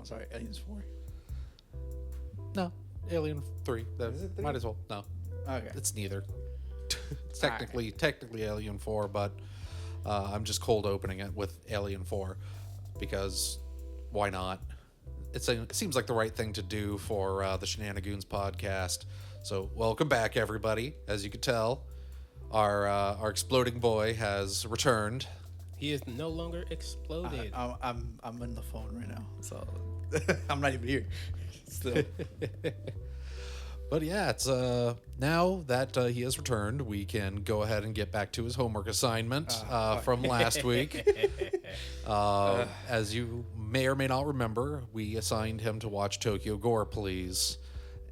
sorry, Aliens 4. No, Alien 3. Is it 3? Might as well. No, Okay. it's neither. It's technically Alien 4, but I'm just cold opening it with Alien 4 because why not? It seems like the right thing to do for the Shenanigans podcast. So welcome back, everybody. As you can tell, our exploding boy has returned. He is no longer exploded. I'm in the phone right now, so I'm not even here. Still. But yeah, it's now that he has returned, we can go ahead and get back to his homework assignment from last week. As you may or may not remember, we assigned him to watch Tokyo Gore, Please,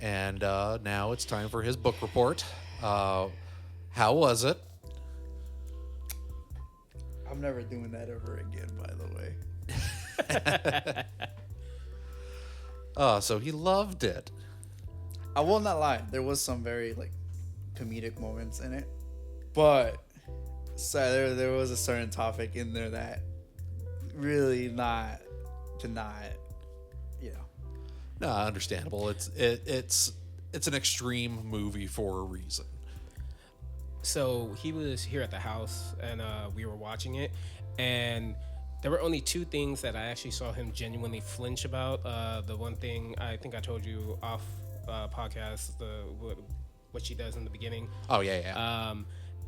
and now it's time for his book report. How was it? I'm never doing that ever again, by the way. So he loved it. I will not lie. There was some very comedic moments in it, but so there was a certain topic in there that really did not, No, understandable. It's an extreme movie for a reason. So he was here at the house, and we were watching it, and there were only two things that I actually saw him genuinely flinch about. The one thing I think I told you off podcast, what she does in the beginning. Oh yeah.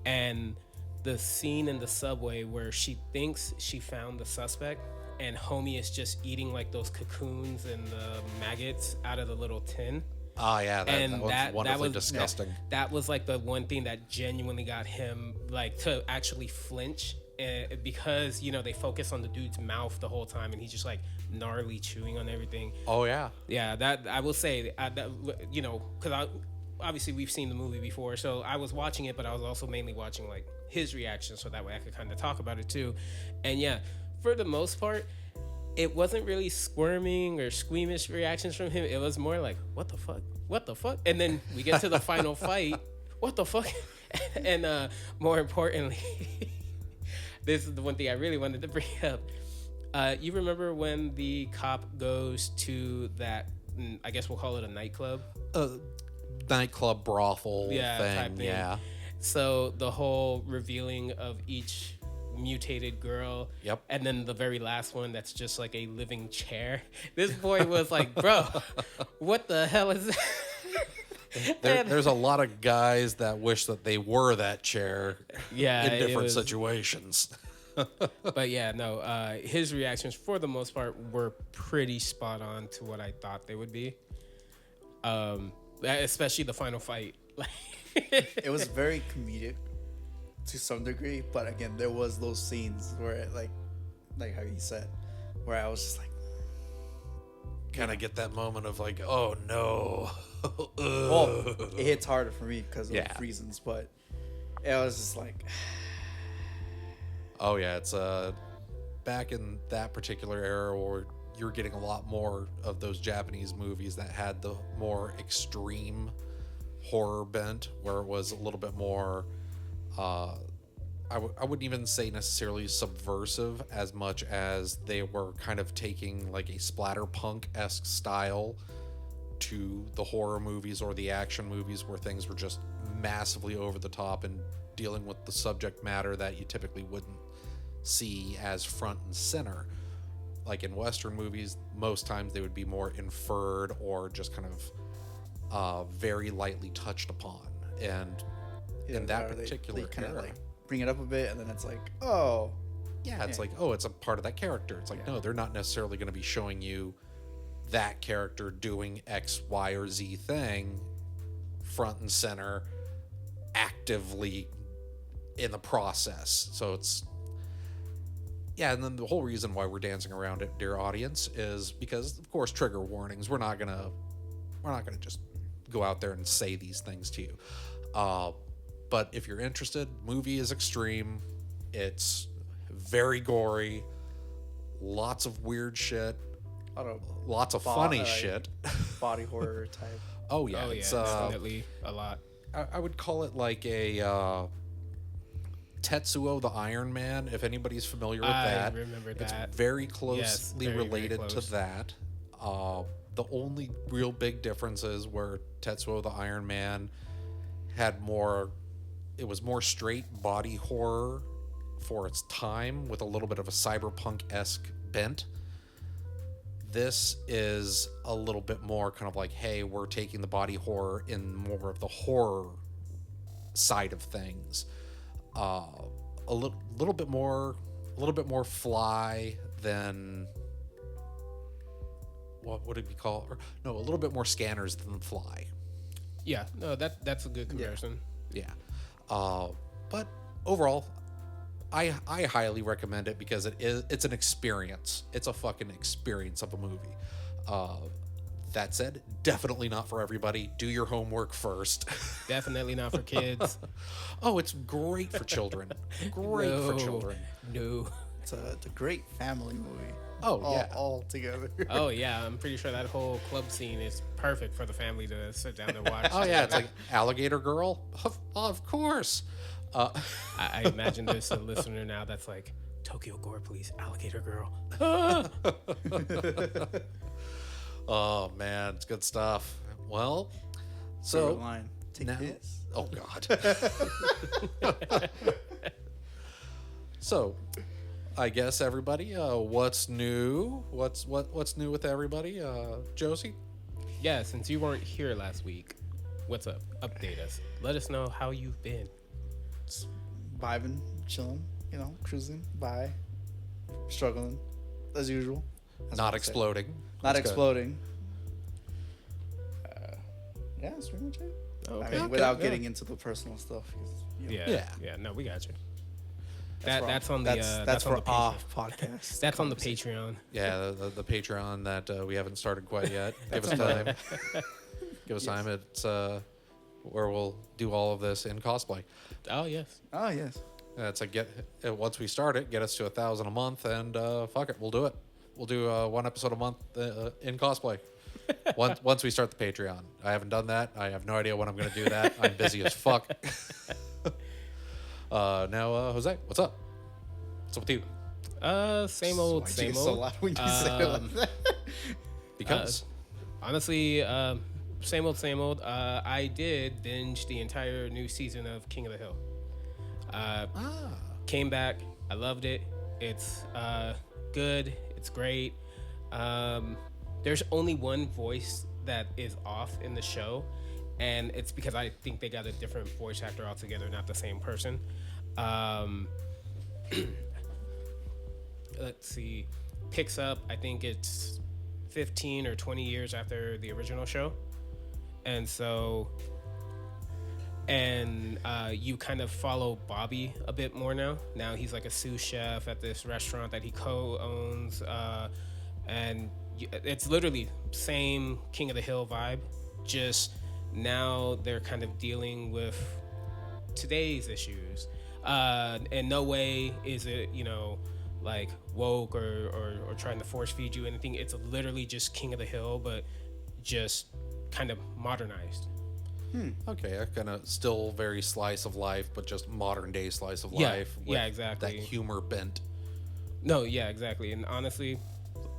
And the scene in the subway where she thinks she found the suspect, and homie is just eating those cocoons and the maggots out of the little tin. Oh yeah, that was wonderfully disgusting. That was the one thing that genuinely got him to actually flinch, because they focus on the dude's mouth the whole time, and he's just gnarly chewing on everything. Oh yeah. Yeah, that I will say because obviously we've seen the movie before, so I was watching it, but I was also mainly watching his reaction, so that way I could kind of talk about it too. And yeah, for the most part, it wasn't really squirming or squeamish reactions from him. It was more what the fuck? What the fuck? And then we get to the final fight. What the fuck? And more importantly, this is the one thing I really wanted to bring up. You remember when the cop goes to that, I guess we'll call it a nightclub? Nightclub brothel type thing. thing. Yeah. So the whole revealing of each mutated girl. Yep. And then the very last one that's just a living chair. This boy was bro, what the hell is that? There's a lot of guys that wish that they were that chair Yeah, in different situations. But yeah, no, his reactions for the most part were pretty spot on to what I thought they would be. Especially the final fight. It was very comedic to some degree, but again, there was those scenes where like how you said, where I was just kind of get that moment of oh no. well, it hits harder for me because of Yeah. reasons, but it was just Oh yeah, it's back in that particular era where you're getting a lot more of those Japanese movies that had the more extreme horror bent, where it was a little bit more I wouldn't even say necessarily subversive as much as they were kind of taking a splatterpunk-esque style to the horror movies or the action movies, where things were just massively over the top and dealing with the subject matter that you typically wouldn't see as front and center. In Western movies, most times they would be more inferred or just kind of very lightly touched upon. And in that particular they kind era, of bring it up a bit, and then it's oh yeah, it's it's a part of that character. It's no, they're not necessarily going to be showing you that character doing X, Y, or Z thing front and center, actively in the process. So it's and then the whole reason why we're dancing around it, dear audience, is because of course trigger warnings. We're not gonna just go out there and say these things to you. But if you're interested, movie is extreme. It's very gory. Lots of weird shit. Lots of funny shit. Body horror type. Oh yeah, it's definitely a lot. I would call it a Tetsuo the Iron Man, if anybody's familiar with that. I remember that. It's very closely very related close. to that. The only real big differences were Tetsuo the Iron Man had more, it was more straight body horror for its time with a little bit of a cyberpunk-esque bent. This is a little bit more kind of like, hey, we're taking the body horror in more of the horror side of things. A little bit more Fly than what would it be called? Or, no, a little bit more Scanners than Fly. Yeah, no, that's a good comparison. Yeah. But overall, I highly recommend it because it's an experience. It's a fucking experience of a movie. That said, definitely not for everybody. Do your homework first. Definitely not for kids. Oh, it's great for children. Great for children. No. It's a great family movie. Oh, yeah. All together. Oh yeah, I'm pretty sure that whole club scene is perfect for the family to sit down and watch. Oh, yeah, it's like Alligator Girl. Of course. I imagine there's a listener now that's like, Tokyo Gore, please, Alligator Girl. Oh, man, it's good stuff. Well, So so line. Take now, this. oh God. So, I guess everybody, what's new? What's new with everybody? Josie? Yeah, since you weren't here last week, what's up? Update us. Let us know how you've been. Just vibing, chilling, cruising by, struggling as usual. That's Not what I'd say. exploding. Not That's good. exploding. Yeah, that's pretty much it. Okay. I mean, Okay, without yeah. getting into the personal stuff. 'Cause, Yeah. No, we got you. That's on the that's on for the off podcast. That's on the Patreon. Yeah, the Patreon that we haven't started quite yet. Give us time. Give us time. It's where we'll do all of this in cosplay. Oh yes. Oh yes. It's like once we start it, get us to 1,000 a month, and fuck it, we'll do it. We'll do one episode a month in cosplay. Once we start the Patreon. I haven't done that. I have no idea when I'm going to do that. I'm busy as fuck. Now, Jose, what's up? What's up with you? Same old, Why'd you same get so old. loud when you say it like that? Because Honestly, same old. I did binge the entire new season of King of the Hill. Came back. I loved it. It's good. It's great. There's only one voice that is off in the show, and it's because I think they got a different voice actor altogether, not the same person. Let's see. Picks up, I think it's 15 or 20 years after the original show. And so, you kind of follow Bobby a bit more now. Now he's like a sous chef at this restaurant that he co-owns, and it's literally same King of the Hill vibe. Just now they're kind of dealing with today's issues. In no way is it, like woke or trying to force feed you anything. It's literally just King of the Hill, but just kind of modernized. okay, kind of still very slice of life, but just modern day slice of Yeah, life. yeah, With exactly. That humor bent. No, yeah, exactly. And honestly,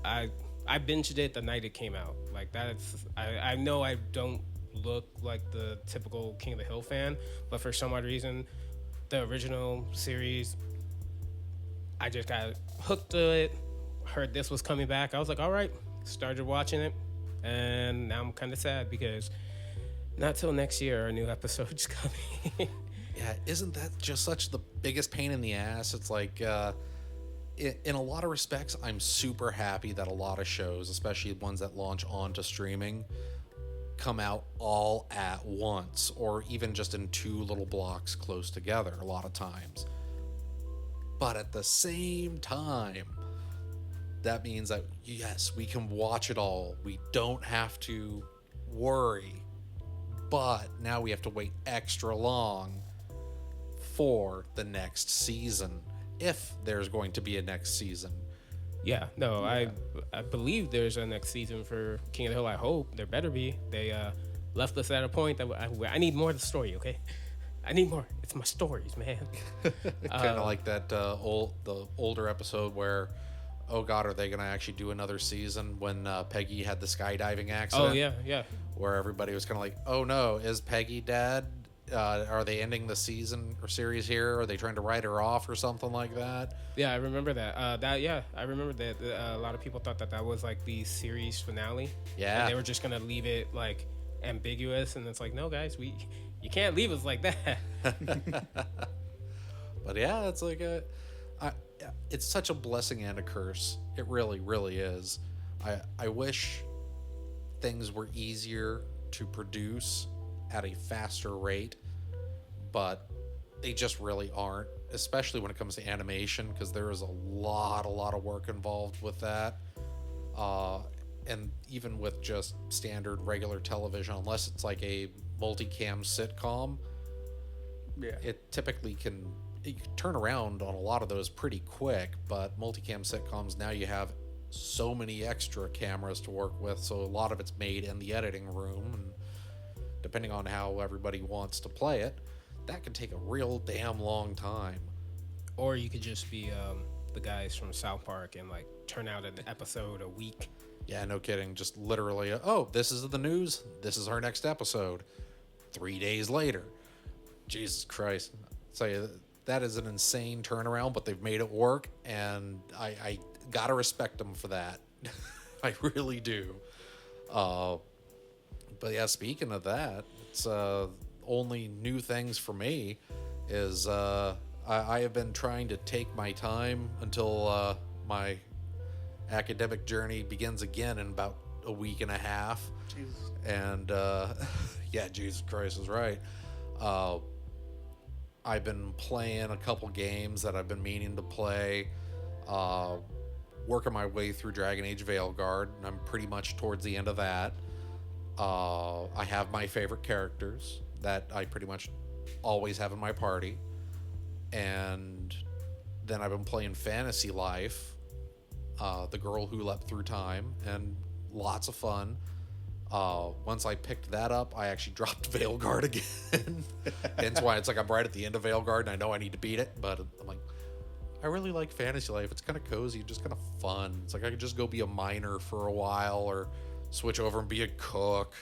I binged it the night it came out. Like I know I don't look like the typical King of the Hill fan, but for some odd reason, the original series, I just got hooked to it. Heard this was coming back. I was like, all right, started watching it, and now I'm kind of sad because not till next year are new episodes coming. Yeah, isn't that just such the biggest pain in the ass? It's like, in a lot of respects, I'm super happy that a lot of shows, especially ones that launch onto streaming, come out all at once, or even just in two little blocks close together a lot of times. But at the same time, that means that, yes, we can watch it all. We don't have to worry. But now we have to wait extra long for the next season, if there's going to be a next season. Yeah, no, I believe there's a next season for King of the Hill. I hope there better be. They left us at a point that I need more of the story. Okay, I need more. It's my stories, man. Kind of like that the older episode where oh God, are they going to actually do another season when Peggy had the skydiving accident? Oh yeah, yeah. Where everybody was kind of like, oh no, is Peggy dead? Are they ending the season or series here? Are they trying to write her off or something like that? Yeah, I remember that. I remember that. A lot of people thought that was like the series finale. Yeah. And they were just gonna leave it like ambiguous, and it's like, no, guys, you can't leave us like that. But yeah, it's like it's such a blessing and a curse. It really, really is. I wish things were easier to produce at a faster rate, but they just really aren't, especially when it comes to animation, because there is a lot of work involved with that. And even with just standard regular television, unless it's like a multicam sitcom, it typically can turn around on a lot of those pretty quick. But multicam sitcoms, now you have so many extra cameras to work with, so a lot of it's made in the editing room, and depending on how everybody wants to play it, that can take a real damn long time. Or you could just be the guys from South Park and like turn out an episode a week. Yeah, no kidding. Just literally, oh, this is the news. This is our next episode. 3 days later. Jesus Christ. So that is an insane turnaround, but they've made it work, and I gotta respect them for that. I really do. But yeah, speaking of that, it's only new things for me is I have been trying to take my time until my academic journey begins again in about a week and a half. Jesus. And yeah, Jesus Christ is right. I've been playing a couple games that I've been meaning to play, working my way through Dragon Age Veilguard, and I'm pretty much towards the end of that. I have my favorite characters that I pretty much always have in my party. And then I've been playing Fantasy Life, The Girl Who Leapt Through Time, and lots of fun. Once I picked that up, I actually dropped Veilguard again. Hence why it's like I'm right at the end of Veilguard, and I know I need to beat it, but I'm like, I really like Fantasy Life. It's kind of cozy, just kind of fun. It's like I could just go be a miner for a while, or switch over and be a cook,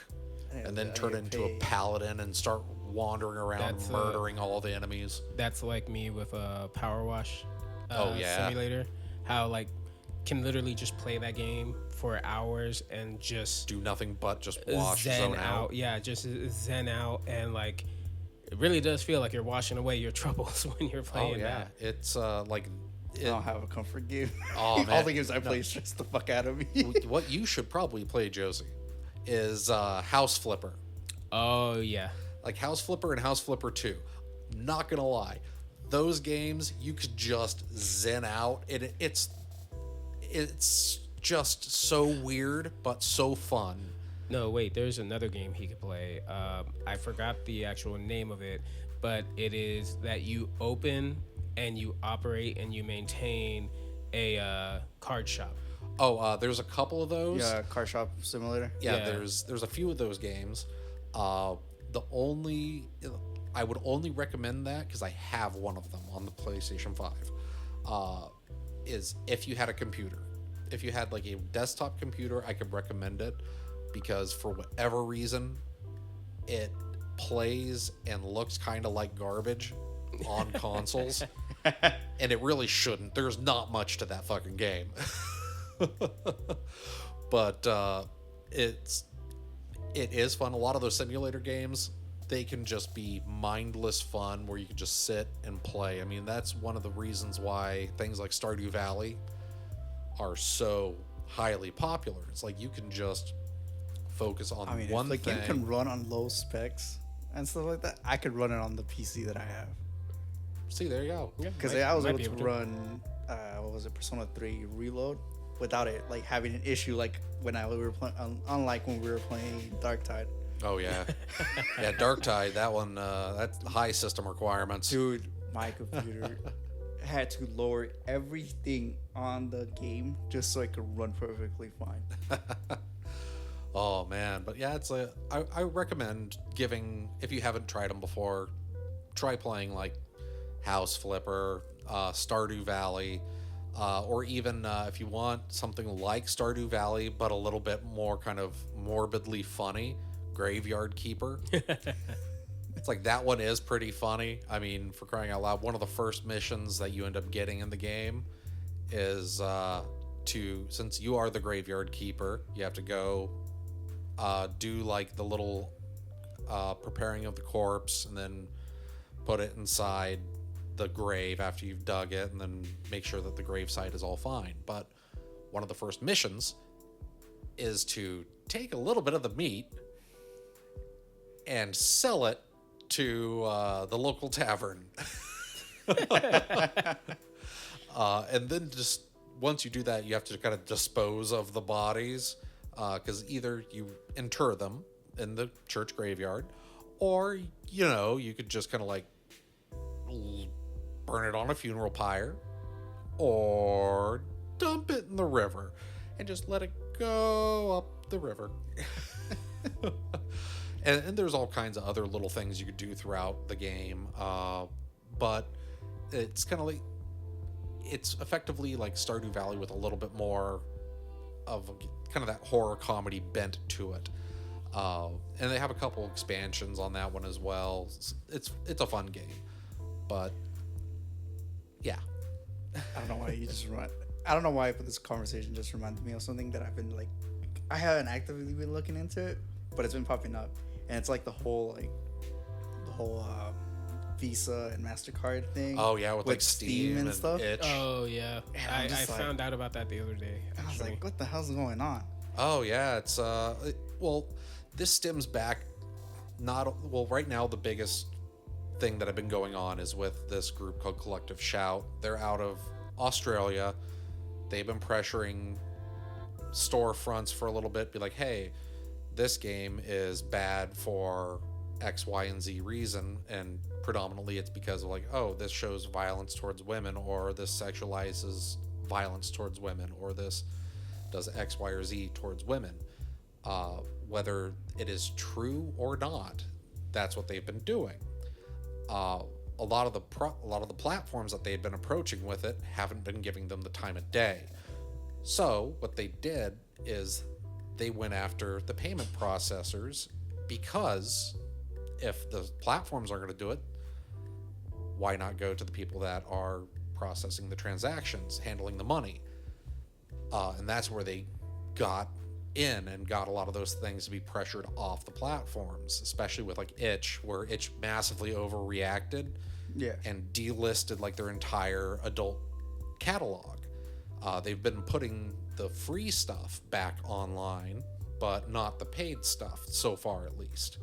and then turn into a paladin and start wandering around murdering all the enemies. That's like me with Power Wash Simulator. How like can literally just play that game for hours and just do nothing but just wash, zone out. Yeah, just zen out, and like it really does feel like you're washing away your troubles when you're playing that. It's like I don't have a comfort game. Oh, man. All the games I play stress the fuck out of me. What you should probably play, Josie, is House Flipper. Oh yeah. Like House Flipper and House Flipper 2. Not gonna lie, those games you could just zen out. It's just so weird but so fun. No, wait, there's another game he could play. I forgot the actual name of it, but it is that you open and you operate and you maintain a card shop. Oh, there's a couple of those. Yeah, Car Shop Simulator. Yeah. There's a few of those games. I would only recommend that because I have one of them on the PlayStation 5. Is if you had a computer. If you had like a desktop computer, I could recommend it because for whatever reason, it plays and looks kind of like garbage on consoles. And it really shouldn't. There's not much to that fucking game. But it is fun. A lot of those simulator games, they can just be mindless fun where you can just sit and play. I mean, that's one of the reasons why things like Stardew Valley are so highly popular. It's like you can just focus on one if the thing. game can run on low specs and stuff like that, I could run it on the PC that I have. See, there you go. Because I was able to run Persona 3 Reload without it like having an issue like when we were playing, unlike when we were playing Darktide. Oh yeah. Yeah, Darktide, that one, that's high system requirements. Dude, my computer had to lower everything on the game just so it could run perfectly fine. Oh man, but yeah, I recommend giving, if you haven't tried them before, try playing like House Flipper, Stardew Valley. or even if you want something like Stardew Valley, but a little bit more kind of morbidly funny, Graveyard Keeper. It's like that one is pretty funny. I mean, for crying out loud, one of the first missions that you end up getting in the game is since you are the Graveyard Keeper, you have to go do like the little preparing of the corpse and then put it inside the grave after you've dug it, and then make sure that the gravesite is all fine. But one of the first missions is to take a little bit of the meat and sell it to the local tavern. And then just once you do that, you have to kind of dispose of the bodies, because either you inter them in the church graveyard, or you could just kind of like burn it on a funeral pyre, or dump it in the river and just let it go up the river. and there's all kinds of other little things you could do throughout the game, but it's kind of like, it's effectively like Stardew Valley with a little bit more of kind of that horror comedy bent to it. And they have a couple expansions on that one as well. It's a fun game, but yeah. I don't know why you just remind. I don't know why, but this conversation just reminded me of something that I've been like. I haven't actively been looking into it, but it's been popping up, and it's like the whole Visa and Mastercard thing. Oh yeah, with like Steam and stuff. Itch. Oh yeah, And I found out about that the other day. I was Actually. like, what the hell's going on? Oh yeah, it's well, this stems back right now the biggest thing that I've been going on is with this group called Collective Shout. They're out of Australia. They've been pressuring storefronts for a little bit, be like, hey, this game is bad for X, Y, and Z reason, and predominantly it's because of like, oh, this shows violence towards women, or this sexualizes violence towards women, or this does X, Y, or Z towards women. Whether it is true or not, that's what they've been doing. A lot of the platforms that they had been approaching with it haven't been giving them the time of day. So what they did is they went after the payment processors, because if the platforms are going to do it, why not go to the people that are processing the transactions, handling the money? And that's where they got in and got a lot of those things to be pressured off the platforms, especially with like Itch, where Itch massively overreacted and delisted like their entire adult catalog. They've been putting the free stuff back online, but not the paid stuff so far, at least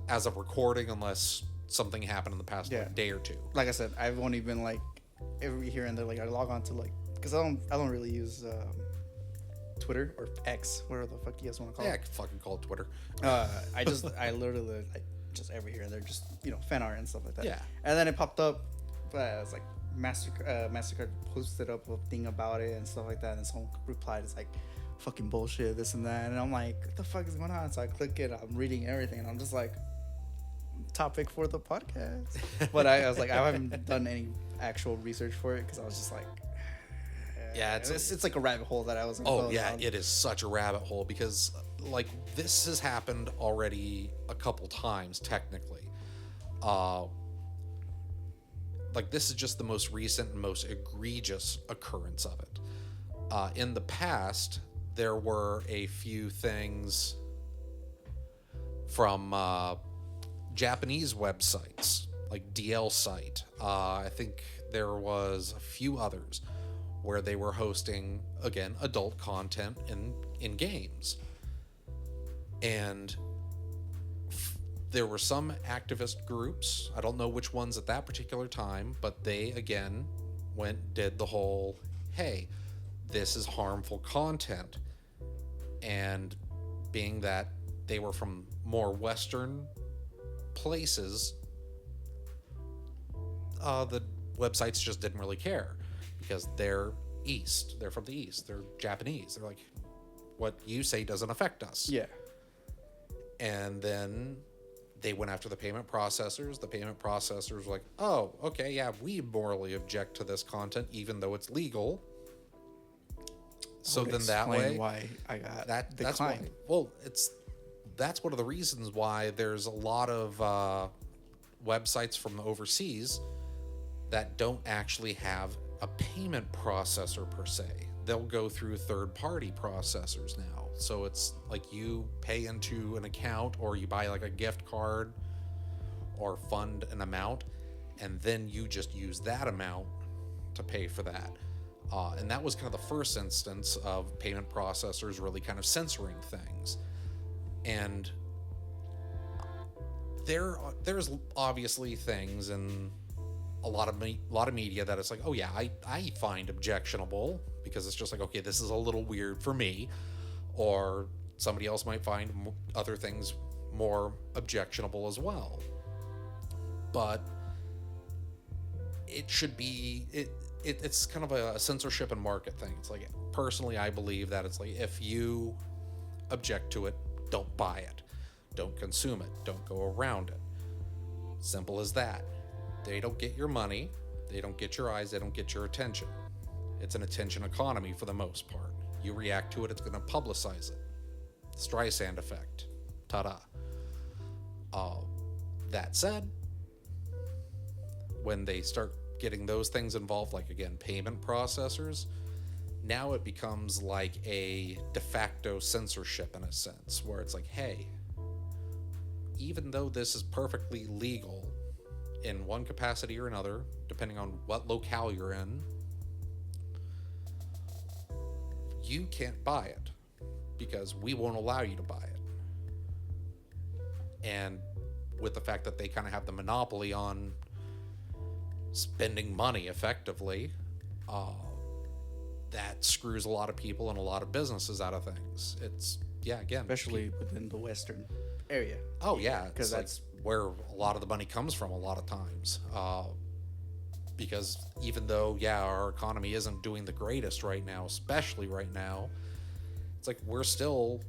as of recording, unless something happened in the past day or two. Like I said, I've only been like every here and there, like I log on to like, because I don't really use Twitter or X, whatever the fuck you guys want to call it. Yeah, I could fucking call it Twitter. I literally like just every here and there, just fan art and stuff like that. Yeah. And then it popped up, it's like Mastercard posted up a thing about it and stuff like that, and someone replied, it's like fucking bullshit, this and that, and I'm like, what the fuck is going on? So I click it, I'm reading everything, and I'm just like, topic for the podcast. But I was like, I haven't done any actual research for it, because I was just like, yeah, it's like a rabbit hole that I was. Oh yeah, it is such a rabbit hole, because like this has happened already a couple times technically. Like this is just the most recent and most egregious occurrence of it. In the past, there were a few things from Japanese websites like DL Site. I think there was a few others where they were hosting, again, adult content in games. And there were some activist groups, I don't know which ones at that particular time, but they, again, did the whole, hey, this is harmful content. And being that they were from more Western places, the websites just didn't really care, because they're from the East, they're Japanese, they're like, what you say doesn't affect us. Yeah. And then They went after the payment processors. The payment processors were like, oh, okay, yeah, we morally object to this content, even though it's legal. So then that way, why I got that's why. declined. Well, that's one of the reasons why there's a lot of websites from overseas that don't actually have a payment processor per se. They'll go through third-party processors now. So it's like you pay into an account, or you buy like a gift card or fund an amount, and then you just use that amount to pay for that. And that was kind of the first instance of payment processors really kind of censoring things. And there's obviously things in a lot of media that it's like, oh yeah, I find objectionable, because it's just like, okay, this is a little weird for me, or somebody else might find other things more objectionable as well. But it should be it's kind of a censorship and market thing. It's like, personally, I believe that it's like, if you object to it, don't buy it, don't consume it, don't go around it. Simple as that. They don't get your money, they don't get your eyes, they don't get your attention. It's an attention economy for the most part. You react to it, it's going to publicize it. Streisand effect. Ta-da. That said, when they start getting those things involved, like, again, payment processors, now it becomes like a de facto censorship in a sense, where it's like, hey, even though this is perfectly legal in one capacity or another, depending on what locale you're in, you can't buy it because we won't allow you to buy it. And with the fact that they kind of have the monopoly on spending money effectively, that screws a lot of people and a lot of businesses out of things. It's, yeah, again, Especially within the Western area. oh yeah, Because it's like where a lot of the money comes from a lot of times. Because even though, yeah, our economy isn't doing the greatest right now, especially right now, it's like we're still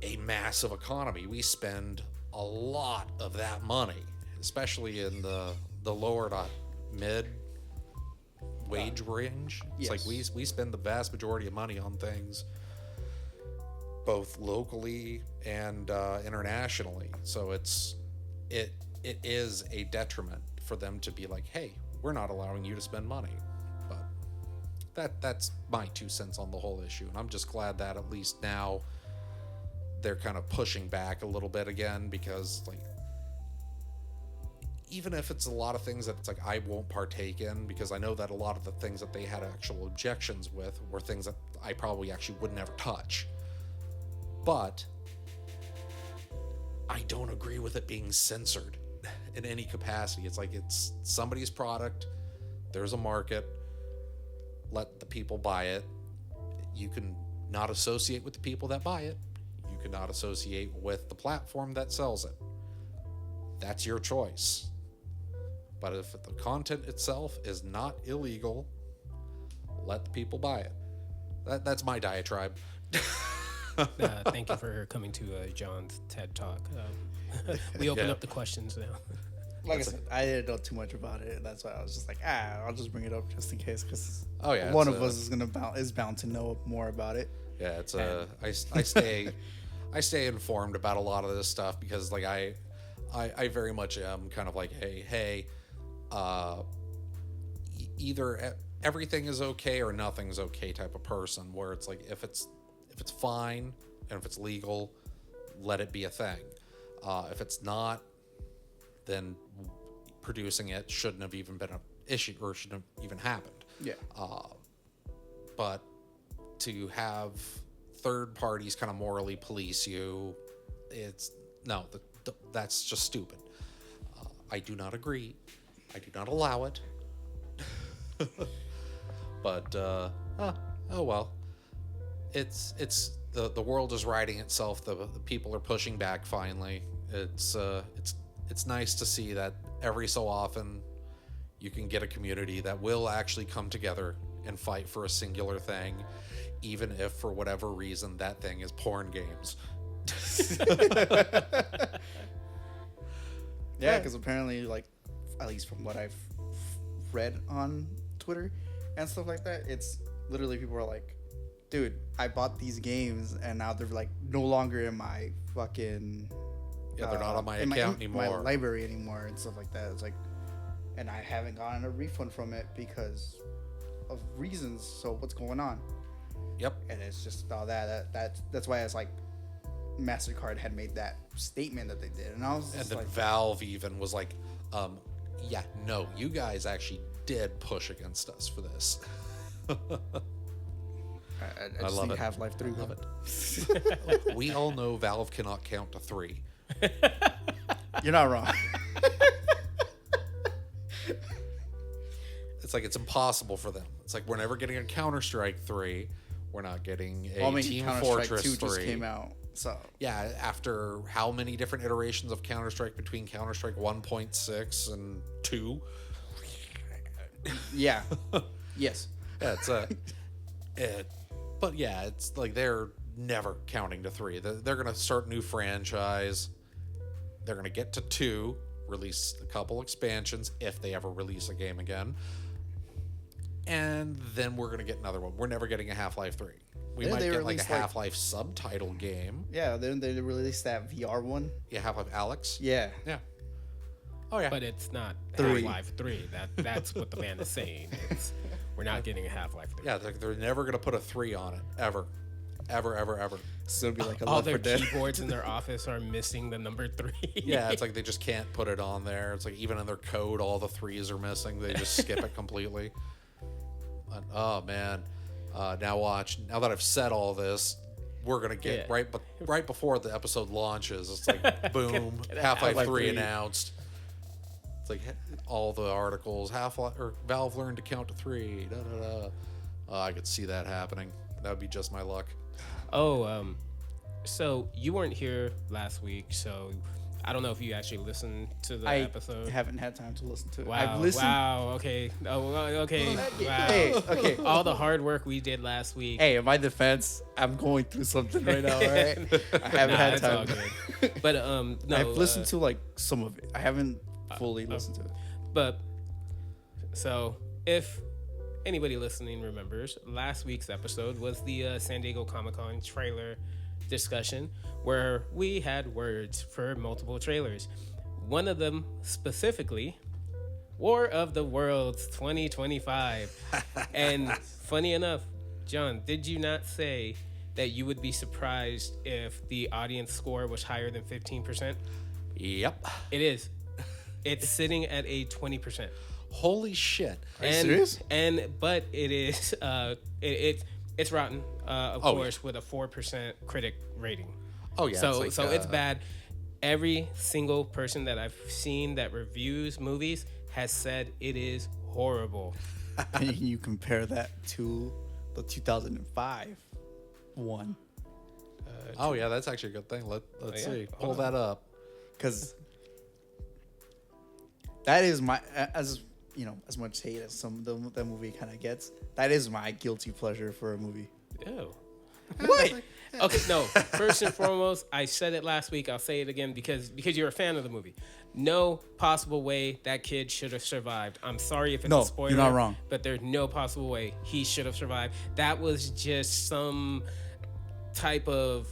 a massive economy. We spend a lot of that money, especially in the lower to mid wage range. It's like we spend the vast majority of money on things, both locally and internationally. So it is a detriment for them to be like, hey, we're not allowing you to spend money. But that's my 2 cents on the whole issue. And I'm just glad that at least now they're kind of pushing back a little bit again, because like, even if it's a lot of things that it's like I won't partake in, because I know that a lot of the things that they had actual objections with were things that I probably actually would never touch. But I don't agree with it being censored in any capacity. It's like, it's somebody's product, there's a market, let the people buy it. You can not associate with the people that buy it. You can not associate with the platform that sells it. That's your choice. But if the content itself is not illegal, let the people buy it. That's my diatribe. Thank you for coming to John's TED Talk. We open up the questions now. Like I said, I didn't know too much about it. That's why I was just like, I'll just bring it up just in case, because Oh yeah, one of us is bound to know more about it. Yeah, it's I stay informed about a lot of this stuff, because like I very much am kind of like, hey, either everything is okay or nothing's okay type of person, where it's like, if it's fine and if it's legal, let it be a thing. If it's not, then producing it shouldn't have even been an issue, or shouldn't have even happened. Yeah. But to have third parties kind of morally police you, that's just stupid. I do not agree. I do not allow it. But oh well. It's the world is righting itself. The people are pushing back finally. It's nice to see that every so often you can get a community that will actually come together and fight for a singular thing, even if for whatever reason that thing is porn games. Yeah, because apparently, like, at least from what I've read on Twitter and stuff like that, it's literally people are like, dude, I bought these games and now they're like no longer in my fucking Yeah, they're not on my in account my anymore. library anymore and stuff like that. It's like, and I haven't gotten a refund from it because of reasons. So what's going on? Yep. And it's just all that's why it's like MasterCard had made that statement that they did, and I was And just then like, Valve even was like, yeah, no, you guys actually did push against us for this. I I just love think it. Half-Life 3. Love it. We all know Valve cannot count to 3. You're not wrong. It's like it's impossible for them. It's like we're never getting a Counter-Strike 3. We're not getting a Well, I mean, Team Counter-Strike Fortress 2 3. just came out, so Yeah, after how many different iterations of Counter-Strike between Counter-Strike 1.6 and 2? yeah, yes. Yeah, but yeah, it's like they're never counting to 3. They're going to start a new franchise. They're going to get to 2, release a couple expansions if they ever release a game again. And then we're going to get another one. We're never getting a Half-Life 3. We Didn't might they get like a release, like- Half-Life subtitle game. Yeah, then they released that VR one. Yeah, Half-Life Alex. Yeah, Yeah. Oh, yeah. But it's not 3. Half-Life 3. That's what the band is saying. We're not getting a Half-Life 3. Yeah, they're never going to put a 3 on it. Ever. Ever, ever, ever. so it'll be like a All Left their 4 Dead. keyboards in their office are missing the number 3. Yeah, it's like they just can't put it on there. It's like even in their code, all the 3s are missing. They just skip it completely. But, oh man, now watch. Now that I've said all this, we're gonna get Yeah. right before the episode launches. It's like boom, Half-Life Half-Life 3 3 announced. It's like all the articles. Half-Life or Valve learned to count to 3. Da, da, da. I could see that happening. That would be just my luck. Oh, so you weren't here last week, so I don't know if you actually listened to the I episode. haven't had time to listen to it. Wow! I've listened. Wow! Okay. Oh, okay. Wow! Hey, okay. All the hard work we did last week. Hey, in my defense, I'm going through something right now. All right, I haven't Nah, had it's time. all good. But no, I've listened to like some of it. I haven't fully listened to it. But so if anybody listening remembers, last week's episode was the San Diego Comic-Con trailer discussion where we had words for multiple trailers. One of them specifically, War of the Worlds 2025. And funny enough, John, did you not say that you would be surprised if the audience score was higher than 15%? Yep. It is. It's sitting at a 20%. Holy shit. Are you serious? But it is it's rotten, of Oh, course, with a 4% critic rating. Oh yeah. So it's like, it's bad. Every single person that I've seen that reviews movies has said it is horrible. And you compare that to the 2005 one, Oh yeah, that's actually a good thing. Let's yeah. see. Pull that up. because that is my, as you know, as much hate as the movie kind of gets, that is my guilty pleasure for a movie. Ew. What? Okay, no. First and foremost, I said it last week. I'll say it again because you're a fan of the movie. No possible way that kid should have survived. I'm sorry if it's No, a spoiler. you're not wrong. But there's no possible way he should have survived. That was just some type of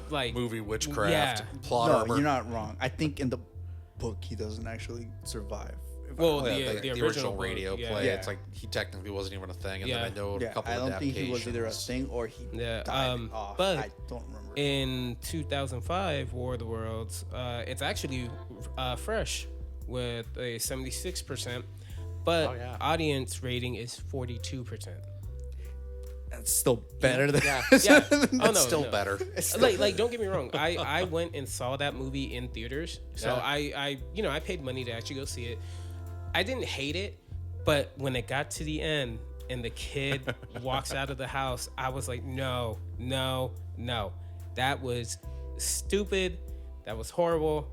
like Movie witchcraft, Yeah. plot No, armor. you're not wrong. I think in the book he doesn't actually survive. If I- Well, the original book, radio yeah. play. Yeah. It's like he technically wasn't even a thing, and Yeah. then I know a yeah, couple I of don't think he was either a adaptations. thing or he Yeah, died off. but I don't remember. In 2005, War of the Worlds, it's actually fresh with a 76%, but Oh, yeah. audience rating is 42%. That's still better than Yeah. That's Oh, no, still no. better. Like don't get me wrong, I went and saw that movie in theaters, so Yeah. I paid money to actually go see it. I didn't hate it, but when it got to the end and the kid walks out of the house, I was like, no. That was stupid. That was horrible.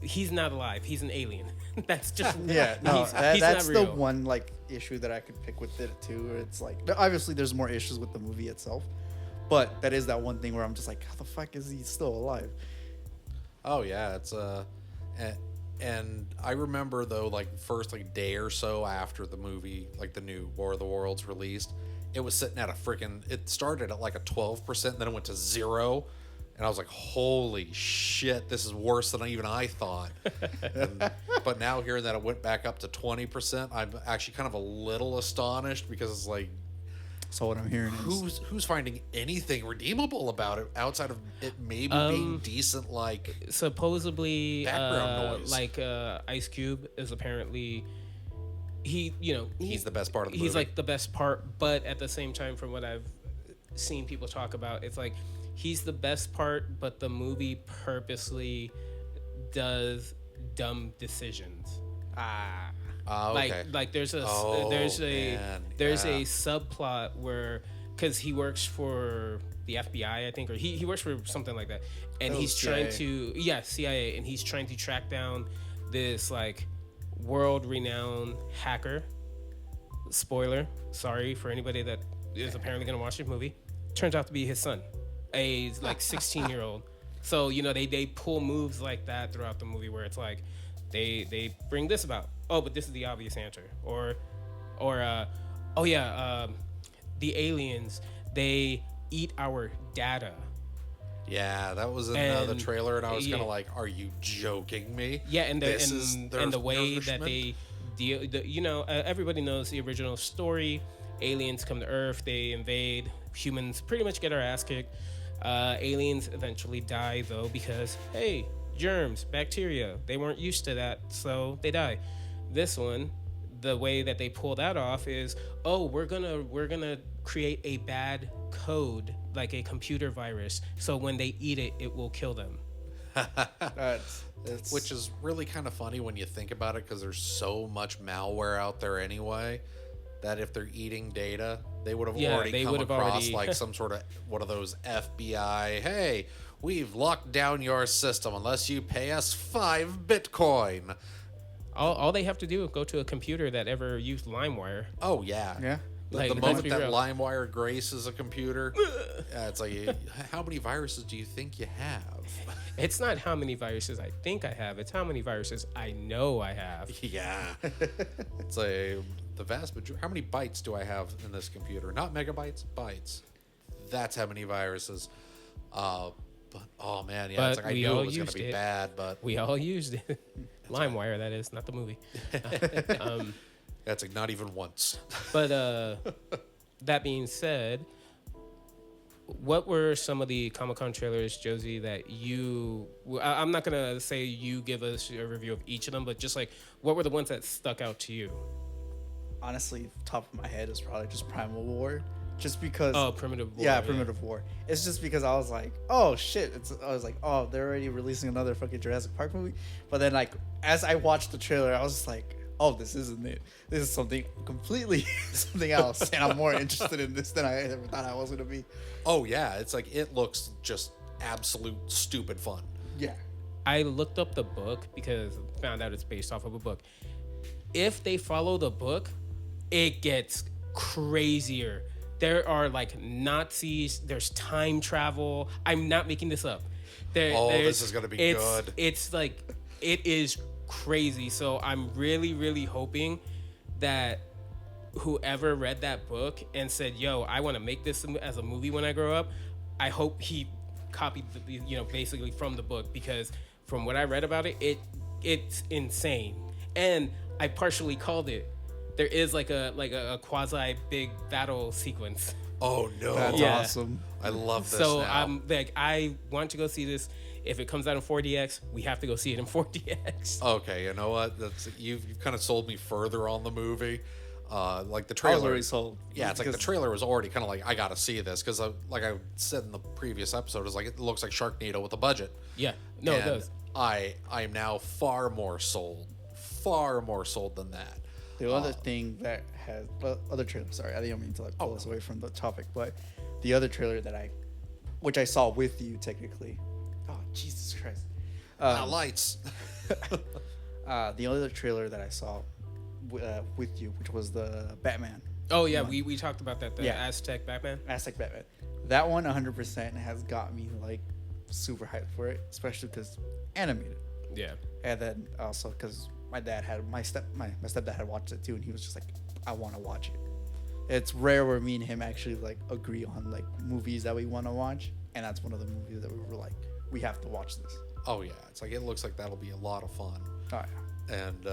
He's not alive. He's an alien. That's just Yeah, no, he's that's not the real. one like issue that I could pick with it too. It's like obviously there's more issues with the movie itself, but that is that one thing where I'm just like, how the fuck is he still alive? Oh yeah, it's And I remember though, like first like day or so after the movie, like the new War of the Worlds released, it was sitting at a freaking. It started at like a 12%, then it went to 0, and I was like, "Holy shit, this is worse than even I thought." But now hearing that it went back up to 20%, I'm actually kind of a little astonished because it's like, So what I'm hearing is who's finding anything redeemable about it outside of it maybe being decent, like supposedly background noise. like Ice Cube is apparently he's the best part of the he's movie. like the best part, but at the same time, from what I've seen people talk about, it's like he's the best part, but the movie purposely does dumb decisions. Okay. Like there's a man. there's Yeah. a subplot where, because he works for the FBI, I think, or he works for something like that, and Oh, he's CIA. trying to CIA, and he's trying to track down this like world renowned hacker. Spoiler, sorry for anybody that is apparently gonna watch this movie. Turns out to be his son, a like 16-year-old. So they pull moves like that throughout the movie where it's like they bring this about. Oh, but this is the obvious answer. Or the aliens, they eat our data. Yeah, that was another And- trailer, and I was kind yeah. of like, "Are you joking me?" Yeah, and This is their the way that nourishment? they deal, everybody knows the original story. Aliens come to Earth, they invade. Humans pretty much get our ass kicked. Aliens eventually die though because hey, germs, bacteria. They weren't used to that, so they die. This one, the way that they pull that off is, oh, we're gonna create a bad code, like a computer virus, so when they eat it, it will kill them. it's Which is really kind of funny when you think about it, because there's so much malware out there anyway, that if they're eating data, they would have Yeah, already they come would have across already- like some sort of one of those FBI, hey, we've locked down your system unless you pay us 5 Bitcoin. All they have to do is go to a computer that ever used LimeWire. Oh, yeah. yeah. Like, The let's moment be that real. LimeWire graces a computer, it's like, how many viruses do you think you have? It's not how many viruses I think I have, it's how many viruses I know I have. Yeah. It's the vast majority. How many bytes do I have in this computer? Not megabytes, bytes. That's how many viruses. But oh man, yeah, it's But like I we knew all it was going to used be it. bad, but We all used it. LimeWire, that is, not the movie. that's like not even once. But that being said, what were some of the Comic-Con trailers, Josie, that I'm not going to say you give us a review of each of them, but just like, what were the ones that stuck out to you? Honestly, top of my head is probably just Primal War, just because. Oh, Primitive War. Yeah, Primitive War. It's just because I was like, oh shit. I was like, oh, they're already releasing another fucking Jurassic Park movie. But then, like, as I watched the trailer, I was just like, oh, this isn't it. This is something completely something else, and I'm more interested in this than I ever thought I was gonna be. Oh yeah, it's like it looks just absolute stupid fun. Yeah. I looked up the book because I found out it's based off of a book. If they follow the book, it gets crazier. There are like Nazis, there's time travel. I'm not making this up. This is gonna be good. It's like, it is crazy. So I'm really, really hoping that whoever read that book and said, yo, I want to make this as a movie when I grow up, I hope he copied basically from the book, because from what I read about it, it's insane. And I partially called it. There is like a quasi big battle sequence. Oh no, That's Yeah. awesome. I love this. So now. I'm like, I want to go see this. If it comes out in 4DX, we have to go see it in 4DX. Okay, you know what? You've kind of sold me further on the movie. Like the I trailer. was already sold. Yeah, it's like the Because- trailer was already kind of like, I gotta see this, because like I said in the previous episode, is like it looks like Sharknado with a budget. Yeah, no, it And does. I am now far more sold than that. The other thing that has other trailer. Sorry, I didn't mean to like pull us away from the topic, but the other trailer which I saw with you technically. Oh Jesus Christ! Lights. The other trailer that I saw with you, which was the Batman, Oh yeah, we talked about that. The Yeah. Aztec Batman. Aztec Batman. That one 100% has got me like super hyped for it, especially because animated. Yeah. And then also because my stepdad had watched it too, and he was just like, I want to watch it. It's rare where me and him actually like agree on like movies that we want to watch, and that's one of the movies that we were like, we have to watch this. Oh yeah, it's like it looks like that'll be a lot of fun. Oh yeah. And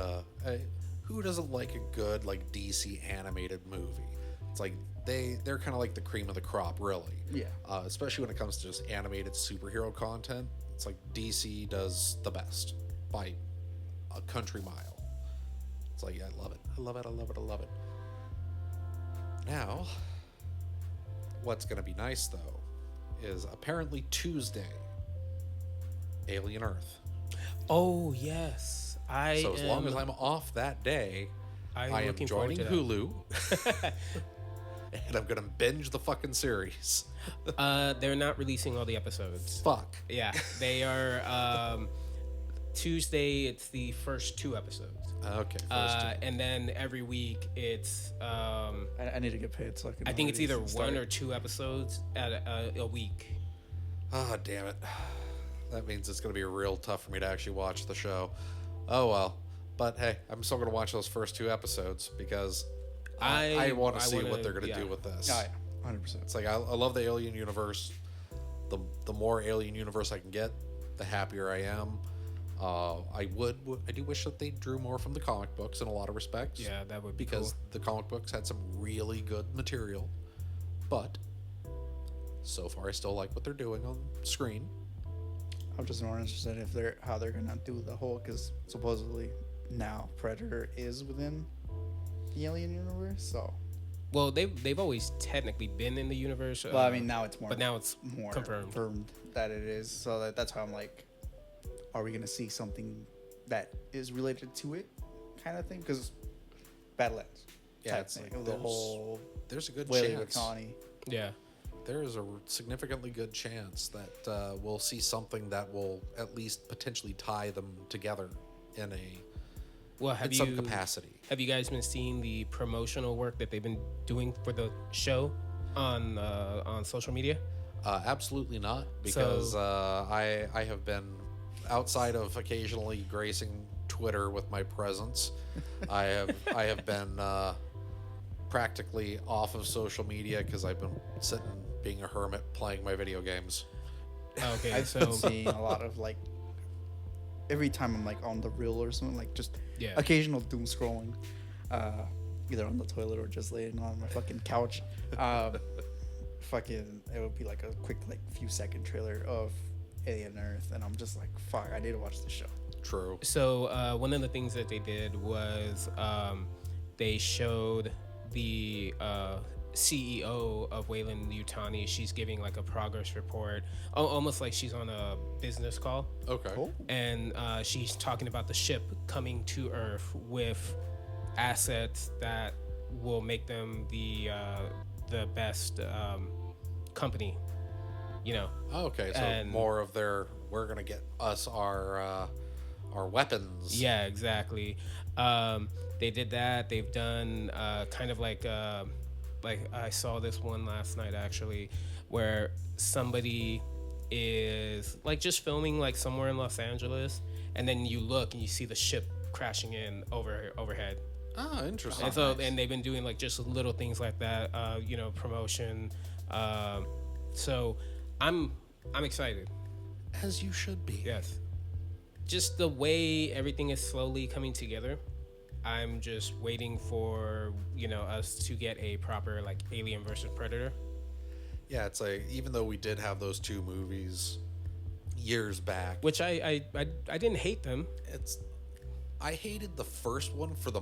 who doesn't like a good like DC animated movie? It's like they're kind of like the cream of the crop, really. Yeah. Especially when it comes to just animated superhero content. It's like DC does the best by a country mile. It's like, yeah, I love it. I love it. I love it. I love it. Now, what's going to be nice, though, is apparently Tuesday, Alien Earth. Oh, yes. So as long as I'm off that day, I am joining Hulu. And I'm going to binge the fucking series. They're not releasing all the episodes. Fuck. Yeah, they are. Tuesday, it's the first 2 episodes. Okay. And then every week it's. I need to get paid so I can. I think it's either 1 or 2 episodes at a week. Ah, damn it. That means it's going to be real tough for me to actually watch the show. Oh, well. But hey, I'm still going to watch those first 2 episodes because I want to see what they're going to do with this. Oh, yeah. 100%. It's like I love the Alien universe. The more Alien universe I can get, the happier I am. I do wish that they drew more from the comic books in a lot of respects. Yeah, that would be because cool. the comic books had some really good material, but so far I still like what they're doing on screen. I'm just more interested if how they're gonna do the whole, because supposedly now Predator is within the Alien universe. So, well, they've always technically been in the universe. well, I mean now it's more. But now it's more confirmed that it is. So that's how I'm like, are we gonna see something that is related to it, kind of thing? Because Badlands. Yeah, it's like the whole. There's a good Whaley chance. Colony. Yeah. There is a significantly good chance that we'll see something that will at least potentially tie them together in some capacity. Have you guys been seeing the promotional work that they've been doing for the show on social media? Absolutely not, because I have been, outside of occasionally gracing Twitter with my presence, I have been practically off of social media because I've been sitting being a hermit playing my video games. Okay, I've been seeing a lot of like, every time I'm like on the reel or something, like just occasional doom scrolling, either on the toilet or just laying on my fucking couch. Fucking, it would be like a quick like few second trailer of Alien Earth, and I'm just like, fuck, I need to watch the show. True. So one of the things that they did was they showed the CEO of Weyland Yutani. She's giving like a progress report, almost like she's on a business call. Okay. Cool. And she's talking about the ship coming to Earth with assets that will make them the best company. You know. Okay, so more of we're gonna get us our weapons. Yeah, exactly. They did that. They've done kind of like I saw this one last night actually, where somebody is like just filming like somewhere in Los Angeles, and then you look and you see the ship crashing in overhead. Ah, interesting. And so and they've been doing like just little things like that, promotion. So I'm excited. As you should be. Yes. Just the way everything is slowly coming together. I'm just waiting for, us to get a proper like Alien versus Predator. Yeah, it's like, even though we did have those 2 movies years back, Which I didn't hate them. I hated the first one for the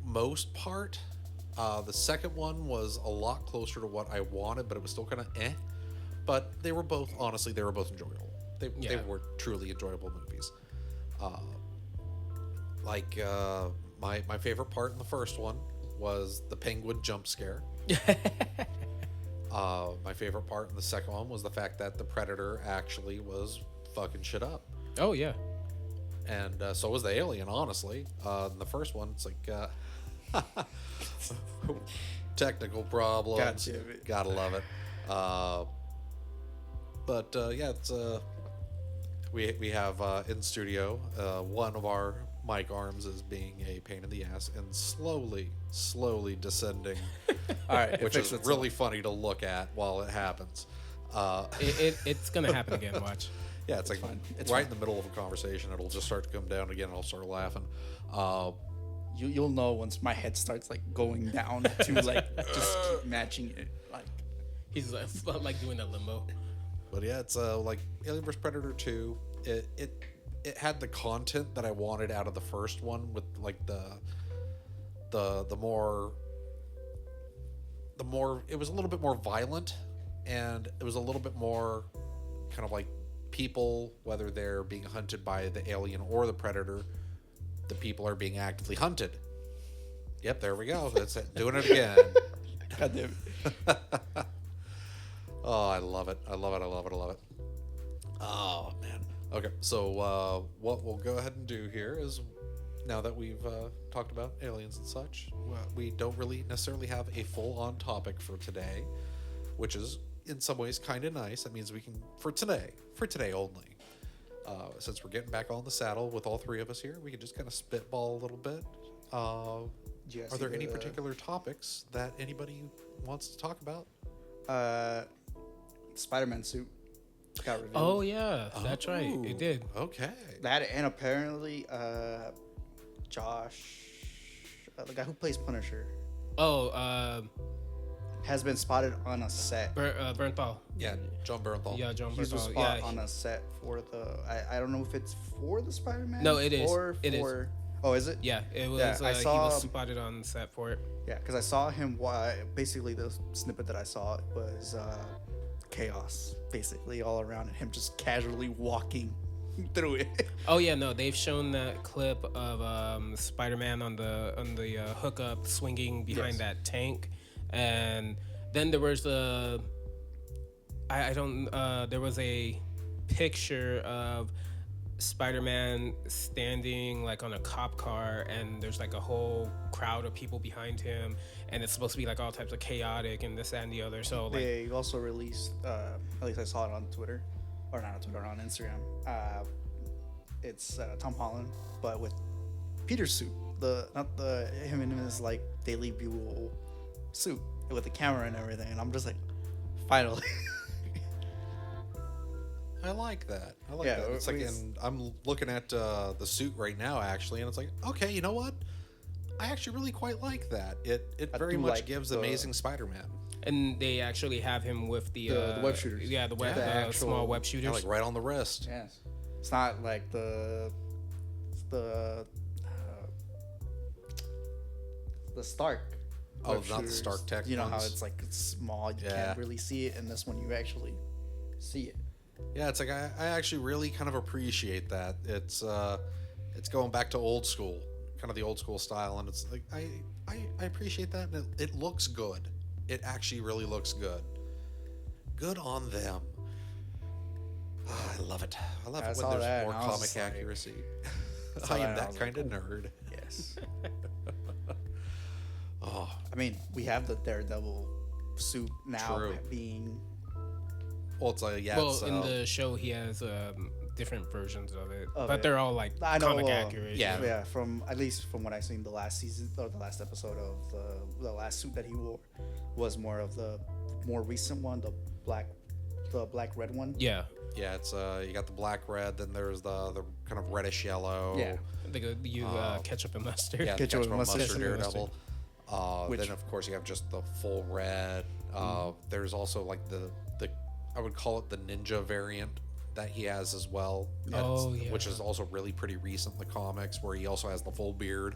most part. The second one was a lot closer to what I wanted, but it was still kind of eh. But they were both enjoyable. They were truly enjoyable movies. My favorite part in the first one was the penguin jump scare. My favorite part in the second one was the fact that the Predator actually was fucking shit up. Oh yeah. And so was the alien, honestly. In the first one, it's like technical problems. Gotta love it. But yeah, it's we have in studio one of our mic arms is being a pain in the ass and slowly descending, All right, which is really funny to look at while it happens. It's gonna happen again. Watch. Yeah, it's like fine. It's right fine. in the middle of a conversation, it'll just start to come down again, and I'll start laughing. You'll know once my head starts like going down to like just keep matching it. Like He's like doing a limbo. But yeah, it's like Alien vs Predator 2. It had the content that I wanted out of the first one, with like the more it was a little bit more violent, and it was a little bit more kind of like people, whether they're being hunted by the alien or the predator, the people are being actively hunted. Yep, there we go. That's it. Doing it again. God damn it. Oh, I love it. I love it. I love it. I love it. Oh, man. Okay, so what we'll go ahead and do here is, now that we've talked about aliens and such, we don't really necessarily have a full-on topic for today, which is in some ways kind of nice. That means we can, for today only, since we're getting back on the saddle with all three of us here, we can just kind of spitball a little bit. Are there any particular topics that anybody wants to talk about? Spider-Man suit got revealed. Oh yeah, that's right. It did. Okay. That, and apparently Josh, the guy who plays Punisher, has been spotted on a set. Bernthal. Yeah, John Bernthal. Yeah, John He was Bernthal. spot Yeah. on a set for the. I don't know if it's for the Spider-Man. No, it is. Or It is. for. Oh, is it? Yeah, it was. Yeah, I He saw- was spotted on set for it. Yeah, because I saw him. Basically, the snippet that I saw was chaos, basically all around, and him just casually walking through it. Oh yeah, no, they've shown that clip of Spider-Man on the hookup swinging behind Yes. that tank, and then there was there was a picture of Spider-Man standing like on a cop car, and there's like a whole crowd of people behind him, and it's supposed to be like all types of chaotic and this that, and the other. So like, They also released, at least I saw it on Twitter, or not on Twitter, on Instagram. It's Tom Holland, but with Peter's suit, not him in his like daily bugle suit with the camera and everything, and I'm just like, finally. I like that. I like Yeah, that. It's like, we- and I'm looking at the suit right now, actually, and it's like, okay, you know what? I actually really quite like that. It I very do much like gives the- Amazing Spider-Man. and they actually have him with the web shooters. Yeah, the web, The the actual- small web Yeah, shooters. like right on the wrist. Yes, it's not like the Stark. Oh, web not the shooters. Stark Tech You know how ones? it's like it's small, you Yeah. can't really see it, and this one you actually see it. Yeah, it's like I actually really kind of appreciate that. It's going back to old school, kind of the old school style, and it's like I appreciate that, and it looks good. It actually really looks good. Good on them. I love it. I love I it when saw there's that, more and I was comic just like- accuracy. saw I that, am and I that was kind like, of nerd. Yes. Oh, I mean, we have the Daredevil suit now True. being. well, it's like yeah. Well, it's, in the show, he has different versions of it, Of but it. they're all like I know, comic accurate. yeah. Yeah, from at least from what I seen the last season or the last episode of the last suit that he wore was more of the more recent one, the black red one. Yeah. Yeah, it's you got the black red, then there's the kind of reddish yellow. Yeah. Ketchup and mustard. Yeah, Ketchup and ketchup and mustard. mustard Daredevil. Which- Then of course you have just the full red. There's also like the I would call it the ninja variant that he has as well. Oh, It's- yeah. Which is also really pretty recent in the comics, where he also has the full beard.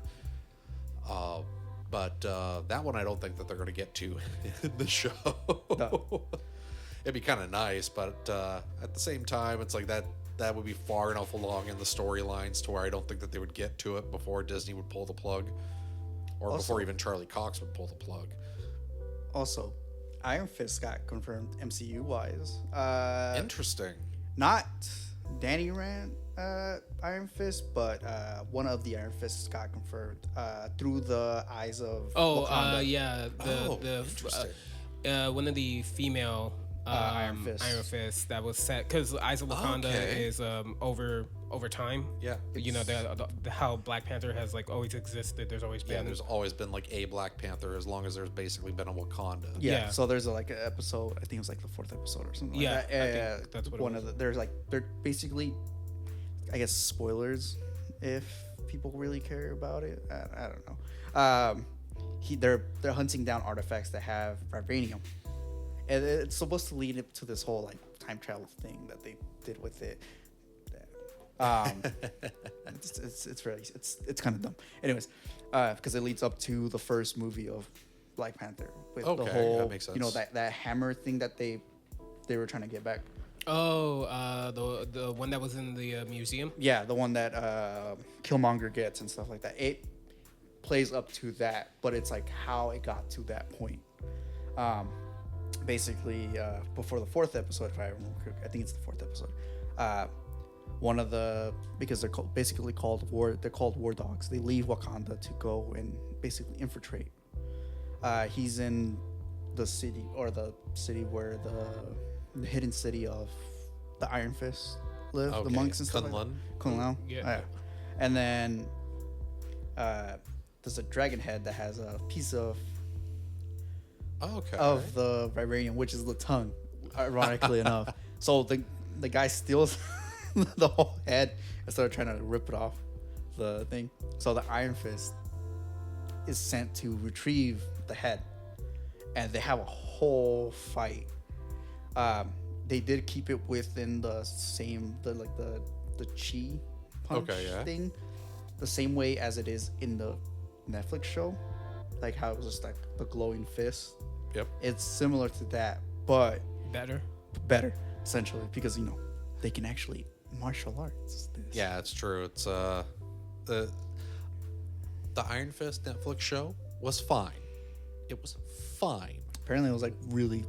But that one I don't think that they're going to get to in the show. No. It'd be kind of nice, but at the same time, it's like that would be far enough along in the storylines to where I don't think that they would get to it before Disney would pull the plug, or Also- before even Charlie Cox would pull the plug. Also, Iron Fist got confirmed MCU wise. Interesting. Not Danny Rand Iron Fist, but one of the Iron Fists got confirmed through the eyes of Wakanda. Yeah. Oh, The interesting. one of the female Iron Fist. Iron Fist that was set because Eyes of Wakanda Okay. is over time. Yeah. You know the how Black Panther has like always existed. There's always been Yeah, there's always been like a Black Panther as long as there's basically been a Wakanda. Yeah. So there's like an episode. I think it was like the 4th episode or something. Yeah, Like that. I think that's what it one was. of the. There's like they're basically, I guess, spoilers if people really care about it. I don't know. They're hunting down artifacts that have vibranium, and it's supposed to lead up to this whole like time travel thing that they did with it. It's really it's kind of dumb. Anyways, because it leads up to the first movie of Black Panther with the Okay, whole that makes sense. you know that hammer thing that they were trying to get back. the one that was in the museum. Yeah, the one that Killmonger gets and stuff like that. It plays up to that, but it's like how it got to that point. Basically, before the 4th episode, if I remember correctly, I think it's the 4th episode. One of the because they're basically called war dogs. They leave Wakanda to go and basically infiltrate. He's in the city where the hidden city of the Iron Fist live, the Okay, monks and stuff. Kunlun. Kunlun. Yeah. And then there's a dragon head that has a piece of Okay. the vibranium, which is the tongue, ironically enough. So the guy steals the whole head and started trying to rip it off the thing. So the Iron Fist is sent to retrieve the head, and they have a whole fight. They did keep it within the same the chi punch thing, the same way as it is in the Netflix show, like how it was just like the glowing fist. Yep. It's similar to that, but Better. essentially, because they can actually martial arts. Yeah, it's true. It's the Iron Fist Netflix show was fine. It was fine. Apparently, it was like really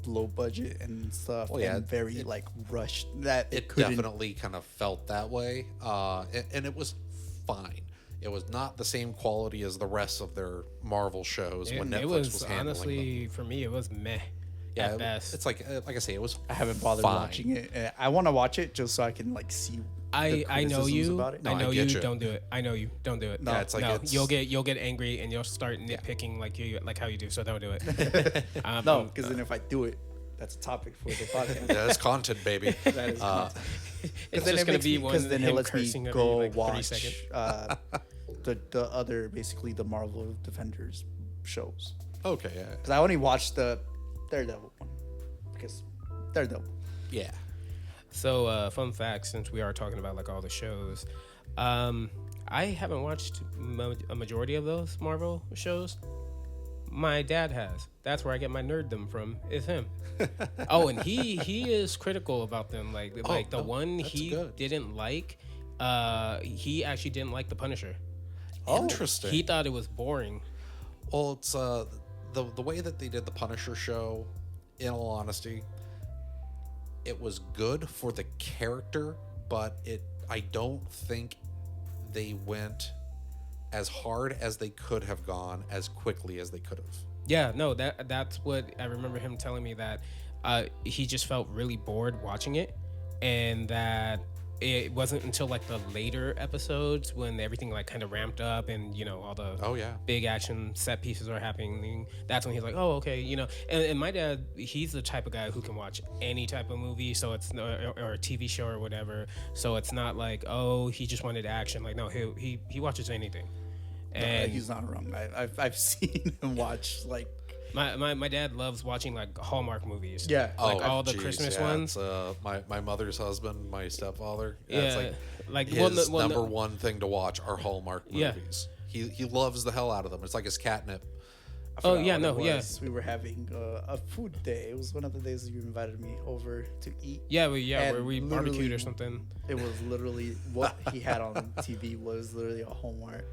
low budget and stuff, Well, yeah, and very like rushed. That It couldn't. definitely kind of felt that way, and it was fine. It was not the same quality as the rest of their Marvel shows when Netflix It was, was handling honestly for me it was meh. them. At best. It's like I say, it was. I haven't bothered fine. watching it. I want to watch it just so I can like see. I know criticisms you. about it. No, I know I get you. you. Don't do it. I know you. Don't do it. No, Yeah, it's like no, it's, you'll get angry and you'll start nitpicking like how you do. So don't do it. No, because then if I do it, that's a topic for the podcast. Yeah, that's content, baby. That is content. It's then just it gonna makes be me- one then it him lets me cursing every go like 3 watch seconds. the other basically the Marvel Defenders shows. Okay, yeah, Because I only watched the Daredevil one because Daredevil. yeah. So, fun fact, since we are talking about like all the shows, I haven't watched a majority of those Marvel shows. My dad has. That's where I get my nerddom from. Is him. Oh, and he is critical about them. Like the no, one that's he good. didn't like. He actually didn't like the Punisher. Interesting. He thought it was boring. Well, it's the way that they did the Punisher show. In all honesty, it was good for the character, but I don't think they went as hard as they could have gone as quickly as they could have. Yeah, no, that's what I remember him telling me, that he just felt really bored watching it, and that it wasn't until like the later episodes when everything like kind of ramped up and all the big action set pieces are happening. That's when he's like, oh, okay, And my dad, he's the type of guy who can watch any type of movie, so it's or a TV show or whatever. So it's not like, oh, he just wanted action. Like, no, he watches anything. And He's not wrong. I've seen him watch like my dad loves watching like Hallmark movies. yeah. Like all the geez, Christmas yeah, ones. It's, my mother's husband, my stepfather. Yeah, It's like his number one thing to watch are Hallmark Yeah. movies. He loves the hell out of them. It's like his catnip. I forgot yeah, what no, it yeah. was. We were having a food day. It was one of the days you invited me over to eat. Yeah, And where we barbecued literally- or something. It was literally what he had on TV was literally a Hallmark.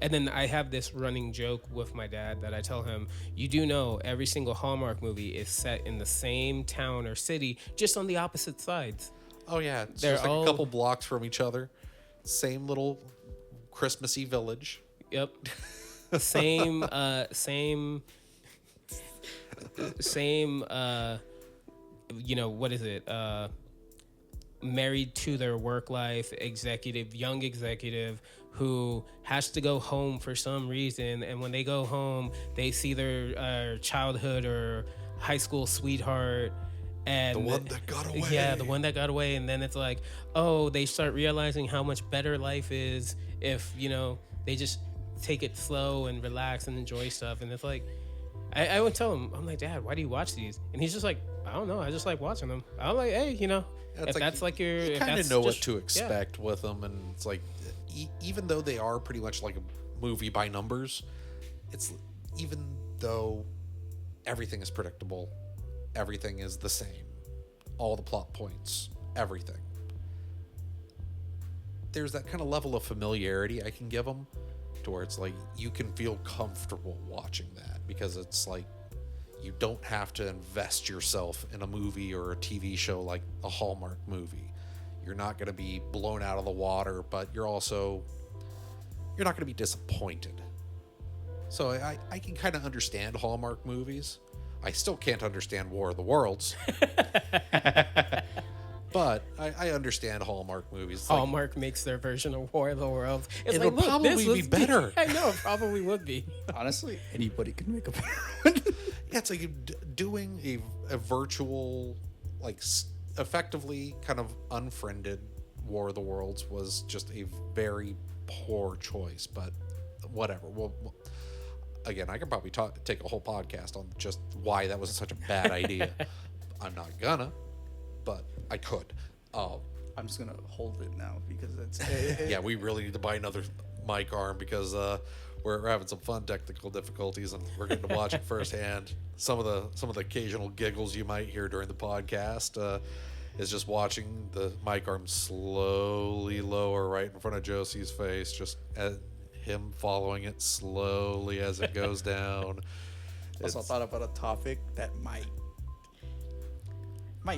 And then I have this running joke with my dad that I tell him, you do know every single Hallmark movie is set in the same town or city, just on the opposite sides. Oh yeah, it's They're just like all- a couple blocks from each other. Same little Christmassy village. Yep. Same what is it? Married to their work life young executive who has to go home for some reason, and when they go home they see their childhood or high school sweetheart, and The one that got away. yeah, the one that got away. And then it's like, oh, they start realizing how much better life is if they just take it slow and relax and enjoy stuff. And it's like, I would tell him, I'm like, Dad, why do you watch these? And he's just like, I don't know, I just like watching them. I'm like, hey, if that's like your, You if kind that's of know what just- to expect with them, and it's like, even though they are pretty much like a movie by numbers, it's even though everything is predictable, everything is the same, all the plot points, everything. There's that kind of level of familiarity I can give them, to where it's like you can feel comfortable watching that, because it's like you don't have to invest yourself in a movie or a TV show like a Hallmark movie. You're not going to be blown out of the water, but you're not going to be disappointed. So I can kind of understand Hallmark movies. I still can't understand War of the Worlds. But I understand Hallmark movies. It's Hallmark makes their version of War of the Worlds. It's It'll like, look, probably this be was better. I know, it probably would be. Honestly, anybody can make a better one. yeah, it's like doing a virtual, like effectively kind of unfriended War of the Worlds was just a very poor choice. But whatever. Well, again, I could probably take a whole podcast on just why that was such a bad idea. I'm not gonna, but I could. I'm just gonna hold it now because it's Yeah, we really need to buy another mic arm, because we're having some fun technical difficulties, and we're getting to watch it firsthand. Some of the occasional giggles you might hear during the podcast is just watching the mic arm slowly lower right in front of Josie's face, just him following it slowly as it goes down. Also, I thought about a topic that might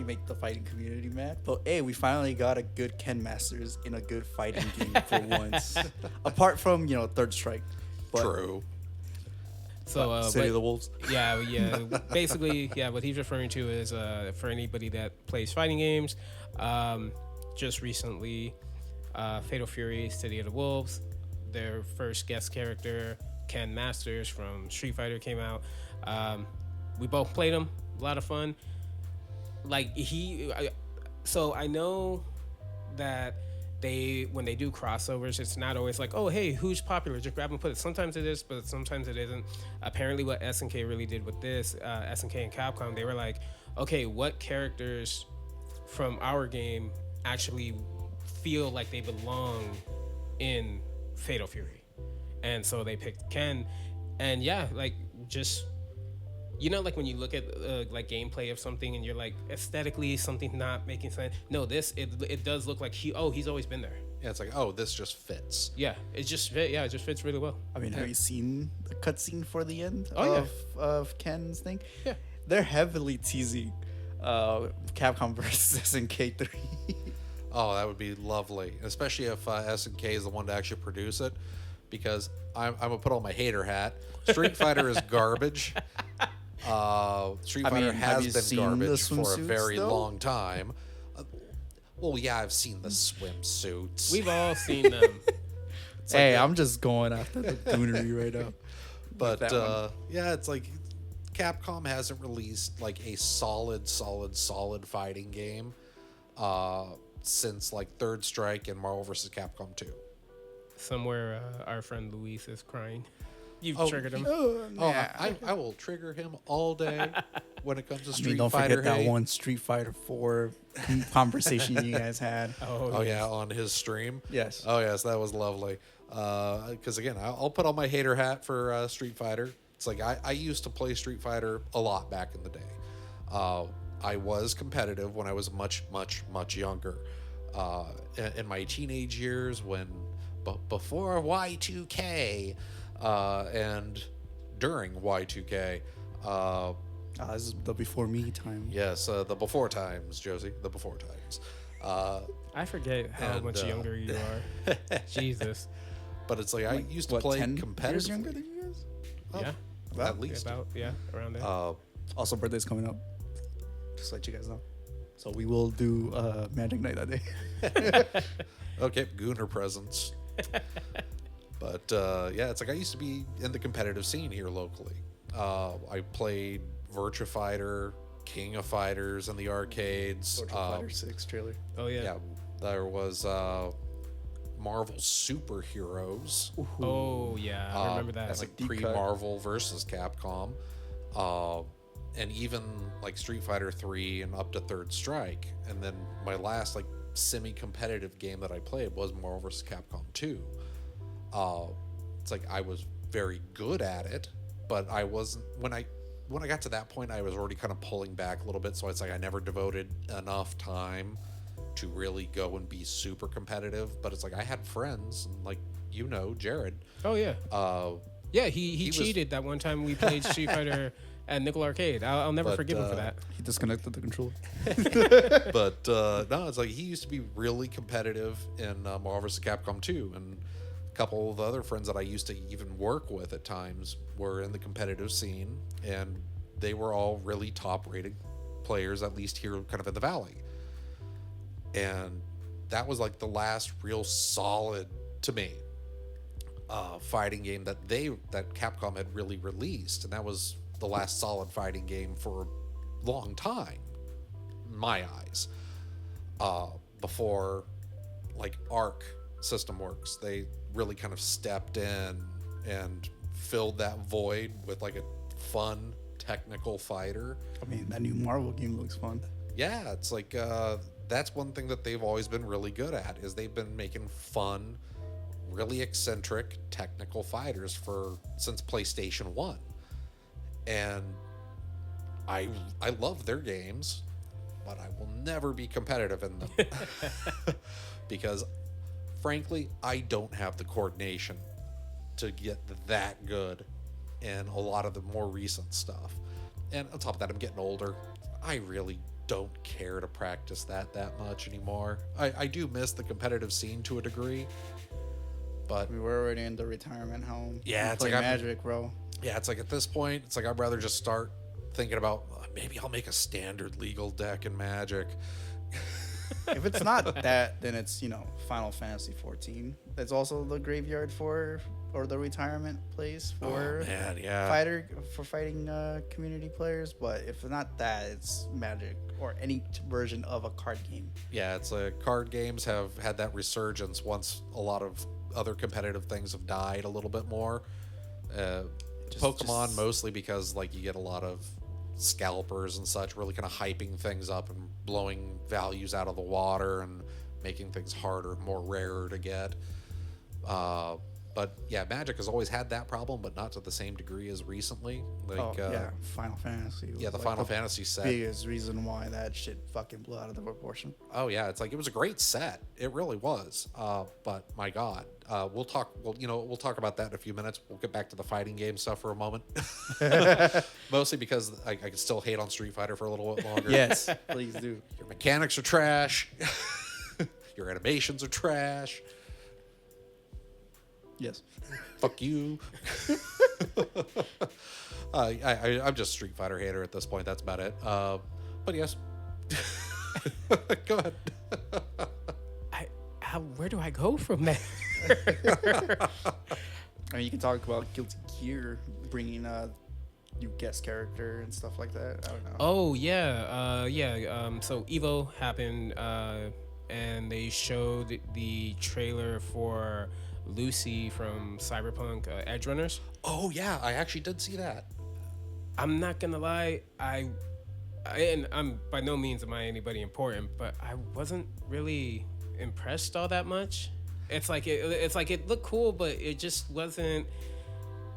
make the fighting community mad. But hey, we finally got a good Ken Masters in a good fighting game for once. Apart from Third Strike. But True. So City of the Wolves. Yeah. Basically, yeah. What he's referring to is for anybody that plays fighting games. Just recently, Fatal Fury, City of the Wolves, their first guest character, Ken Masters from Street Fighter, came out. We both played him. A lot of fun. So I know that when they do crossovers, it's not always like, oh, hey, who's popular? Just grab and put it. Sometimes it is, but sometimes it isn't. Apparently what SNK really did with this, SNK and Capcom, they were like, okay, what characters from our game actually feel like they belong in Fatal Fury? And so they picked Ken. And yeah, just... like when you look at like gameplay of something and you're like, aesthetically something not making sense. No, it does look like he's always been there. Yeah, it's like, oh, this just fits. Yeah, it just fits really well. I mean, have you seen the cutscene for the end of Ken's thing? Yeah. They're heavily teasing Capcom versus SNK 3. Oh, that would be lovely, especially if SNK is the one to actually produce it, because I'm gonna put on my hater hat. Street Fighter is garbage. Street Fighter has been garbage for a very long time. Well, yeah, I've seen the swimsuits. We've all seen them. Hey, I'm just going after the goonery right now. But yeah, it's like Capcom hasn't released like a solid fighting game since like Third Strike and Marvel vs. Capcom 2. Somewhere our friend Luis is crying. You've triggered him. I will trigger him all day when it comes to Street don't Fighter. Forget that one Street Fighter 4 conversation you guys had. Oh yeah, on his stream. Yes. Oh yes, that was lovely. Because again, I'll put on my hater hat for Street Fighter. It's like I used to play Street Fighter a lot back in the day. I was competitive when I was much younger. In my teenage years, before Y2K. And during Y2K. This is the before me time. Yes, the before times, Josie. The before times. I forget how much younger you are. Jesus. But it's like I used to play 10 competitively. years younger than you guys? Yeah. At least. About, around there. Also, birthday's coming up. Just to let you guys know. So we will do Magic Night that day. Okay, Gooner presents. But yeah, it's like I used to be in the competitive scene here locally. I played Virtua Fighter, King of Fighters in the arcades. Virtua Fighter 6 trailer. Oh yeah. Yeah, there was Marvel Superheroes. Oh yeah, I remember that. That's Like like deep cut. pre-Marvel versus Capcom. And even like Street Fighter 3 and up to Third Strike. And then my last like semi-competitive game that I played was Marvel vs. Capcom 2. It's like I was very good at it, but I wasn't when I got to that point I was already kind of pulling back a little bit, so it's like I never devoted enough time to really go and be super competitive. But it's like I had friends and like Jared. Oh yeah. Yeah, he was- cheated that one time we played Street Fighter at Nickel Arcade. I'll never But, forgive him for that. He disconnected the controller. But no, it's like he used to be really competitive in Marvel vs. Capcom 2, and a couple of the other friends that I used to even work with at times were in the competitive scene, and they were all really top-rated players, at least here kind of in the Valley. And that was like the last real solid, to me, fighting game that Capcom had really released, and that was the last solid fighting game for a long time, in my eyes. Before like Arc System Works, they really kind of stepped in and filled that void with like a fun technical fighter. I mean, that new Marvel game looks fun. Yeah, it's like that's one thing that they've always been really good at, is they've been making fun, really eccentric technical fighters since PlayStation 1. And I love their games, but I will never be competitive in them. Because frankly, I don't have the coordination to get that good in a lot of the more recent stuff. And on top of that, I'm getting older. I really don't care to practice that much anymore. I do miss the competitive scene to a degree, but We were already in the retirement home. Yeah, We it's play like I'm- Magic, bro. yeah, it's like at this point, it's like I'd rather just start thinking about maybe I'll make a standard legal deck in Magic. If it's not that, then it's Final Fantasy 14. That's also the graveyard or the retirement place for Oh man, yeah. fighting community players. But if not that, it's Magic or any version of a card game. Yeah, it's like card games have had that resurgence once a lot of other competitive things have died a little bit more. Pokemon mostly because like you get a lot of scalpers and such really kind of hyping things up and blowing values out of the water and making things harder and more rarer to get. But yeah, Magic has always had that problem, but not to the same degree as recently. Like yeah, Final Fantasy. Was yeah, the like Final Fantasy set. biggest reason why that shit fucking blew out of the proportion. Oh yeah, it's like it was a great set. It really was. But my God, we'll talk. Well, we'll talk about that in a few minutes. We'll get back to the fighting game stuff for a moment. Mostly because I could still hate on Street Fighter for a little bit longer. Yes, please do. Your mechanics are trash. Your animations are trash. Yes. Fuck you. I'm just Street Fighter hater at this point. That's about it. But yes. Go ahead. Where do I go from there? I mean, you can talk about Guilty Gear bringing new guest character and stuff like that. I don't know. Oh yeah, so Evo happened, and they showed the trailer for Lucy from Cyberpunk Edge Runners. Oh yeah, I actually did see that. I'm not gonna lie, and I'm by no means am I anybody important, but I wasn't really impressed all that much. It's like it looked cool, but it just wasn't.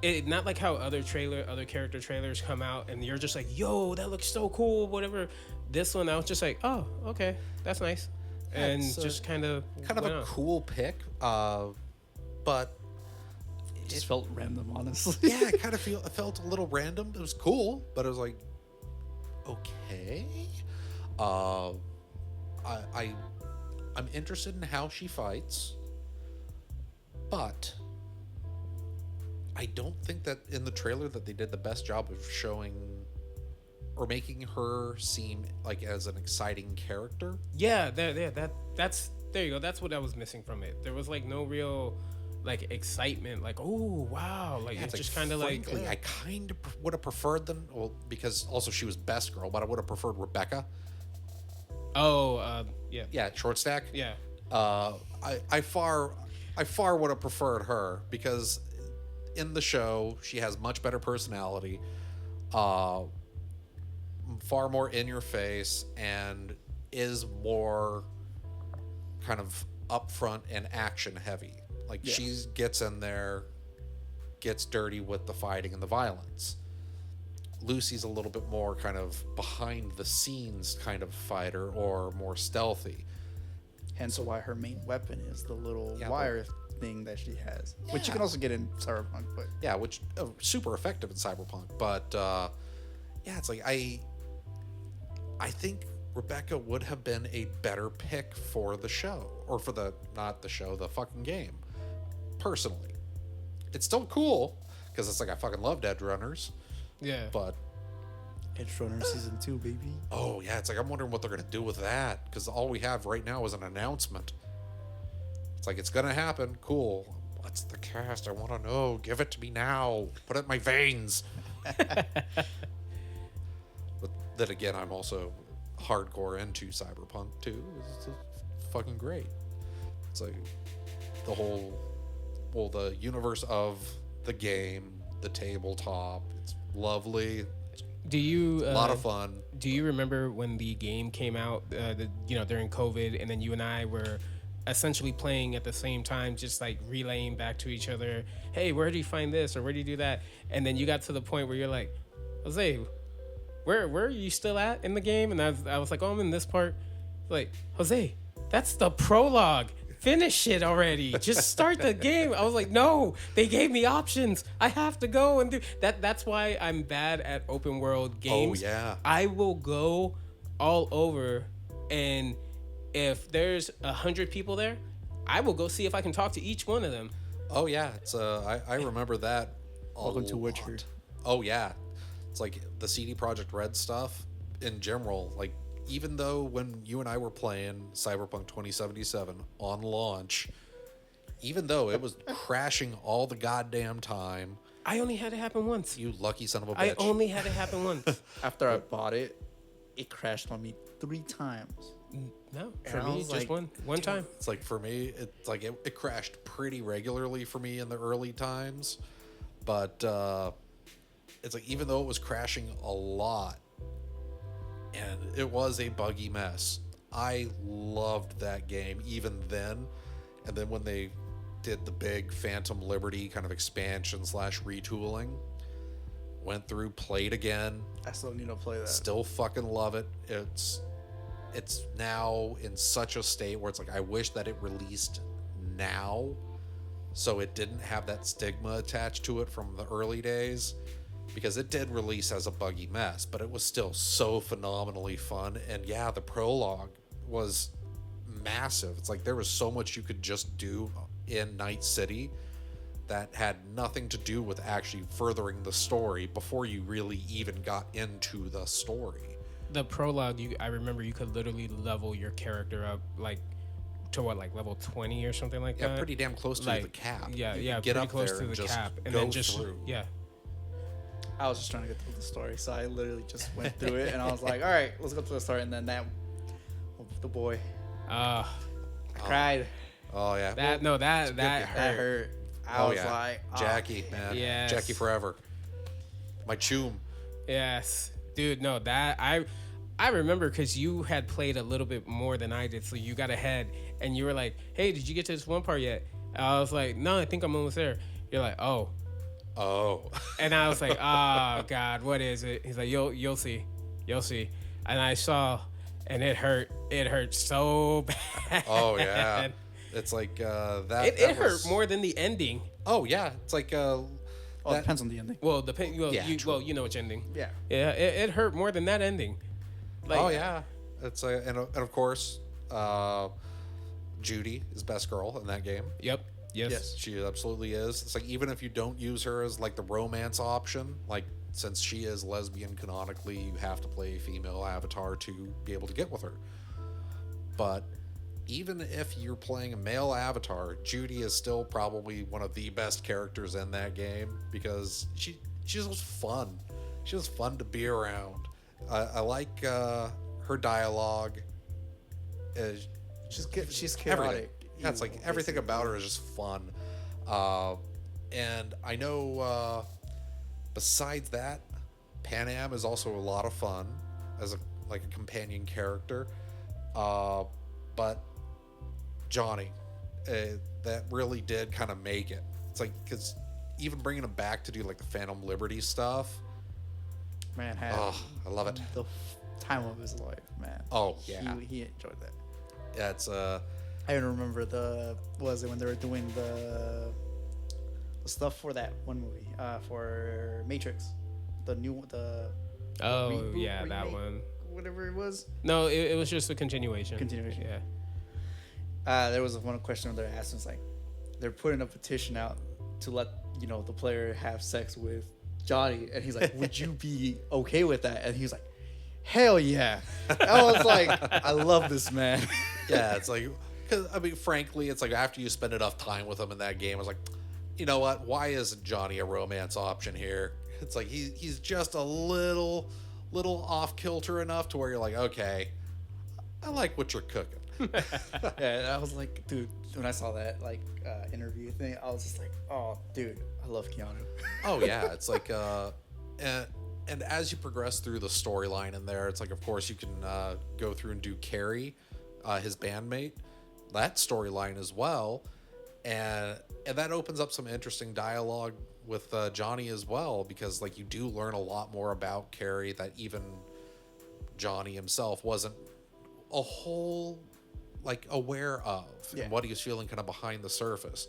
It not like how other character trailers come out and you're just like, yo, that looks so cool, whatever. This one, I was just like, oh, okay, that's nice, and It's just kind of a cool pick, but It just felt random, honestly. yeah, it kind of felt a little random. It was cool, but it was like, okay. I'm interested in how she fights, but I don't think that in the trailer that they did the best job of showing or making her seem like as an exciting character. Yeah, that's there you go. That's what I was missing from it. There was like no real like excitement, like oh wow, like it's just kind of like frankly, I kind of would have preferred them. Well, because also she was best girl, but I would have preferred Rebecca. Yeah, Short stack. yeah. I far would have preferred her because in the show she has much better personality, far more in your face, and is more kind of upfront and action heavy. Like she gets in there, gets dirty with the fighting and the violence. Lucy's a little bit more kind of behind the scenes kind of fighter, or more stealthy. Hence why her main weapon is the little wire thing that she has, which you can also get in Cyberpunk. But which super effective in Cyberpunk. But it's like I think Rebecca would have been a better pick for the show, or for the the fucking game. Personally, it's still cool because it's like I fucking love Dead Runners. Yeah. But Edge Runner Season 2, baby. oh yeah, it's like I'm wondering what they're gonna do with that, because all we have right now is an announcement. It's like it's gonna happen. Cool. What's the cast? I want to know. Give it to me now. Put it in my veins. But then again, I'm also hardcore into Cyberpunk too. It's fucking great. It's like the whole, the universe of the game, the tabletop. It's lovely. Do you a lot of fun. Do you remember when the game came out? During COVID, and then you and I were essentially playing at the same time, just like relaying back to each other, "Hey, where do you find this, or where do you do that?" And then you got to the point where you're like, "Jose, where are you still at in the game?" And I was like, "Oh, I'm in this part." Like, Jose, that's the prologue. Finish it already. Just start the game. I was like, no, they gave me options. I have to go and do that. That's why I'm bad at open world games. Oh yeah. I will go all over, and if there's 100 people there, I will go see if I can talk to each one of them. Oh yeah. It's I remember that. Welcome to Witcher. Oh yeah. It's like the CD Projekt Red stuff in general. Like, even though when you and I were playing Cyberpunk 2077 on launch, even though it was crashing all the goddamn time. I only had it happen once. You lucky son of a bitch. I only had it happen once. After I bought it, it crashed on me 3 times. No, for And I me, was just like, one time. It's like for me, it's like it crashed pretty regularly for me in the early times. But it's like, even though it was crashing a lot, and it was a buggy mess, I loved that game even then. And then when they did the big Phantom Liberty kind of expansion / retooling, went through, played again. I still need to play that. Still fucking love it. It's now in such a state where it's like, I wish that it released now, so it didn't have that stigma attached to it from the early days. Because it did release as a buggy mess, but it was still so phenomenally fun. And yeah, the prologue was massive. It's like there was so much you could just do in Night City that had nothing to do with actually furthering the story before you really even got into the story. The prologue, I remember you could literally level your character up like to what, like level 20 or something like that. Yeah, pretty damn close to the cap. Yeah, You yeah, could get pretty up close there to and the just cap, and go then just through. yeah. I was just trying to get through the story, so I literally just went through it, and I was like, all right, let's go to the story. And then the boy, I cried. Oh yeah. That hurt. That hurt. I was like, Jackie, man. Yes. Jackie forever. My choom. Yes, dude. No, that I remember because you had played a little bit more than I did, so you got ahead, and you were like, "Hey, did you get to this one part yet?" And I was like, "No, I think I'm almost there." You're like, "Oh." And I was like, "Oh God, what is it?" He's like, "You'll see," and I saw, and it hurt so bad. Oh yeah. It's like that. It hurt more than the ending. Oh yeah. It's like it depends on the ending. Well, you know which ending. Yeah. Yeah, it hurt more than that ending. Like, oh yeah. It's and of course, Judy is best girl in that game. Yep. Yes. She absolutely is. It's like, even if you don't use her as like the romance option, like since she is lesbian canonically, you have to play a female avatar to be able to get with her. But even if you're playing a male avatar, Judy is still probably one of the best characters in that game because she's just fun. She's just fun to be around. I like her dialogue. She's chaotic. Yeah, it's like everything about her is just fun. And I know besides that, Pan Am is also a lot of fun as a companion character. But Johnny, that really did kind of make it. It's like, because even bringing him back to do like the Phantom Liberty stuff, Man, I love it. The time of his life, man. Oh, yeah. He enjoyed that. Yeah, it's I even remember was it when they were doing the stuff for that one movie, for Matrix, Oh reboot, yeah, that remake, one. whatever it was. No, it was just a continuation. Yeah. There was one question they're asking, it's like they're putting a petition out to let the player have sex with Johnny, and he's like, "Would you be okay with that?" And he's like, "Hell yeah!" I was like, "I love this man." Yeah, it's like, because I mean, frankly, it's like after you spend enough time with him in that game, it's like, you know what? Why isn't Johnny a romance option here? It's like he's just a little off kilter enough to where you're like, okay, I like what you're cooking. Yeah, I was like, dude, when I saw that interview thing, I was just like, oh, dude, I love Keanu. Oh yeah, it's like and as you progress through the storyline in there, it's like, of course, you can go through and do Carrie, his bandmate, that storyline as well, and that opens up some interesting dialogue with Johnny as well, because like you do learn a lot more about Carrie that even Johnny himself wasn't a whole aware of, and what he was feeling kind of behind the surface.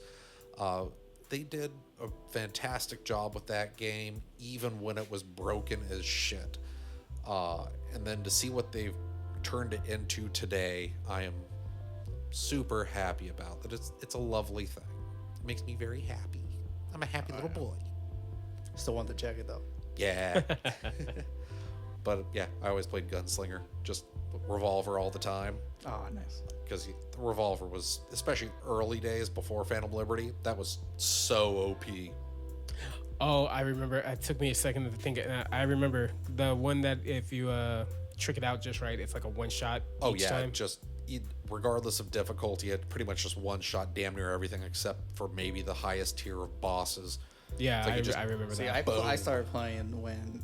They did a fantastic job with that game, even when it was broken as shit. And then to see what they've turned it into today, I am super happy about that. It's a lovely thing. It makes me very happy. I'm a happy little boy. Still want to check it though. Yeah. But yeah, I always played Gunslinger, just Revolver all the time. Oh, nice. Because the Revolver was, especially early days before Phantom Liberty, that was so OP. Oh, I remember. It took me a second to think. I remember the one that if you trick it out just right, it's like a one shot. Oh each yeah, time. just regardless of difficulty, it pretty much just one shot damn near everything except for maybe the highest tier of bosses. Yeah, like I remember See, that. I started playing when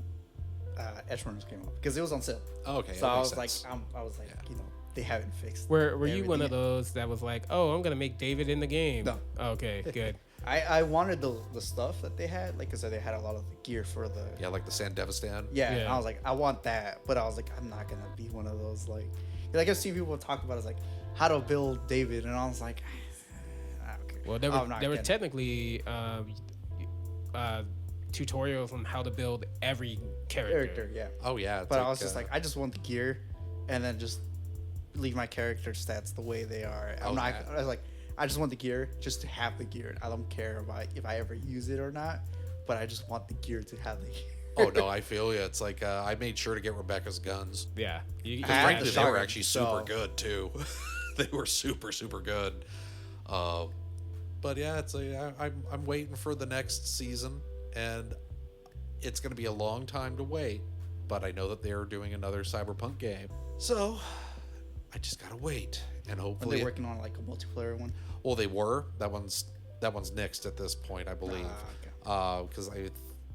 Edgerunners came out because it was on sale. Oh, okay, so I was like, they haven't fixed. Were you one of those that was like, oh, I'm gonna make David in the game? No. Okay, good. I wanted the stuff that they had, like, because they had a lot of the gear for the like the Sandevistan. yeah. Yeah. And I was like, I want that, but I was like, I'm not gonna be one of those like I've seen people talk about it's like how to build David, and I was like, okay. Well, there were technically tutorials on how to build every character. Yeah. Oh yeah. But I was just like, I just want the gear, and then just leave my character stats the way they are. I was like, I just want the gear just to have the gear. I don't care about if I ever use it or not, but I just want the gear to have the gear. Oh no, I feel you. It's like I made sure to get Rebecca's guns. Yeah. Frankly, they were shotgun, actually super good too. They were super good. But yeah, it's like I'm waiting for the next season, and it's going to be a long time to wait. But I know that they are doing another Cyberpunk game, so I just gotta wait, and hopefully. Are they working on like a multiplayer one? Well, they were. That one's next at this point, I believe. Because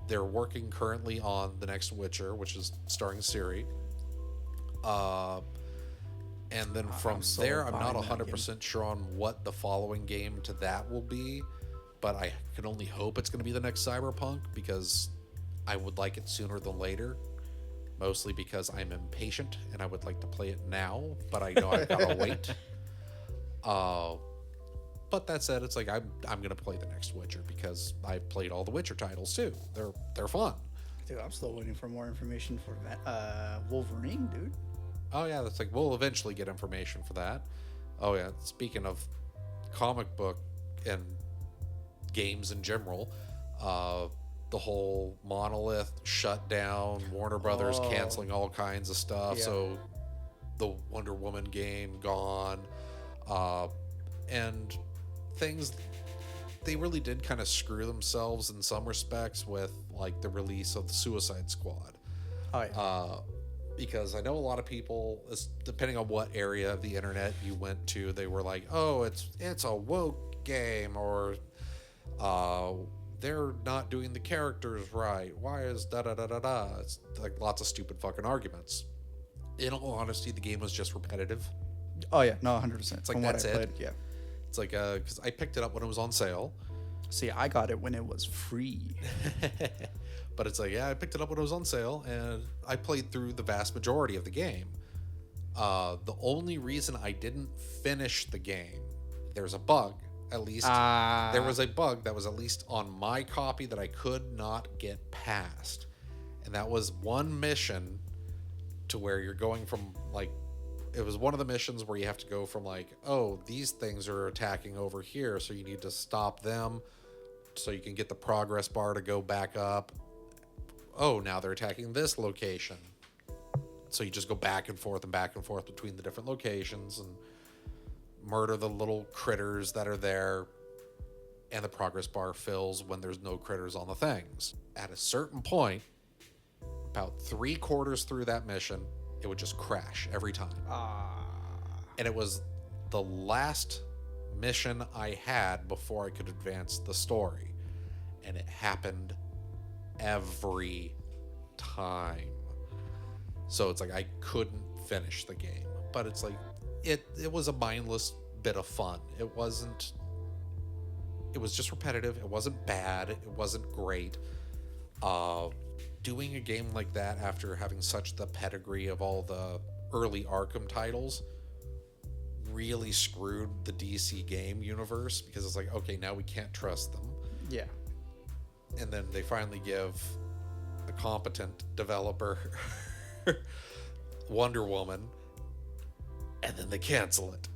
they're working currently on the next Witcher, which is starring Ciri. And then from there, I'm not 100% sure on what the following game to that will be, but I can only hope it's going to be the next Cyberpunk, because I would like it sooner than later. Mostly because I'm impatient and I would like to play it now, but I know I've got to wait. But that said, it's like I'm gonna play the next Witcher because I played all the Witcher titles too. They're fun. Dude, I'm still waiting for more information for Wolverine, dude. Oh yeah, that's like we'll eventually get information for that. Oh yeah, speaking of comic book and games in general, the whole Monolith shut down, Warner Brothers Oh. canceling all kinds of stuff. Yeah. So the Wonder Woman game gone, and things, they really did kind of screw themselves in some respects with like the release of the Suicide Squad. Oh yeah. Because I know a lot of people, depending on what area of the internet you went to, they were like, "Oh, it's a woke game," or "They're not doing the characters right. Why is da da da da da?" It's like lots of stupid fucking arguments. In all honesty, the game was just repetitive. Oh yeah. No, 100%. It's like, that's it. Yeah. It's like because I picked it up when it was on sale. See, I got it when it was free. But it's like, yeah, I picked it up when it was on sale, and I played through the vast majority of the game. The only reason I didn't finish the game, there's a bug, at least. There was a bug that was at least on my copy that I could not get past. And that was one mission to where you're going from, like, it was one of the missions where you have to go from, like, oh, these things are attacking over here, so you need to stop them so you can get the progress bar to go back up. Oh, now they're attacking this location. So you just go back and forth between the different locations and murder the little critters that are there. And the progress bar fills when there's no critters on the things. At a certain point, about 3/4 through that mission, it would just crash every time. And it was the last mission I had before I could advance the story. And it happened every time. So it's like I couldn't finish the game. But it's like it was a mindless bit of fun. It was just repetitive. It wasn't bad. It wasn't great. Doing a game like that after having such the pedigree of all the early Arkham titles really screwed the DC game universe, because it's like, okay, now we can't trust them. Yeah. And then they finally give a competent developer Wonder Woman, and then they cancel it.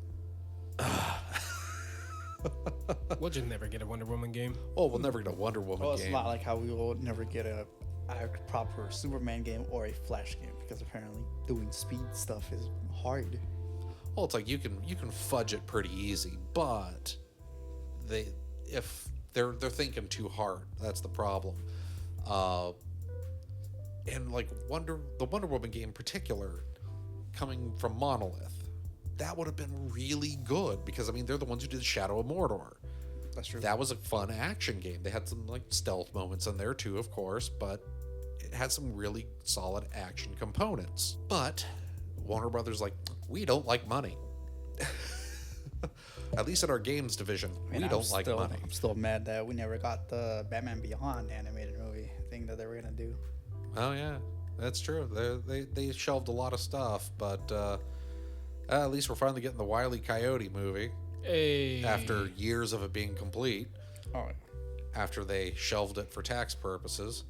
We'll just never get a Wonder Woman game. Oh, we'll never get a Wonder Woman Well, it's game. not like how we will never get a proper Superman game or a Flash game, because apparently doing speed stuff is hard. Well, it's like you can fudge it pretty easy, but if they're thinking too hard, that's the problem. And like the Wonder Woman game in particular, coming from Monolith, that would have been really good, because I mean they're the ones who did Shadow of Mordor. That's true. That was a fun action game. They had some like stealth moments in there too, of course, but it had some really solid action components. But Warner Brothers, like, we don't like money. At least in our games division, we don't like money. I'm still mad that we never got the Batman Beyond animated movie thing that they were gonna do. Oh yeah, that's true. They shelved a lot of stuff, but at least we're finally getting the Wile E. Coyote movie Hey. after years of it being complete. Oh, After they shelved it for tax purposes.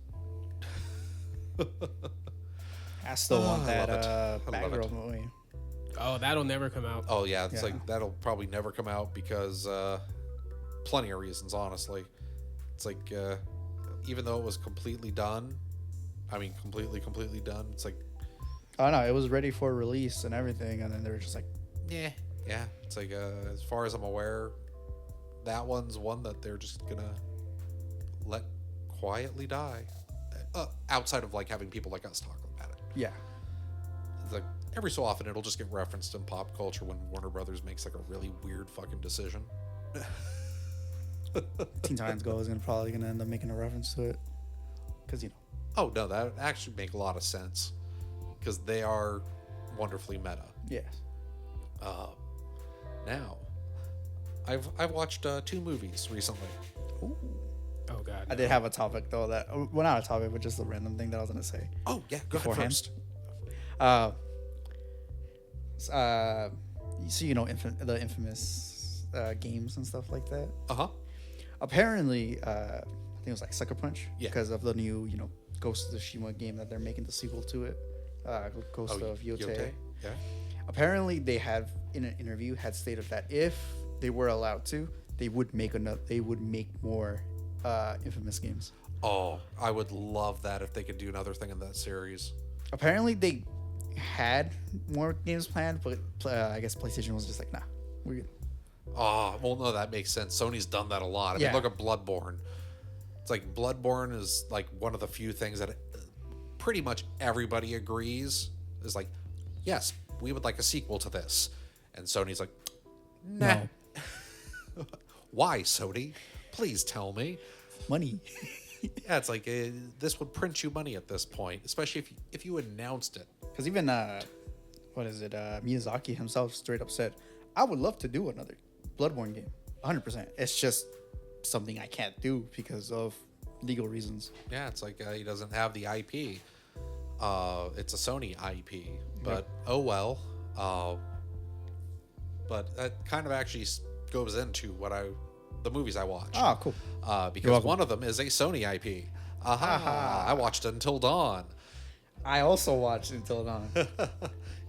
I still want I that love it. I love Batgirl it. movie. Oh, that'll never come out. Oh yeah, it's Yeah. like that'll probably never come out because plenty of reasons, honestly. It's like even though it was completely done, I mean completely done, it's like, Oh no, it was ready for release and everything, and then they were just like, yeah. It's like as far as I'm aware, that one's one that they're just gonna let quietly die. Outside of like having people like us talk about it. yeah, It's like every so often it'll just get referenced in pop culture when Warner Brothers makes like a really weird fucking decision. Teen Titans Go is probably gonna end up making a reference to it, because Oh no, that would actually make a lot of sense because they are wonderfully meta. yes. Now, I've watched 2 movies recently. Ooh. Oh God. I did have a topic though that, well, not a topic, but just a random thing that I was gonna say. Oh yeah, go ahead Beforehand? first. You see, the infamous games and stuff like that. Apparently, Apparently, I think it was like Sucker Punch, Yeah. because of the new, Ghost of Tsushima game that they're making the sequel to it. Ghost of Yote. Yeah. Apparently, they have in an interview had stated that if they were allowed to, they would make more infamous games. Oh, I would love that if they could do another thing in that series. Apparently, they had more games planned, but I guess PlayStation was just like, nah, we're good. Oh, well, no, that makes sense. Sony's done that a lot. I mean, Yeah. look at Bloodborne. It's like Bloodborne is like one of the few things that pretty much everybody agrees is like, yes, we would like a sequel to this. And Sony's like, nah. No. Why, Sony? Please tell me. Money. Yeah, it's like this would print you money at this point, especially if you announced it. Because even, Miyazaki himself straight up said, I would love to do another Bloodborne game. 100%. It's just something I can't do because of legal reasons. Yeah, it's like he doesn't have the IP. It's a Sony IP, but oh well. But that kind of actually goes into the movies I watch. Oh, cool. Because one of them is a Sony IP. Aha! I watched Until Dawn. I also watched Until Dawn.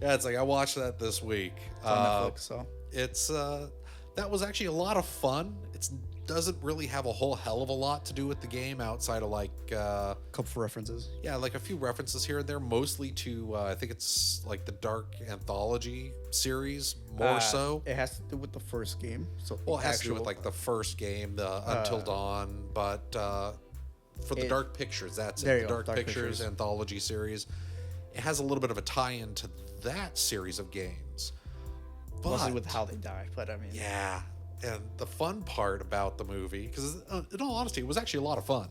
Yeah, it's like I watched that this week. It's on Netflix, so. It's that was actually a lot of fun. It doesn't really have a whole hell of a lot to do with the game outside of like Couple references. yeah, like a few references here and there, mostly to I think it's like the Dark Anthology series more so. It has to do with the first game. So Well, it has to do with like the first game, the Until Dawn, but for the Dark Pictures, that's there it. you The go, Dark Dark Pictures Pictures. anthology series. It has a little bit of a tie-in to that series of games. mostly But with how they die. But I mean, yeah, and the fun part about the movie, because in all honesty, it was actually a lot of fun,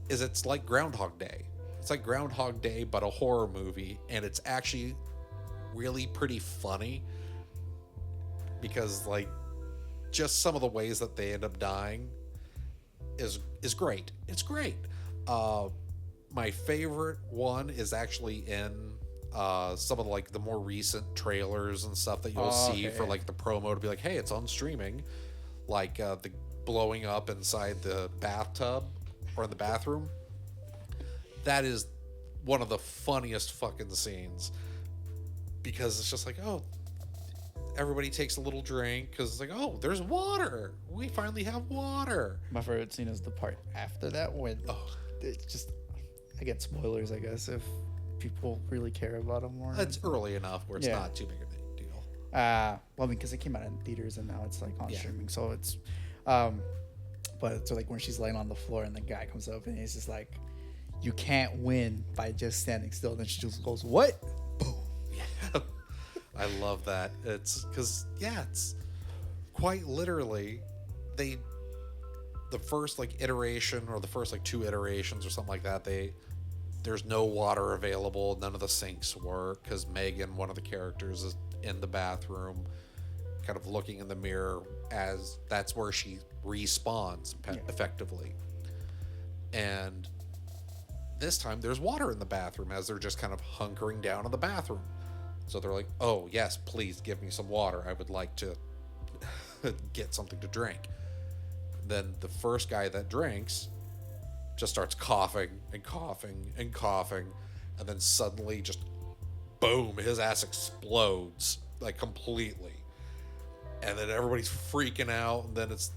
is it's like Groundhog Day. It's like Groundhog Day, but a horror movie, and it's actually really pretty funny because like just some of the ways that they end up dying is great. It's great. My favorite one is actually in some of like the more recent trailers and stuff that you'll see for like the promo to be like, hey, it's on streaming, like the blowing up inside the bathtub or in the bathroom. That is one of the funniest fucking scenes because it's just like, oh, everybody takes a little drink because it's like, oh, there's water. We finally have water. my favorite scene is the part after that when it's just, I get spoilers, I guess, if people really care about them more. It's early enough where it's Yeah. not too big of a deal. Well, I mean, because it came out in theaters and now it's like on streaming, so it's, but so like when she's laying on the floor and the guy comes up and he's just like, you can't win by just standing still. Then she just goes, what? Boom. I love that. It's because it's quite literally the first like iteration or the first like 2 iterations or something like that. There's no water available. None of the sinks work because Megan, one of the characters, is in the bathroom, kind of looking in the mirror as that's where she respawns effectively. And this time there's water in the bathroom as they're just kind of hunkering down in the bathroom. So they're like, oh, yes, please give me some water. I would like to get something to drink. Then the first guy that drinks just starts coughing and coughing and coughing. And then suddenly just, boom, his ass explodes, like completely. And then everybody's freaking out. And then it's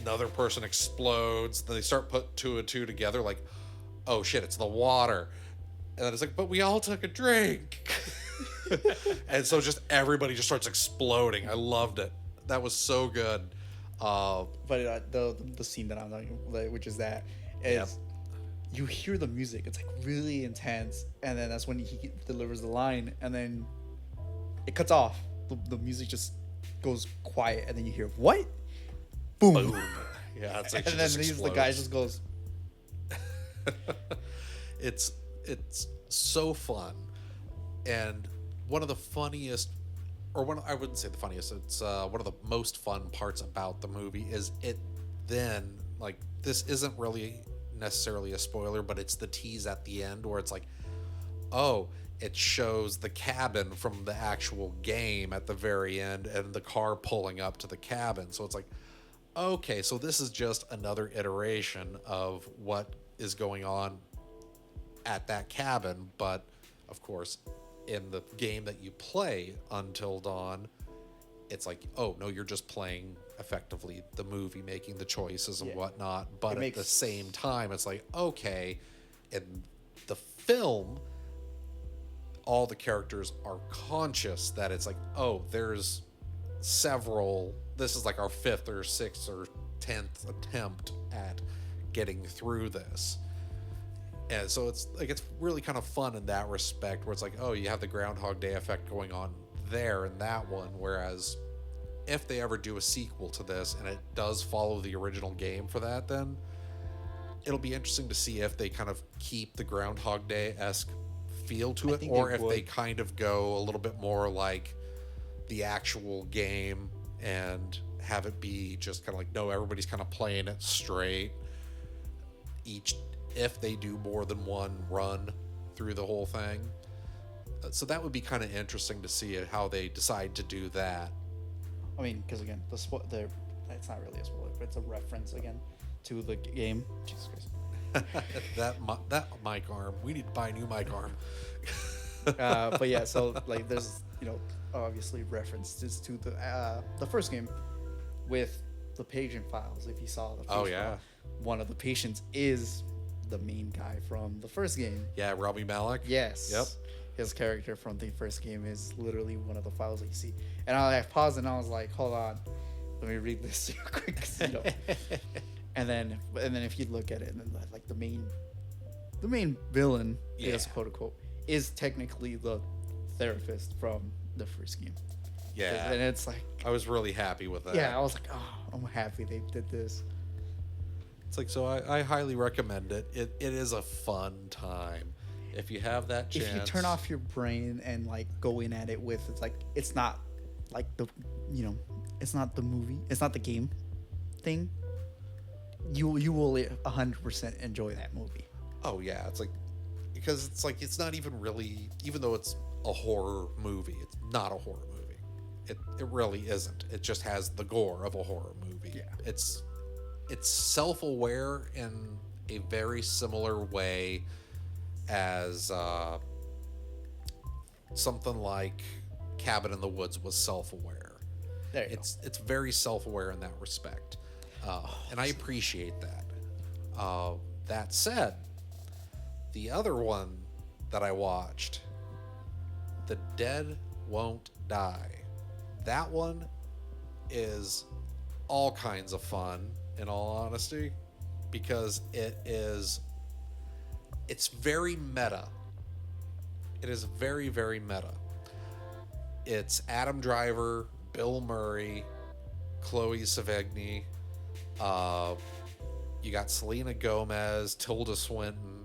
another person explodes. Then they start putting 2 and 2 together like, oh, shit, it's the water. And then it's like, but we all took a drink. And so just everybody just starts exploding. I loved it. That was so good. But the scene that I'm talking about, which is that, is you hear the music. It's like really intense, and then that's when he delivers the line, and then it cuts off. The music just goes quiet, and then you hear what? Boom. Boom. Yeah, it's like and then the guy just goes. It's so fun, and one of the funniest, or one, I wouldn't say the funniest, it's one of the most fun parts about the movie is it then, like, this isn't really necessarily a spoiler, but it's the tease at the end where it's like, oh, it shows the cabin from the actual game at the very end and the car pulling up to the cabin. So it's like, okay, so this is just another iteration of what is going on at that cabin, but of course in the game that you play Until Dawn, it's like, oh no, you're just playing effectively the movie making the choices and Yeah. whatnot. But It at makes- the same time, it's like, okay, in the film, all the characters are conscious that it's like, oh, there's several, this is like our 5th or 6th or 10th attempt at getting through this. And so it's like, it's really kind of fun in that respect, where it's like, oh, you have the Groundhog Day effect going on there in that one. Whereas if they ever do a sequel to this and it does follow the original game for that, then it'll be interesting to see if they kind of keep the Groundhog Day-esque feel to it, think or they if would. they kind of go a little bit more like the actual game and have it be just kind of like, no, everybody's kind of playing it straight. If they do more than one run through the whole thing. So that would be kind of interesting to see how they decide to do that. I mean, because again, it's not really a spoiler, but it's a reference again to the game. Jesus Christ. that mic arm. We need to buy a new mic arm. But yeah, so like there's obviously references to the first game with the patient files. If you saw the patient file, one of the patients is the main guy from the first game. Yeah, Rami Malek. Yes. Yep. His character from the first game is literally one of the files that you see. And I paused and I was like, hold on, let me read this real quick. 'Cause, and then if you look at it, and then like the main villain, I guess, quote unquote, is technically the therapist from the first game. Yeah. And it's like, I was really happy with that. yeah, I was like, oh, I'm happy they did this. It's like, so I highly recommend it. It is a fun time. If you have that chance. If you turn off your brain and like go in at it with, it's like, it's not like it's not the movie, it's not the game thing. You will 100% enjoy that movie. Oh yeah, it's like, because it's like, it's not even really, even though it's a horror movie, it's not a horror movie. It really isn't. It just has the gore of a horror movie. Yeah. It's self-aware in a very similar way as something like Cabin in the Woods was self-aware. There you It's very self-aware in that respect, and I appreciate that. That said, the other one that I watched, The Dead Won't Die, that one is all kinds of fun, in all honesty, because it's very meta. It is very, very meta. It's Adam Driver, Bill Murray, Chloe Sevigny. You got Selena Gomez, Tilda Swinton,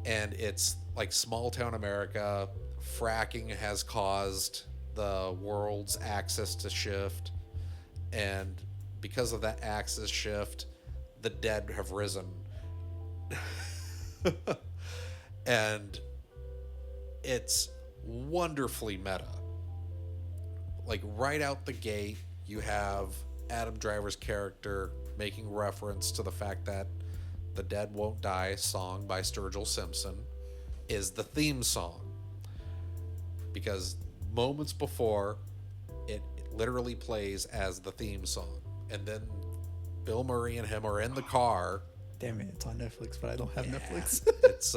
and it's like small town America. Fracking has caused the world's axis to shift, and because of that axis shift, the dead have risen. And it's wonderfully meta. Like right out the gate, you have Adam Driver's character making reference to the fact that The Dead Won't Die song by Sturgill Simpson is the theme song. Because moments before, it literally plays as the theme song. And then Bill Murray and him are in the car. Damn it, it's on Netflix, but I don't have Netflix. It's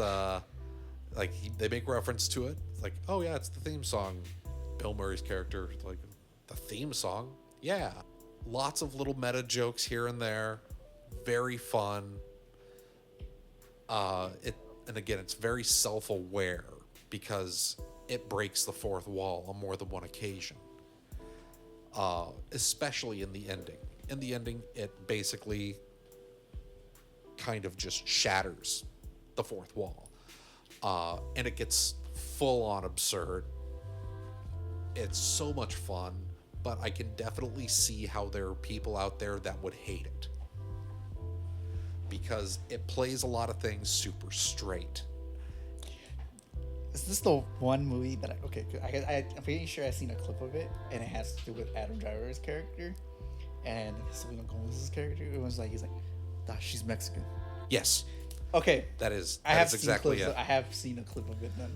like they make reference to it. It's like, oh yeah, it's the theme song. Bill Murray's character, like, the theme song? Yeah. Lots of little meta jokes here and there. Very fun. And again, it's very self-aware because it breaks the fourth wall on more than one occasion. Especially in the ending. In the ending, it basically kind of just shatters the fourth wall. And it gets full-on absurd. It's so much fun, but I can definitely see how there are people out there that would hate it. Because it plays a lot of things super straight. Is this the one movie that I'm pretty sure I've seen a clip of it, and it has to do with Adam Driver's character and Selena Gomez's character. It was like, he's like, she's Mexican. Yes. Okay. That is I have exactly seen clips. it. I have seen a clip of it then.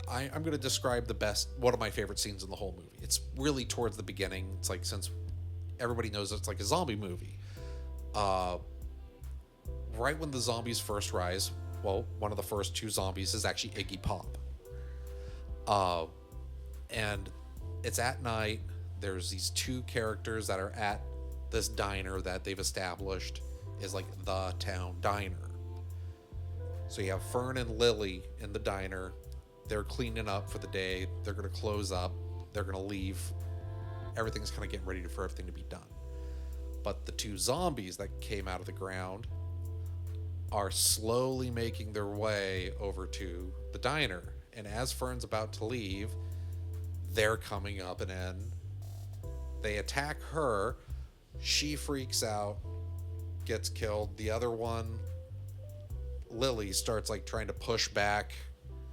I'm going to describe one of my favorite scenes in the whole movie. It's really towards the beginning. It's like, since everybody knows it's like a zombie movie. Right when the zombies first rise, well, one of the first two zombies is actually Iggy Pop. And it's at night. There's these two characters that are at this diner that they've established is like the town diner. So you have Fern and Lily in the diner. They're cleaning up for the day. They're going to close up. They're going to leave. Everything's kind of getting ready for everything to be done. But the two zombies that came out of the ground are slowly making their way over to the diner. And as Fern's about to leave, they're coming up and in. They attack her. She freaks out, gets killed. The other one, Lily, starts like trying to push back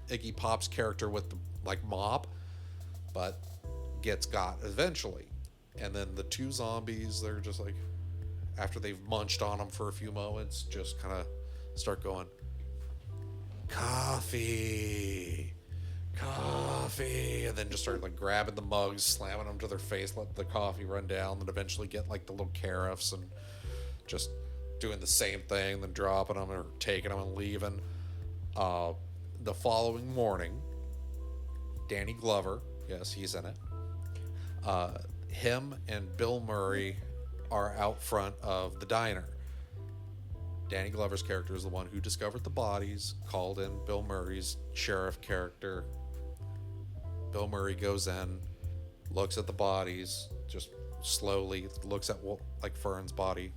Iggy Pop's character with the like mop, but gets got eventually. And then the two zombies, they're just like, after they've munched on them for a few moments, just kind of start going, coffee, and then just start like grabbing the mugs, slamming them to their face, let the coffee run down, then eventually get like the little carafes and just doing the same thing, then dropping them or taking them and leaving. The following morning, Danny Glover, yes, he's in it. Him and Bill Murray are out front of the diner. Danny Glover's character is the one who discovered the bodies, called in Bill Murray's sheriff character. Bill Murray goes in, looks at the bodies, just slowly looks at like Fern's body,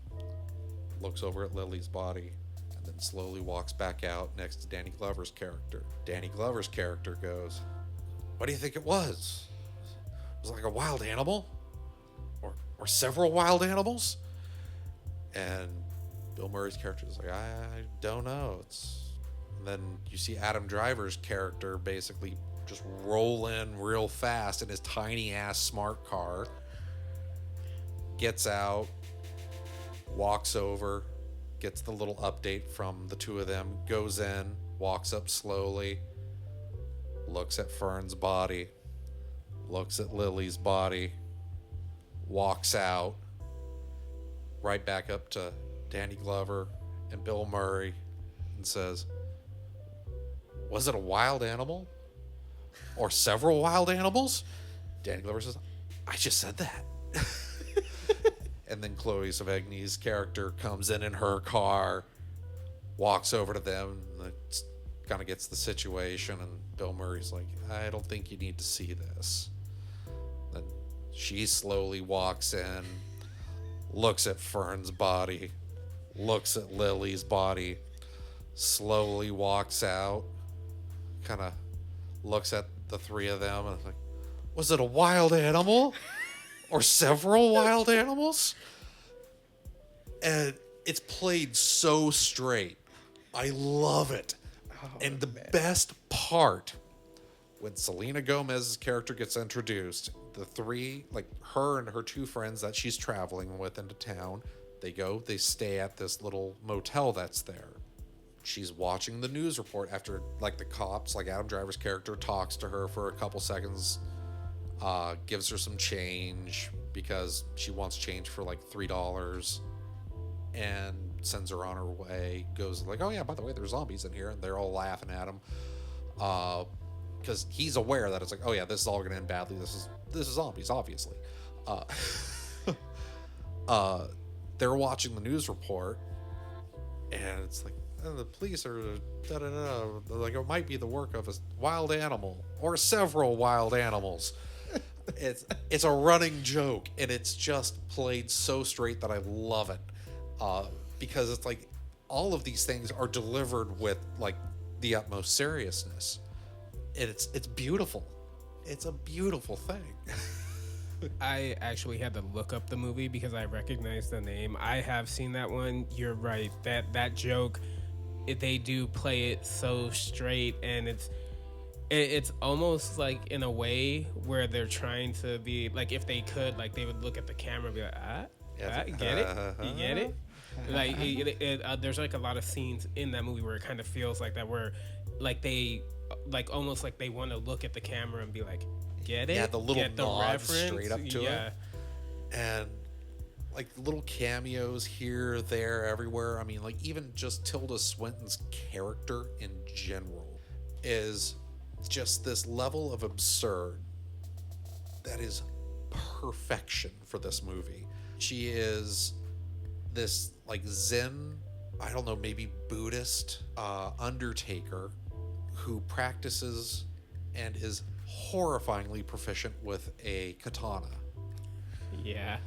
looks over at Lily's body, and then slowly walks back out next to Danny Glover's character. Danny Glover's character goes, "What do you think it was? Was it like a wild animal? Or several wild animals?" And Bill Murray's character is like, "I don't know." And then you see Adam Driver's character basically just roll in real fast in his tiny ass smart car, gets out, walks over, gets the little update from the two of them, goes in, walks up slowly, looks at Fern's body, looks at Lily's body, walks out, right back up to Danny Glover and Bill Murray and says, "Was it a wild animal? Or several wild animals?" Danny Glover says, "I just said that." And then Chloe Sevigny's character comes in her car, walks over to them, and kind of gets the situation, and Bill Murray's like, "I don't think you need to see this." Then she slowly walks in, looks at Fern's body, looks at Lily's body, slowly walks out, kind of looks at the three of them and like, "Was it a wild animal? Or several wild animals?" And it's played so straight. I love it. And the best part, when Selena Gomez's character gets introduced, the three, like her and her two friends that she's traveling with into town, they stay at this little motel that's there. She's watching the news report after, like, the cops, like Adam Driver's character, talks to her for a couple seconds, gives her some change because she wants change for like $3, and sends her on her way. Goes like, "Oh yeah, by the way, there's zombies in here," and they're all laughing at him because he's aware that it's like, "Oh yeah, this is all gonna end badly. This is zombies, obviously." They're watching the news report, and it's like, the police are like, it might be the work of a wild animal or several wild animals. It's a running joke, and it's just played so straight that I love it, because it's like all of these things are delivered with like the utmost seriousness, and it's beautiful. It's a beautiful thing. I actually had to look up the movie because I recognized the name. I have seen that one. You're right. That joke, they do play it so straight, and it's almost like in a way where they're trying to be like, if they could, like, they would look at the camera and be like, get it? You get it? Like there's like a lot of scenes in that movie where it kind of feels like that, where like they like almost like they want to look at the camera and be like, get it? Yeah, the little Get nod straight up to yeah. it. And like little cameos here, there, everywhere. I mean, like even just Tilda Swinton's character in general is just this level of absurd that is perfection for this movie. She is this like Zen, I don't know, maybe Buddhist undertaker who practices and is horrifyingly proficient with a katana. Yeah.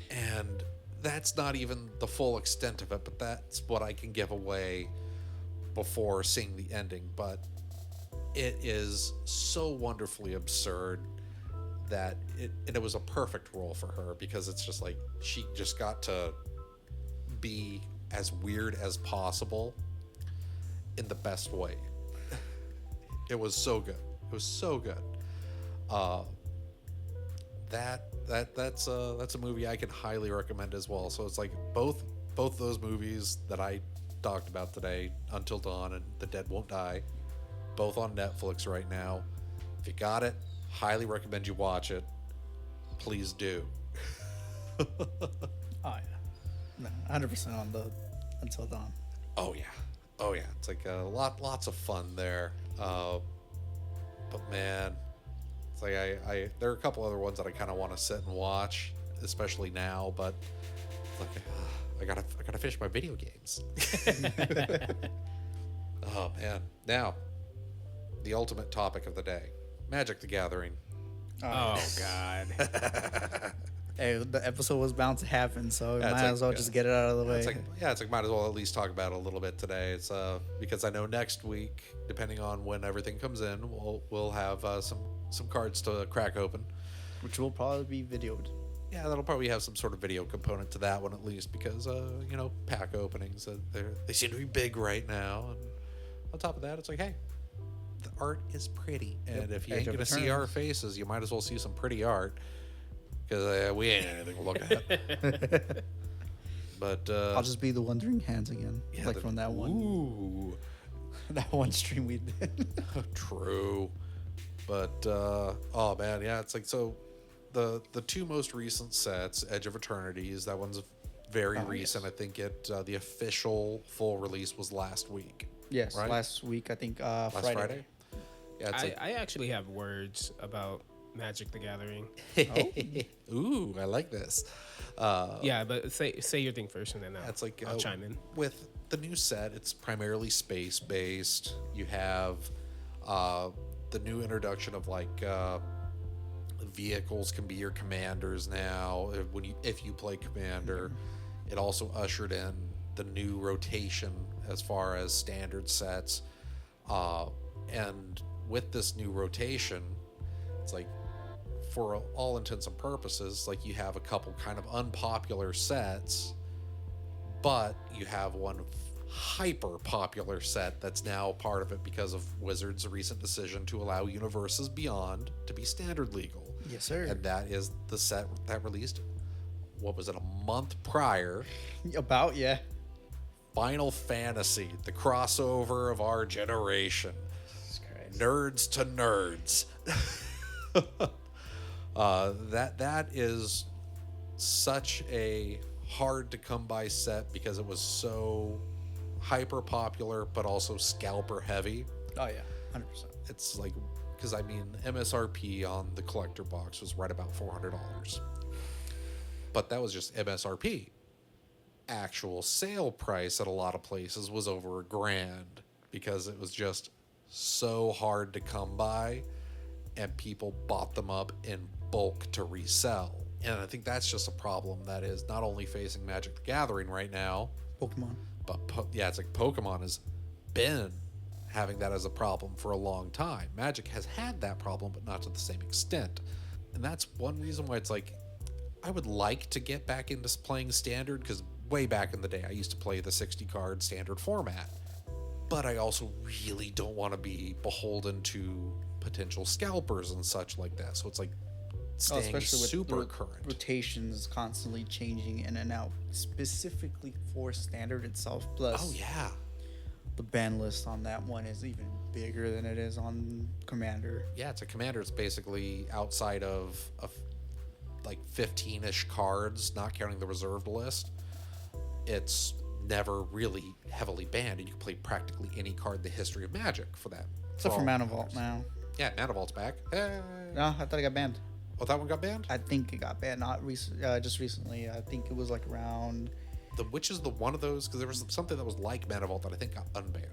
And that's not even the full extent of it, but that's what I can give away before seeing the ending. But it is so wonderfully absurd that it was a perfect role for her, because it's just like she just got to be as weird as possible in the best way. It was so good. It was so good. That's a movie I can highly recommend as well. So it's like both those movies that I talked about today, Until Dawn and The Dead Won't Die, both on Netflix right now. If you got it, highly recommend you watch it. Please do. Oh yeah, no, 100% on the Until Dawn. Oh yeah. It's like lots of fun there. But man, it's like I there are a couple other ones that I kind of want to sit and watch, especially now. But it's like I gotta finish my video games. Oh man. Now, the ultimate topic of the day: Magic the Gathering. Oh God. Hey, the episode was bound to happen, so Yeah, it's might like- as well yeah. just get it out of the way. It's like might as well at least talk about it a little bit today. It's because I know next week, depending on when everything comes in, we'll have some cards to crack open. Which will probably be videoed. Yeah, that'll probably have some sort of video component to that one at least, because pack openings, they seem to be big right now. And on top of that, it's like, hey, the art is pretty, and if you Age ain't of gonna see our faces, you might as well see some pretty art, because we ain't anything to look at. But I'll just be the Wandering Hands again, yeah, like from that one Ooh, that one stream we did. true. But oh man, yeah, it's like, so the two most recent sets, Edge of Eternities, that one's very recent. Yes. I think the official full release was last week. Yes, Right? last week I think Last Friday. Yeah, it's like, I actually have words about Magic the Gathering. ooh, I like this. Yeah, but say your thing first, and then It's like I'll chime in. With the new set, it's primarily space based. You have the new introduction of like vehicles can be your commanders now. If you play commander, it also ushered in the new rotation as far as standard sets. And with this new rotation, it's like, for all intents and purposes, like you have a couple kind of unpopular sets, but you have one hyper popular set that's now part of it because of Wizards' recent decision to allow Universes Beyond to be standard legal. Yes, sir. And that is the set that released, what was it, a month prior? About, yeah. Final Fantasy, the crossover of our generation. Jesus Christ. Nerds to nerds. That is such a hard to come by set because it was so hyper popular but also scalper heavy. Oh yeah, 100%. It's like, because I mean, MSRP on the collector box was right about $400, but that was just MSRP. Actual sale price at a lot of places was over $1,000 because it was just so hard to come by, and people bought them up in bulk to resell. And I think that's just a problem that is not only facing Magic the Gathering right now, Pokemon. but it's like Pokemon has been having that as a problem for a long time. Magic has had that problem, but not to the same extent. And that's one reason why it's like, I would like to get back into playing standard, because way back in the day I used to play the 60 card standard format, but I also really don't want to be beholden to potential scalpers and such like that. So it's like staying super with current. rotations constantly changing in and out, specifically for standard itself. Plus, Oh yeah. the ban list on that one is even bigger than it is on Commander. Yeah, it's a Commander. It's basically outside of like 15-ish cards, not counting the reserved list. It's never really heavily banned, and you can play practically any card in the history of Magic for that. Except for all Mana cards. Vault now. Yeah, Mana Vault's back. Hey. No, I thought it got banned. Oh, that one got banned? I think it got banned, just recently. I think it was like around. Which is the one of those? Because there was something that was like Mana Vault that I think got unbanned.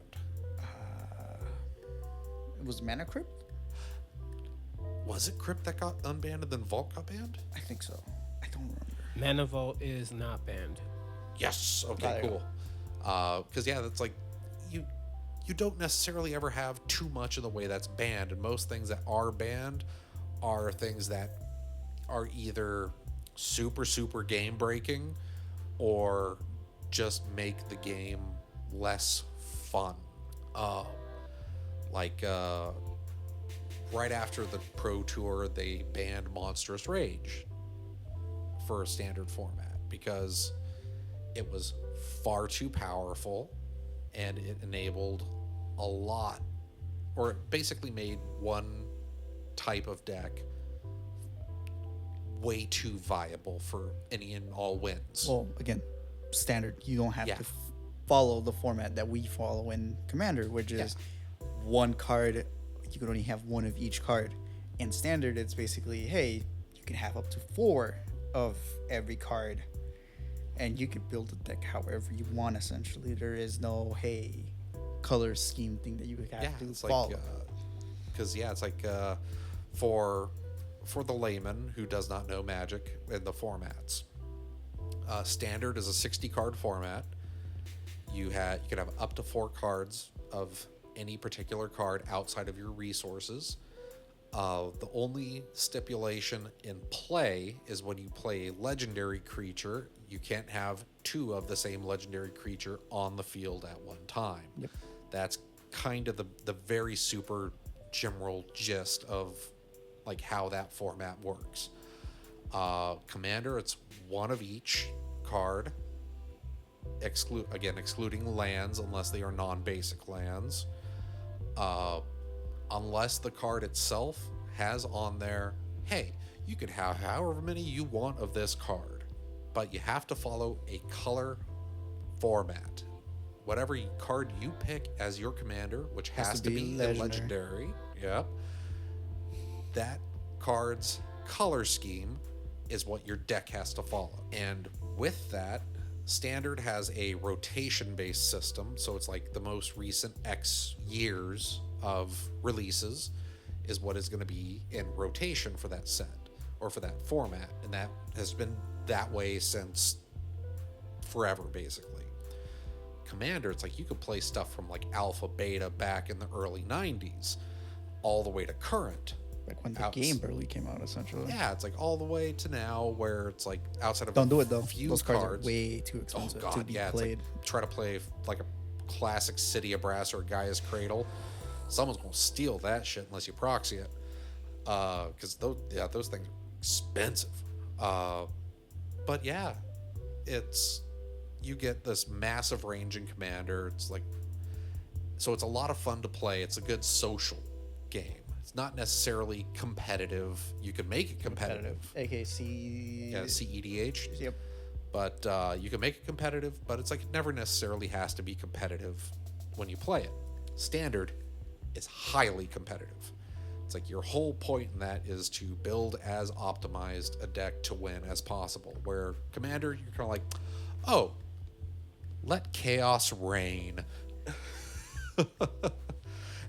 It was Mana Crypt? Was it Crypt that got unbanned and then Vault got banned? I think so. I don't remember. Mana Vault is not banned. Yes. Okay, cool. Because yeah, that's like you don't necessarily ever have too much in the way that's banned, and most things that are banned are things that are either super game breaking or just make the game less fun. Right after the Pro Tour, they banned Monstrous Rage for a standard format because it was far too powerful and it enabled a lot, or it basically made one type of deck way too viable for any and all wins. Well, again, standard. You don't have Yeah. to follow the format that we follow in Commander, which is one card. You can only have one of each card. In standard, it's basically, hey, you can have up to 4 of every card, and you can build the deck however you want. Essentially, there is no color scheme thing that you have to it's follow. because it's like for the layman who does not know Magic and the formats, standard is a 60 card format. You can have up to 4 cards of any particular card outside of your resources. The only stipulation in play is when you play a legendary creature, you can't have 2 of the same legendary creature on the field at one time. Yep. That's kind of the very super general gist of like how that format works. Commander, it's 1 of each card, excluding lands unless they are non-basic lands. Unless the card itself has on there, hey, you can have however many you want of this card, but you have to follow a color format. Whatever card you pick as your commander, which has to be a legendary, that card's color scheme is what your deck has to follow. And with that, standard has a rotation-based system, so it's like the most recent X years of releases is what is going to be in rotation for that set or for that format, and that has been that way since forever, basically. Commander, it's like you could play stuff from like alpha, beta back in the early 90s all the way to current. Like when the game barely came out, essentially. Yeah, it's like all the way to now where it's like outside of Don't do it though. few Those cards are cards. way too expensive to be played. It's like, try to play like a classic City of Brass or Gaia's Cradle. Someone's gonna steal that shit unless you proxy it. Because those things are expensive. But yeah, you get this massive range in Commander. It's like, so it's a lot of fun to play. It's a good social game. It's not necessarily competitive. You can make it competitive. AKC. Yeah, CEDH. Yep. But you can make it competitive, but it's like it never necessarily has to be competitive when you play it. Standard is highly competitive. It's like your whole point in that is to build as optimized a deck to win as possible. Where Commander, you're kind of like, oh, let chaos reign.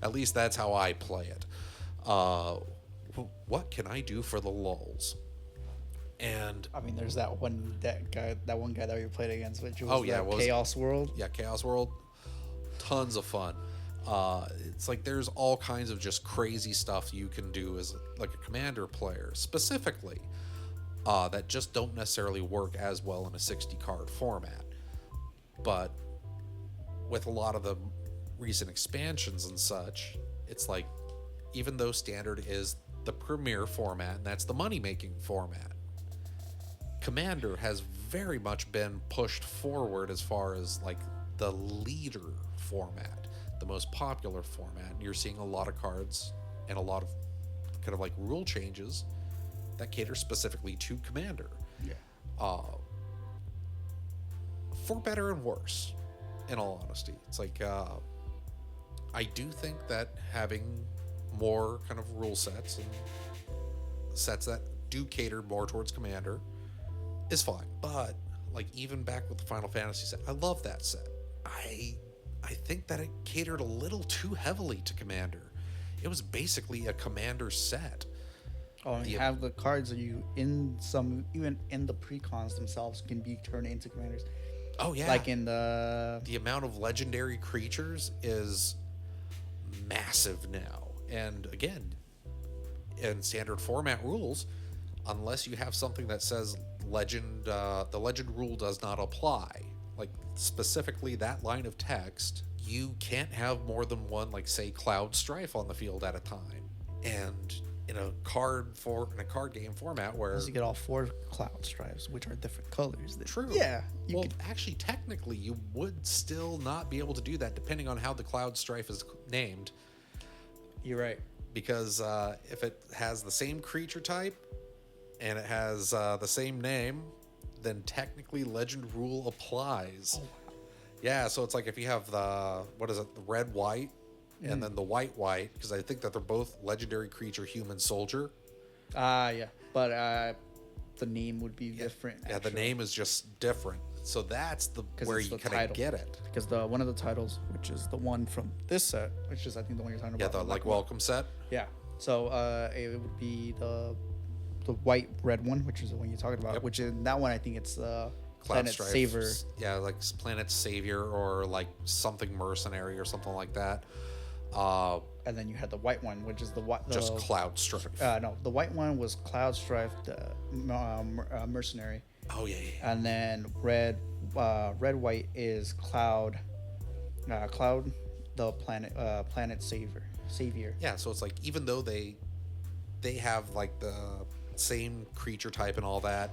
At least that's how I play it. What can I do for the lulz? And I mean, there's that one guy that we played against, which was Chaos World. Yeah, Chaos World. Tons of fun. It's like there's all kinds of just crazy stuff you can do as like a Commander player, specifically, that just don't necessarily work as well in a 60 card format. But with a lot of the recent expansions and such, it's like, even though Standard is the premier format and that's the money-making format, Commander has very much been pushed forward as far as like the leader format. the most popular format, and you're seeing a lot of cards and a lot of kind of like rule changes that cater specifically to Commander. Yeah. For better and worse, in all honesty. It's like, I do think that having more kind of rule sets and sets that do cater more towards Commander is fine. But like even back with the Final Fantasy set, I love that set. I think that it catered a little too heavily to Commander. It was basically a Commander set. Oh, and you have the cards that you even in the precons themselves can be turned into commanders. Oh yeah. Like in the amount of legendary creatures is massive now. And again, in standard format rules, unless you have something that says legend, the legend rule does not apply. Like specifically that line of text, you can't have more than one, like say Cloud Strife on the field at a time. And in a card game format where you get all 4 Cloud Stripes, which are different colors. True. Yeah. Well, actually, technically, you would still not be able to do that depending on how the Cloud Strife is named. You're right. Because if it has the same creature type and it has the same name, then technically Legend Rule applies. Oh, wow. Yeah, so it's like if you have the red-white and then the white-white, because I think that they're both legendary creature, human, soldier. Yeah. But the name would be different. Yeah, the name is just different. So that's where you kind of get it. Because one of the titles, which is the one from this set, which is I think the one you're talking about. Yeah, the like welcome set. Yeah. So it would be the white red one, which is the one you're talking about. Yep. Which in that one I think it's Planet Saver. Yeah, like Planet Savior or like something mercenary or something like that. And then you had the white one, which is just Cloud Strife. No, the white one was Cloud Strife, the mercenary. Oh yeah. And then red white is Cloud, the Planet Savior. Yeah, so it's like even though they have like the same creature type and all that,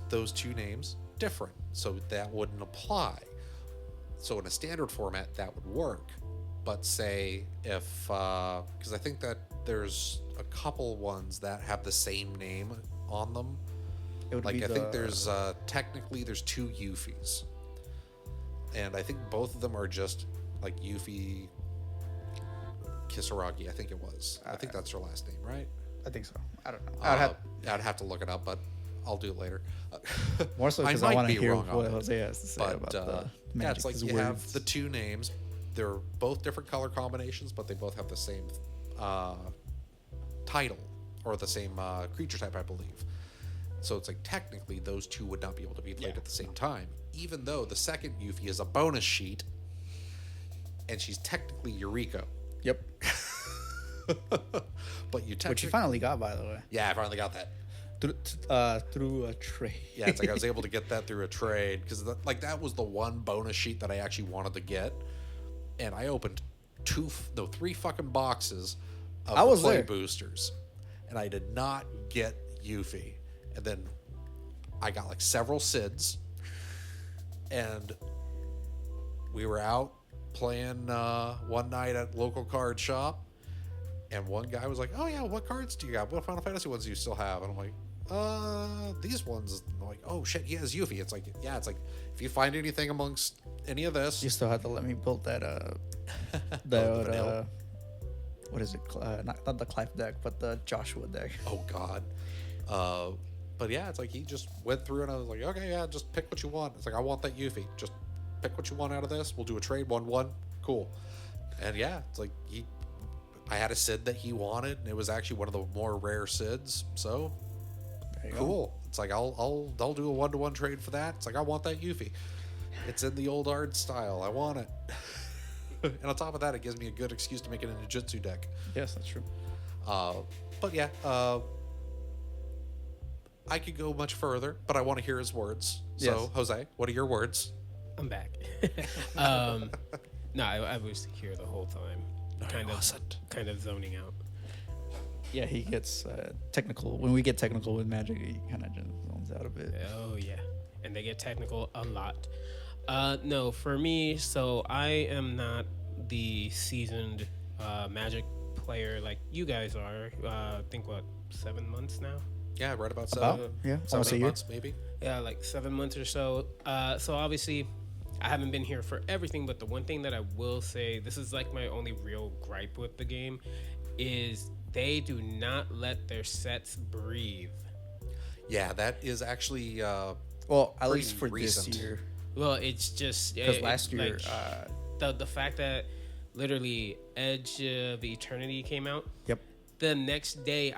those two names different, so that wouldn't apply. So in a standard format that would work. But say if, because I think that there's a couple ones that have the same name on them. Like I think there's technically there's 2 Yuffie's, and I think both of them are just like Yuffie Kisaragi. I think it was. I think that's her last name, right? I think so. I don't know. I'd have to look it up, but I'll do it later. More so because I want to hear what Jose has to say about the magic. Yeah, it's like you have the 2 names. They're both different color combinations, but they both have the same title or the same creature type, I believe. So it's like technically those 2 would not be able to be played at the same time, even though the second Yuffie is a bonus sheet, and she's technically Yuriko. Yep. But which you finally got, by the way. Yeah, I finally got that. Through a trade. Yeah, it's like I was able to get that through a trade because that was the one bonus sheet that I actually wanted to get. And I opened 3 fucking boxes of the play boosters, and I did not get Yuffie. And then I got like several Sids, and we were out playing one night at local card shop, and one guy was like, "Oh yeah, what cards do you got? What Final Fantasy ones do you still have?" And I'm like, these ones. And I'm like, oh shit, he has Yuffie. It's like, yeah, it's like if you find anything amongst any of this, you still have to let me build that what is it? Not the Clive deck, but the Joshua deck. Oh god. But yeah, it's like he just went through and I was like, okay, yeah, just pick what you want. It's like, I want that Yuffie. Just pick what you want out of this. We'll do a trade 1-1. Cool. And yeah, it's like I had a Sid that he wanted, and it was actually one of the more rare Sids. So cool. Go. It's like I'll do a 1-to-1 trade for that. It's like I want that Yuffie. It's in the old art style. I want it. And on top of that, it gives me a good excuse to make it a Ninjutsu deck. Yes, that's true. But yeah, I could go much further, but I want to hear his words. So, yes. Jose, what are your words? I'm back. No, I was here the whole time. No, kind of zoning out. Yeah, he gets technical. When we get technical with Magic, he kind of just zones out a bit. Oh, yeah. And they get technical a lot. No, for me, so I am not the seasoned Magic player like you guys are. I think what 7 months now. Yeah, right about About? seven. Yeah, Seven, almost a 8 year. months maybe. Yeah, like 7 months or so. So obviously, I haven't been here for everything, but the one thing that I will say, this is like my only real gripe with the game, is they do not let their sets breathe. Yeah, that is actually Well, at pretty least for recent. this year, Well, it's just because last year, the fact that literally Edge of Eternity came out. yep, The next day,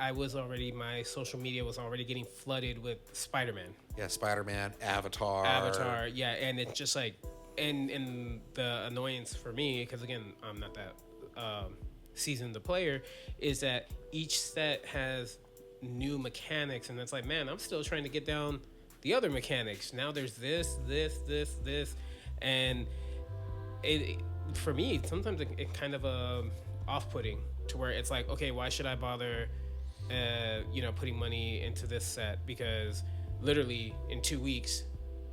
my social media was already getting flooded with Spider-Man. yeah, Spider-Man, Avatar. Avatar, yeah, and it's just like, and the annoyance for me, because again, I'm not that seasoned the player, is that each set has new mechanics, and it's like, man, I'm still trying to get down the other mechanics. Now there's this, and it for me sometimes it kind of off-putting to where it's like, okay, why should I bother, putting money into this set, because literally in 2 weeks,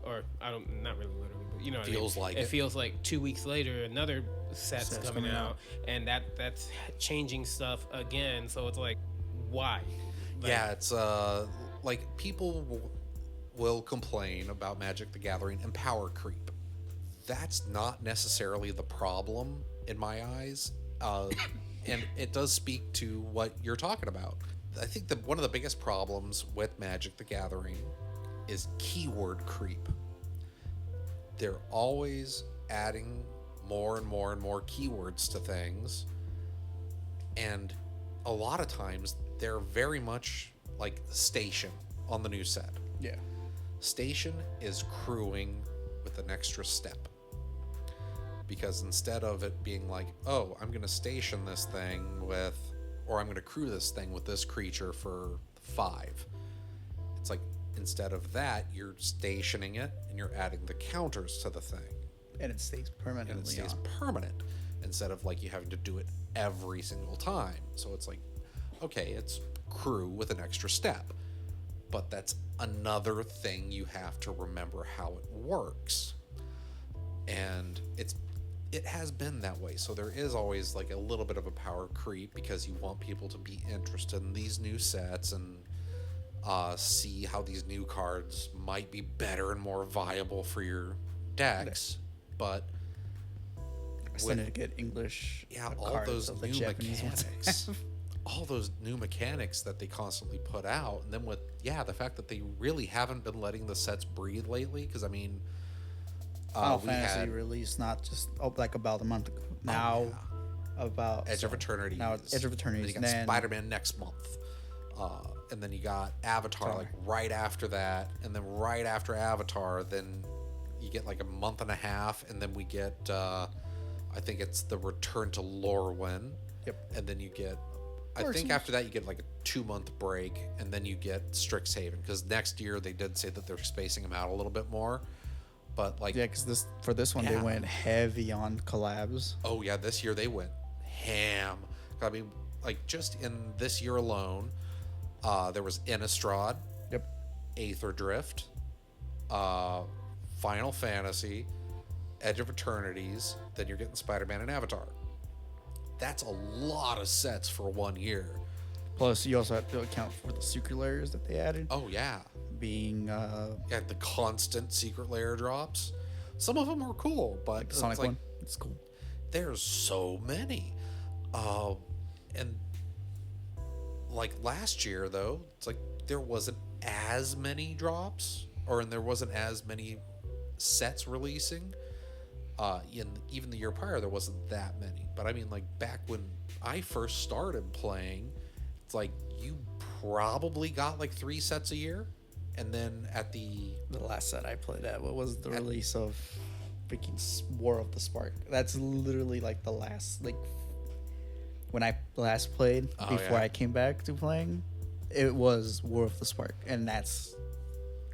or not really literally, but you know, Feels like it. it feels like 2 weeks later another set's coming out, and that's changing stuff again. So it's like, why? Like, Yeah, it's like people will complain about Magic the Gathering and power creep. That's not necessarily the problem in my eyes, and it does speak to what you're talking about. I think that one of the biggest problems with Magic the Gathering is keyword creep. They're always adding more and more and more keywords to things, and a lot of times they're very much like Station on the new set. yeah, Station is crewing with an extra step, because instead of it being like, oh, I'm going to station this thing with, or I'm going to crew this thing with this creature for 5, it's like, instead of that, you're stationing it and you're adding the counters to the thing, and it stays permanently and it stays on. permanent, instead of like you having to do it every single time. So it's like, okay, it's crew with an extra step, but that's another thing you have to remember how it works. And it has been that way. So there is always like a little bit of a power creep, because you want people to be interested in these new sets and see how these new cards might be better and more viable for your decks. But I still need to get English. all cards those of the new Japanese ones. mechanics, all those new mechanics that they constantly put out, and then with the fact that they really haven't been letting the sets breathe lately, because I mean, Final we Fantasy had released not just like about a month ago. Now about Edge of Eternity. Now it's Edge of Eternity. Then you got Spider-Man next month, and then you got Avatar like right after that, and then right after Avatar, then you get like a month and a half, and then we get I think it's the Return to Lorwyn. Yep. And then you get, I think after that you get like a 2-month break, and then you get Strixhaven, because next year they did say that they're spacing them out a little bit more. But like, Yeah, because this one they went heavy on collabs. oh yeah, this year they went ham. I mean, like just in this year alone, there was Innistrad, Yep. Aether Drift, Final Fantasy, Edge of Eternities, then you're getting Spider-Man and Avatar. That's a lot of sets for 1 year. Plus, you also have to account for the secret layers that they added, Oh yeah, being yeah, the constant secret layer drops. Some of them are cool, but the Sonic it's like, one. It's cool. there's so many. And like last year though, it's like there wasn't as many drops, and there wasn't as many sets releasing. Even the year prior, there wasn't that many. But I mean, like back when I first started playing, it's like you probably got like 3 sets a year, and then at the last set I played at, what was the release of freaking War of the Spark? That's literally like the last, like when I last played before I came back to playing, it was War of the Spark, and that's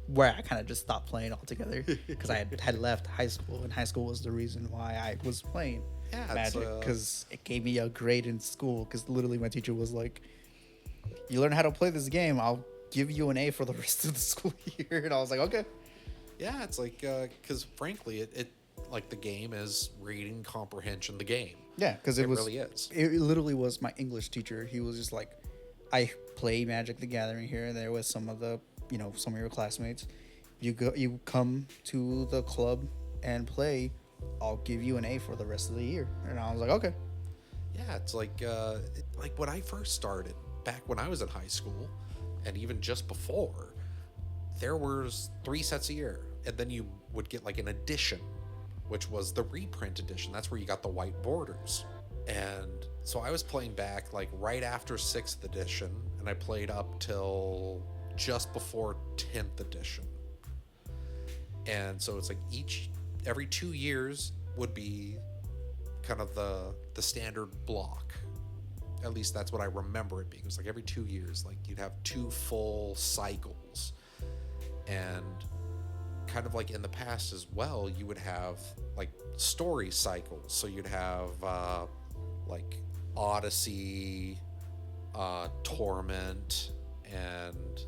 where I kind of just stopped playing altogether, because I had left high school, and high school was the reason why I was playing Magic, because it gave me a grade in school, because literally my teacher was like, you learn how to play this game, I'll give you an A for the rest of the school year. And I was like, okay. it's like because frankly, it like the game is reading comprehension the game. Yeah, because it was really is. It literally was my English teacher. He was just like, I play Magic the Gathering here and there with some of the, some of your classmates. You come to the club and play. I'll give you an A for the rest of the year. And I was like, okay. Yeah, it's like when I first started, back when I was in high school, and even just before, there was 3 sets a year. And then you would get like an edition, which was the reprint edition. That's where you got the white borders. And so I was playing back like right after 6th edition, and I played up till just before 10th edition. And so it's like every 2 years would be kind of the standard block. At least that's what I remember it being. It was like every 2 years, like you'd have 2 full cycles. And kind of like in the past as well, you would have like story cycles. So you'd have like Odyssey, Torment, and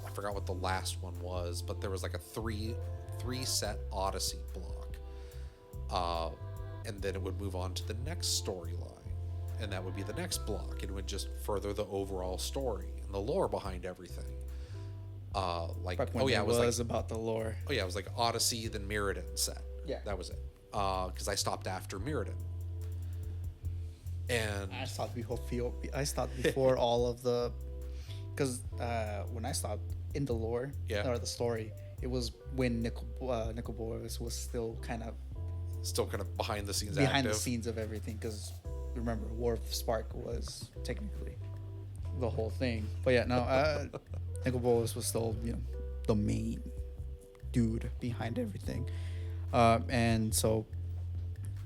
I forgot what the last one was, but there was like a three set Odyssey block. And then it would move on to the next storyline. And that would be the next block. It would just further the overall story and the lore behind everything. It was about the lore. Oh yeah, it was like Odyssey, then Mirrodin set. Yeah, that was it. Because I stopped after Mirrodin. And I stopped before all of the, because when I stopped in the lore or the story, it was when Nicol Bolas was still kind of behind the scenes the scenes of everything. Because remember, War of Spark was technically the whole thing. But yeah, no, Nicol Bolas was still the main dude behind everything. And so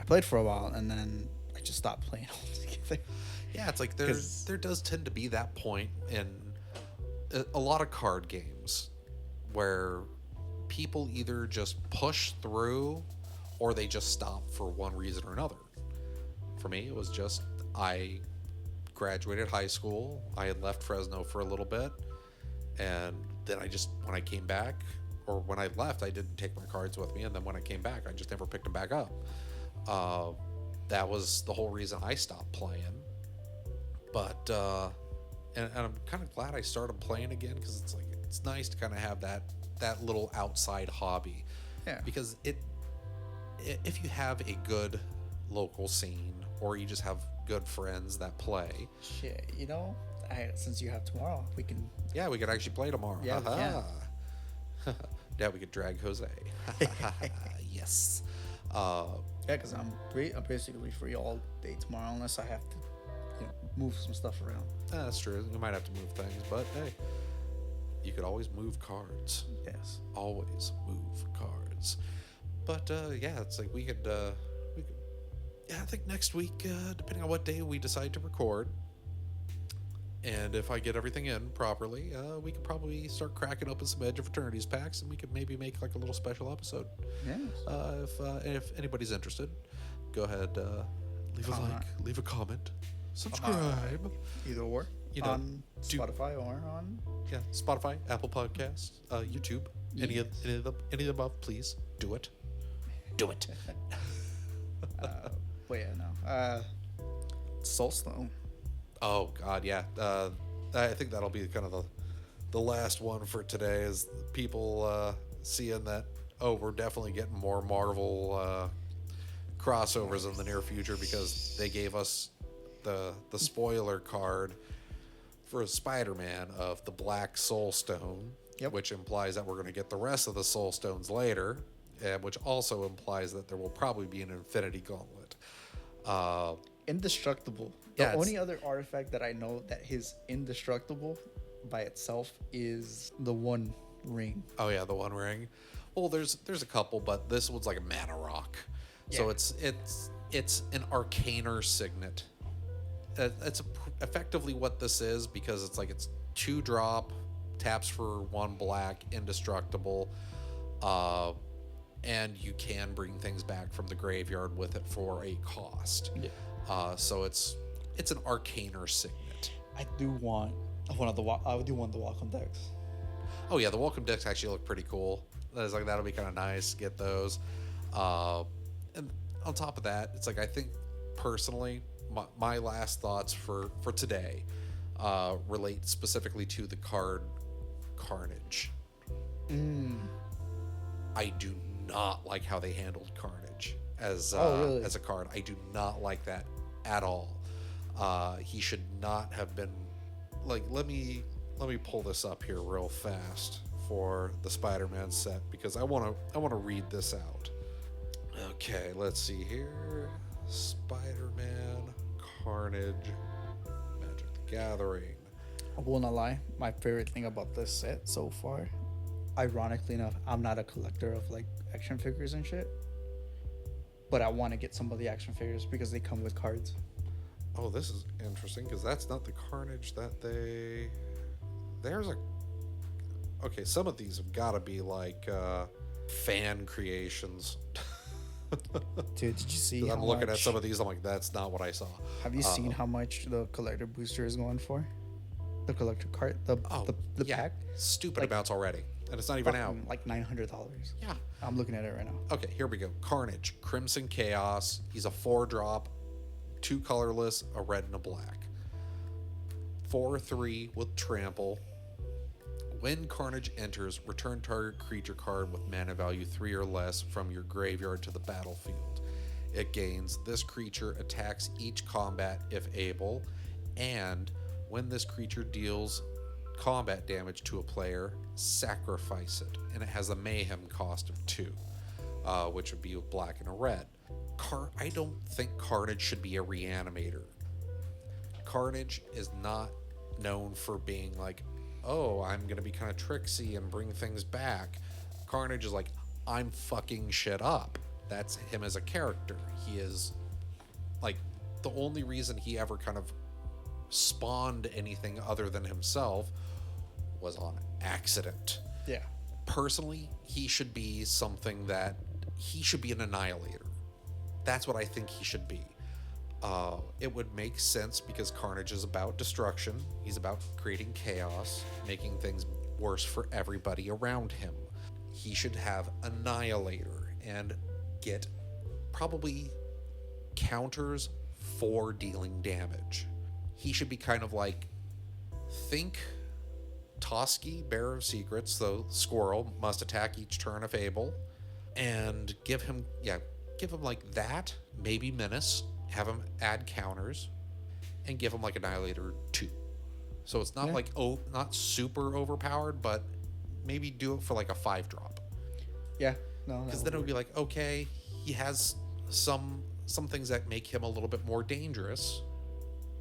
I played for a while, and then I just stopped playing altogether. Yeah, it's like there does tend to be that point in a lot of card games where people either just push through or they just stop for one reason or another. For me, it was just I graduated high school. I had left Fresno for a little bit, and then when I came back, or when I left, I didn't take my cards with me, and then when I came back, I just never picked them back up. That was the whole reason I stopped playing. But and I'm kind of glad I started playing again, because it's nice to kind of have that little outside hobby. Yeah. Because if you have a good local scene, or you just have good friends that play. Shit, since you have tomorrow, we can. Yeah, we could actually play tomorrow. Yeah, Yeah, we could drag Jose. Yes. Because I'm basically free all day tomorrow, unless I have to move some stuff around. That's true. You might have to move things, but hey, you could always move cards. Yes. Always move cards. But yeah, it's like we could. Yeah, I think next week, depending on what day we decide to record, and if I get everything in properly, we could probably start cracking open some Edge of Fraternities packs, and we could maybe make like a little special episode. Yes. If anybody's interested, go ahead, leave a like, leave a comment, subscribe. Either or. On Spotify or on Spotify, Apple Podcasts, YouTube, yes. any of the above. Please do it. Do it. But yeah, no. Soulstone. Oh God, yeah. I think that'll be kind of the last one for today. Is people seeing that? Oh, we're definitely getting more Marvel crossovers in the near future, because they gave us the spoiler card for Spider-Man of the Black Soulstone, which implies that we're going to get the rest of the Soulstones later, which also implies that there will probably be an Infinity Gauntlet. Indestructible. The only other artifact that I know that is indestructible by itself is the One Ring. Oh yeah, the One Ring. Well, there's a couple, but this one's like a mana rock. Yeah. So it's an Arcaner Signet. It's effectively what this is, because it's 2-drop, taps for 1 black, indestructible, and you can bring things back from the graveyard with it for a cost. Yeah. So it's an Arcaner Signet. I do want the welcome decks. Oh yeah, the welcome decks actually look pretty cool. That'll be kind of nice. Get those. And on top of that, it's I think personally, my last thoughts for today relate specifically to the card Carnage. I do not like how they handled Carnage as really? as a card. I do not like that at all. He should not have been like. Let me pull this up here real fast for the Spider-Man set because I want to read this out. Okay, let's see here. Spider-Man, Carnage, Magic the Gathering. I will not lie. My favorite thing about this set so far, ironically enough, I'm not a collector of like action figures and shit, but I want to get some of the action figures because they come with cards. Oh, this is interesting because that's not the Carnage that they. There's a. Okay, some of these have got to be like fan creations. Dude, did you see? I'm looking at some of these. I'm like, that's not what I saw. Have you seen how much the collector booster is going for? The collector card, the pack, stupid like, amounts already, and it's not even out. Like $900. Yeah, I'm looking at it right now. Okay, here we go. Carnage, Crimson Chaos. He's a 4-drop, 2 colorless, a red and a black. 4/3 with trample. When Carnage enters, return target creature card with mana value 3 or less from your graveyard to the battlefield. It gains this creature attacks each combat if able, and when this creature deals combat damage to a player, sacrifice it. And it has a mayhem cost of 2, which would be a black and a red. I don't think Carnage should be a reanimator. Carnage is not known for being like, oh, I'm going to be kind of tricksy and bring things back. Carnage is like, I'm fucking shit up. That's him as a character. He is like, the only reason he ever kind of spawned anything other than himself was on accident. Yeah. Personally, he should be something that he should be an annihilator. That's what I think he should be. It would make sense because Carnage is about destruction. He's about creating chaos, making things worse for everybody around him. He should have Annihilator and get probably counters for dealing damage. He should be kind of like, think Toski, Bearer of Secrets, the squirrel, must attack each turn if able, and give him like that, maybe Menace, have him add counters, and give him like Annihilator 2. So it's not not super overpowered, but maybe do it for like a 5-drop. Yeah, no. Because then it would be like, okay, he has some things that make him a little bit more dangerous,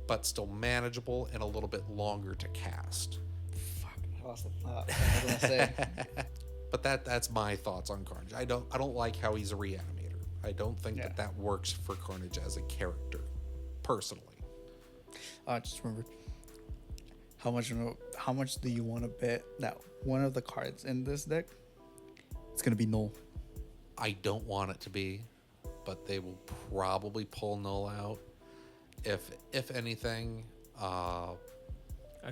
but still manageable and a little bit longer to cast. Fuck, I lost the thought. I was gonna say. But that's my thoughts on Carnage. I don't like how he's a reanimator. I don't think that works for Carnage as a character, personally. I just remembered. How much do you want to bet that one of the cards in this deck it's gonna be null? I don't want it to be, but they will probably pull null out. If anything, I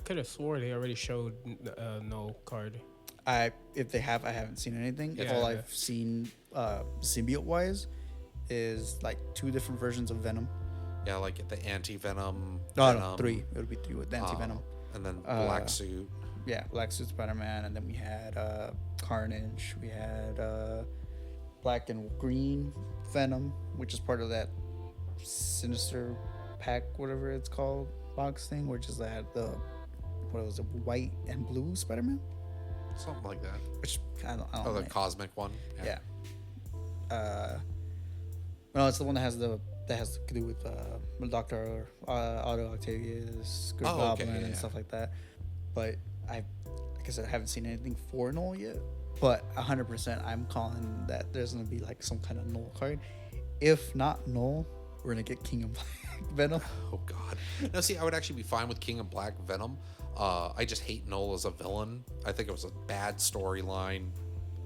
could have swore they already showed null card. If they have, I haven't seen anything. Yeah, All I've seen symbiote wise is like 2 different versions of Venom. yeah, like the anti-venom. No, 3. It would be 3 with the anti-venom. And then black suit. Yeah, Black Suit Spider-Man, and then we had Carnage. We had Black and Green Venom, which is part of that Sinister Pack, whatever it's called, box thing, which is that the white and blue Spider-Man. Something like that. Which I don't Oh, the know. cosmic one. Yeah. No, it's the one that has to do with Dr. Otto Octavius, Good Goblin, and stuff like that. But like I said, I haven't seen anything for null yet. But 100%, I'm calling that there's gonna be like some kind of null card. If not null, we're gonna get King of Black Venom. Oh God. Now see, I would actually be fine with King of Black Venom. I just hate Null as a villain. I think it was a bad storyline.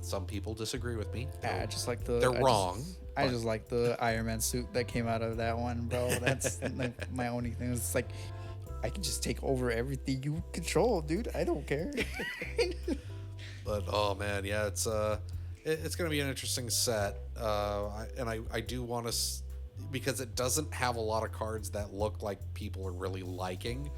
Some people disagree with me. I just like They're wrong. I just like the Iron Man suit that came out of that one, bro. That's like my only thing. It's like I can just take over everything you control, dude. I don't care. But oh man, yeah, it's gonna be an interesting set. I do want to because it doesn't have a lot of cards that look like people are really liking.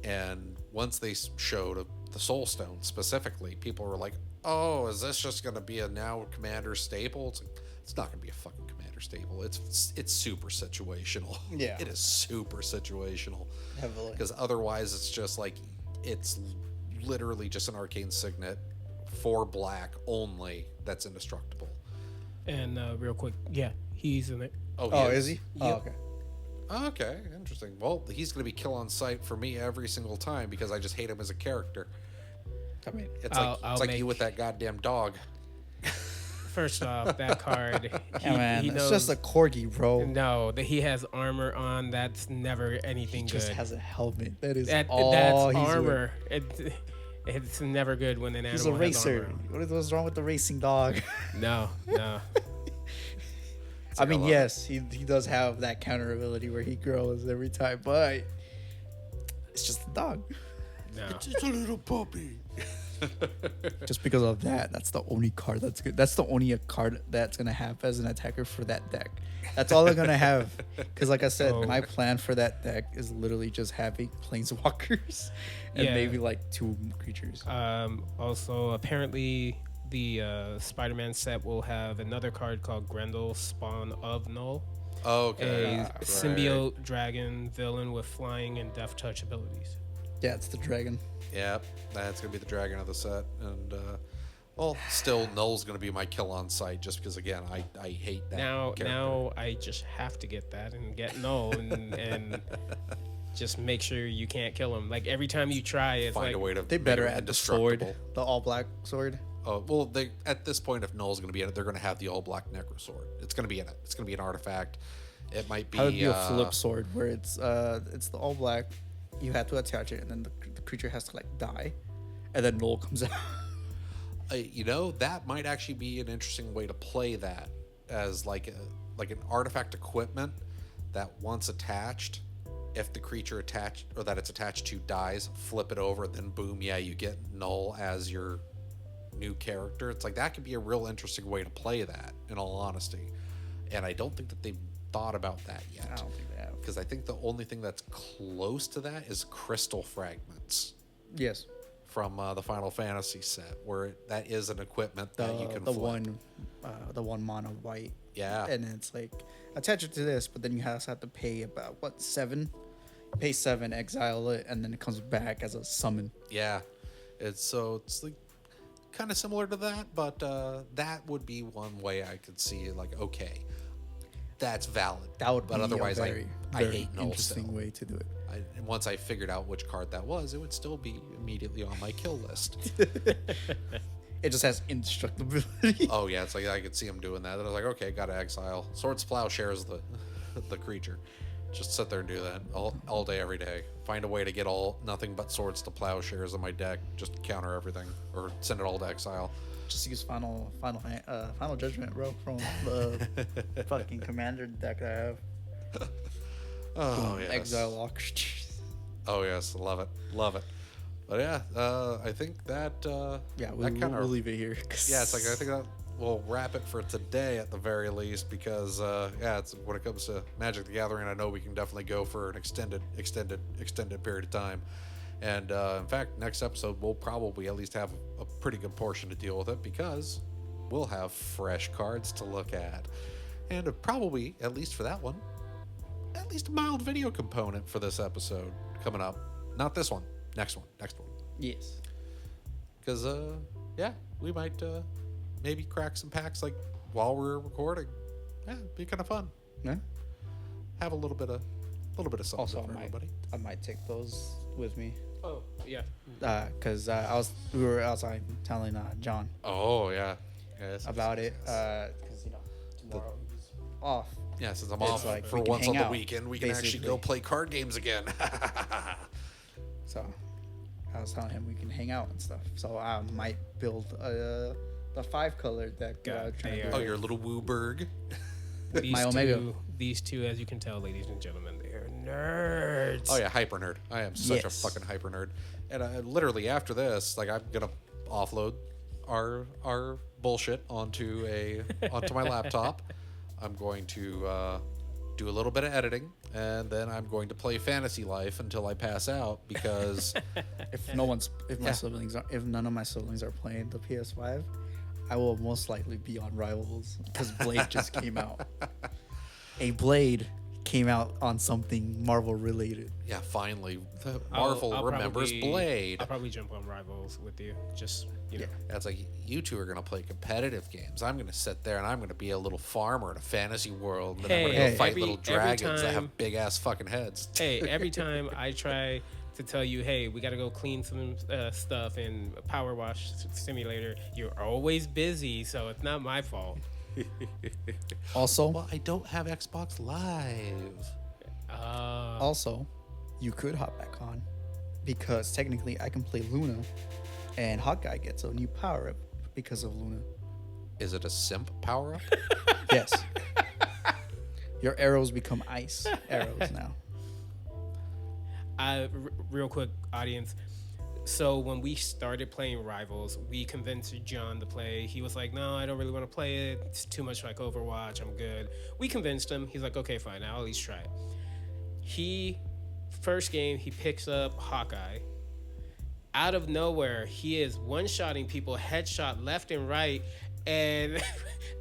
And once they showed the Soul Stone specifically, people were like, "Oh, is this just going to be a now Commander staple?" It's like, it's not going to be a fucking Commander staple. It's super situational. Yeah. It is super situational. Heavily. Because otherwise, it's just like, it's literally just an arcane signet for black only that's indestructible. And real quick, yeah, he's in it. Oh, is he? Oh, Yep. okay. Okay, interesting. Well, he's going to be kill on sight for me every single time because I just hate him as a character. I mean, It's I'll like make- you with that goddamn dog. First off, that card. yeah, man, he it's knows, just a corgi, bro. No, that he has armor on. That's never anything He just good. has a helmet. That is That's all he's armor. It's never good when an animal He's a has racer. armor. What's wrong with the racing dog? No. I mean, yes, he does have that counter ability where he grows every time, but it's just a dog. No. It's a little puppy. Just because of that, that's the only card that's good. That's the only card that's gonna have as an attacker for that deck. That's all they're gonna have. Because, like I said, Oh. my plan for that deck is literally just having planeswalkers and Yeah. maybe like 2 creatures. Also, apparently, the Spider-Man set will have another card called Grendel, Spawn of Null. Okay. A symbiote dragon villain with flying and death touch abilities. Yeah, it's the dragon. Yep, that's going to be the dragon of the set. And, well, still, Null's going to be my kill on sight just because, again, I hate that character. Now I just have to get that and get Null and just make sure you can't kill him. Like every time you try, it's Find like a way to They make better him add the sword, indestructible. the all black sword. Oh, well, they at this point, if Null's going to be in it, they're going to have the all black Necro Sword. It's going to be in it. It's going to be an artifact. It might be. How would be a flip sword where it's the all black, you have to attach it, and then the creature has to like die, and then Null comes out. You know, that might actually be an interesting way to play that as like an artifact equipment that once attached, if the creature attached or that it's attached to dies, flip it over, then boom, yeah, you get Null as your new character. It's like that could be a real interesting way to play that, in all honesty. And I don't think that they've thought about that I yet. don't think they have. Because I think the only thing that's close to that is crystal fragments Yes, from the Final Fantasy set, where that is an equipment that you can the flip. one mono white. Yeah. And it's like attach it to this, but then you also have to pay about what 7? Pay 7, exile it, and then it comes back as a summon. Yeah, it's like kind of similar to that, but that would be one way I could see like, okay, that's valid. That would but be otherwise, a very, I very hate Null interesting still. way to do it. And once I figured out which card that was, it would still be immediately on my kill list. It just has indestructibility. Oh yeah, it's like I could see him doing that. And I was like, okay, gotta exile. Swords Plowshares the creature. Just sit there and do that all day, every day. Find a way to get nothing but Swords to Plowshares in my deck. Just counter everything or send it all to exile. Just use final judgment, bro, from the fucking commander deck that I have. Oh yes. Exile all creatures. Oh yes, love it. But yeah, I think that Yeah, that kinda- we'll leave it here. yeah, it's like I think that we'll wrap it for today at the very least because yeah, it's when it comes to Magic the Gathering, I know we can definitely go for an extended period of time. And in fact, next episode we'll probably at least have a pretty good portion to deal with it because we'll have fresh cards to look at, and probably at least for that one, at least a mild video component for this episode coming up. Not this one, next one. Yes. Because yeah, we might maybe crack some packs like while we're recording. Yeah, it'd be kind of fun. Yeah. Have a little bit of something Also, for everybody. I might take those with me. Oh yeah. Cause I was outside telling John Oh yeah, yes, about it. Cause tomorrow he's off. Yeah, since I'm It's off like for we can once on hang the out, weekend, we can actually basically. go play card games again. So I was telling him we can hang out and stuff. So I might build the 5-color deck. that I was God, trying to they do. Oh, your little Wooberg. my Omega. These two, as you can tell, ladies and gentlemen, they are nerds. Oh yeah, hyper nerd. I am such a Yes. fucking hyper nerd. And literally after this, like I'm gonna offload our bullshit onto my laptop. I'm going to do a little bit of editing, and then I'm going to play Fantasy Life until I pass out because If none of my siblings are playing the PS5, I will most likely be on Rivals because Blade just came out. A Blade came out on something Marvel related. yeah, finally, the I'll Marvel remembers probably- Blade. I'll probably jump on Rivals with you. Just you know. That's like, you two are going to play competitive games. I'm going to sit there and I'm going to be a little farmer in a fantasy world. And then I'm going to Hey, go fight every- little every dragons that time- have big ass fucking heads. Hey, every time I try to tell you, hey, we got to go clean some stuff in Power Wash Simulator, you're always busy, so it's not my fault. Also, Well, I don't have Xbox Live. also, you could hop back on because technically I can play Luna, and Hawkeye gets a new power up because of Luna. Is it a simp power up? Yes. Your arrows become ice arrows now. Real quick, audience. So when we started playing Rivals, we convinced John to play. He was like, no, I don't really want to play it. It's too much like Overwatch. I'm good. We convinced him. He's like, okay, fine. I'll at least try it. First game, he picks up Hawkeye. Out of nowhere, he is one-shotting people, headshot left and right. And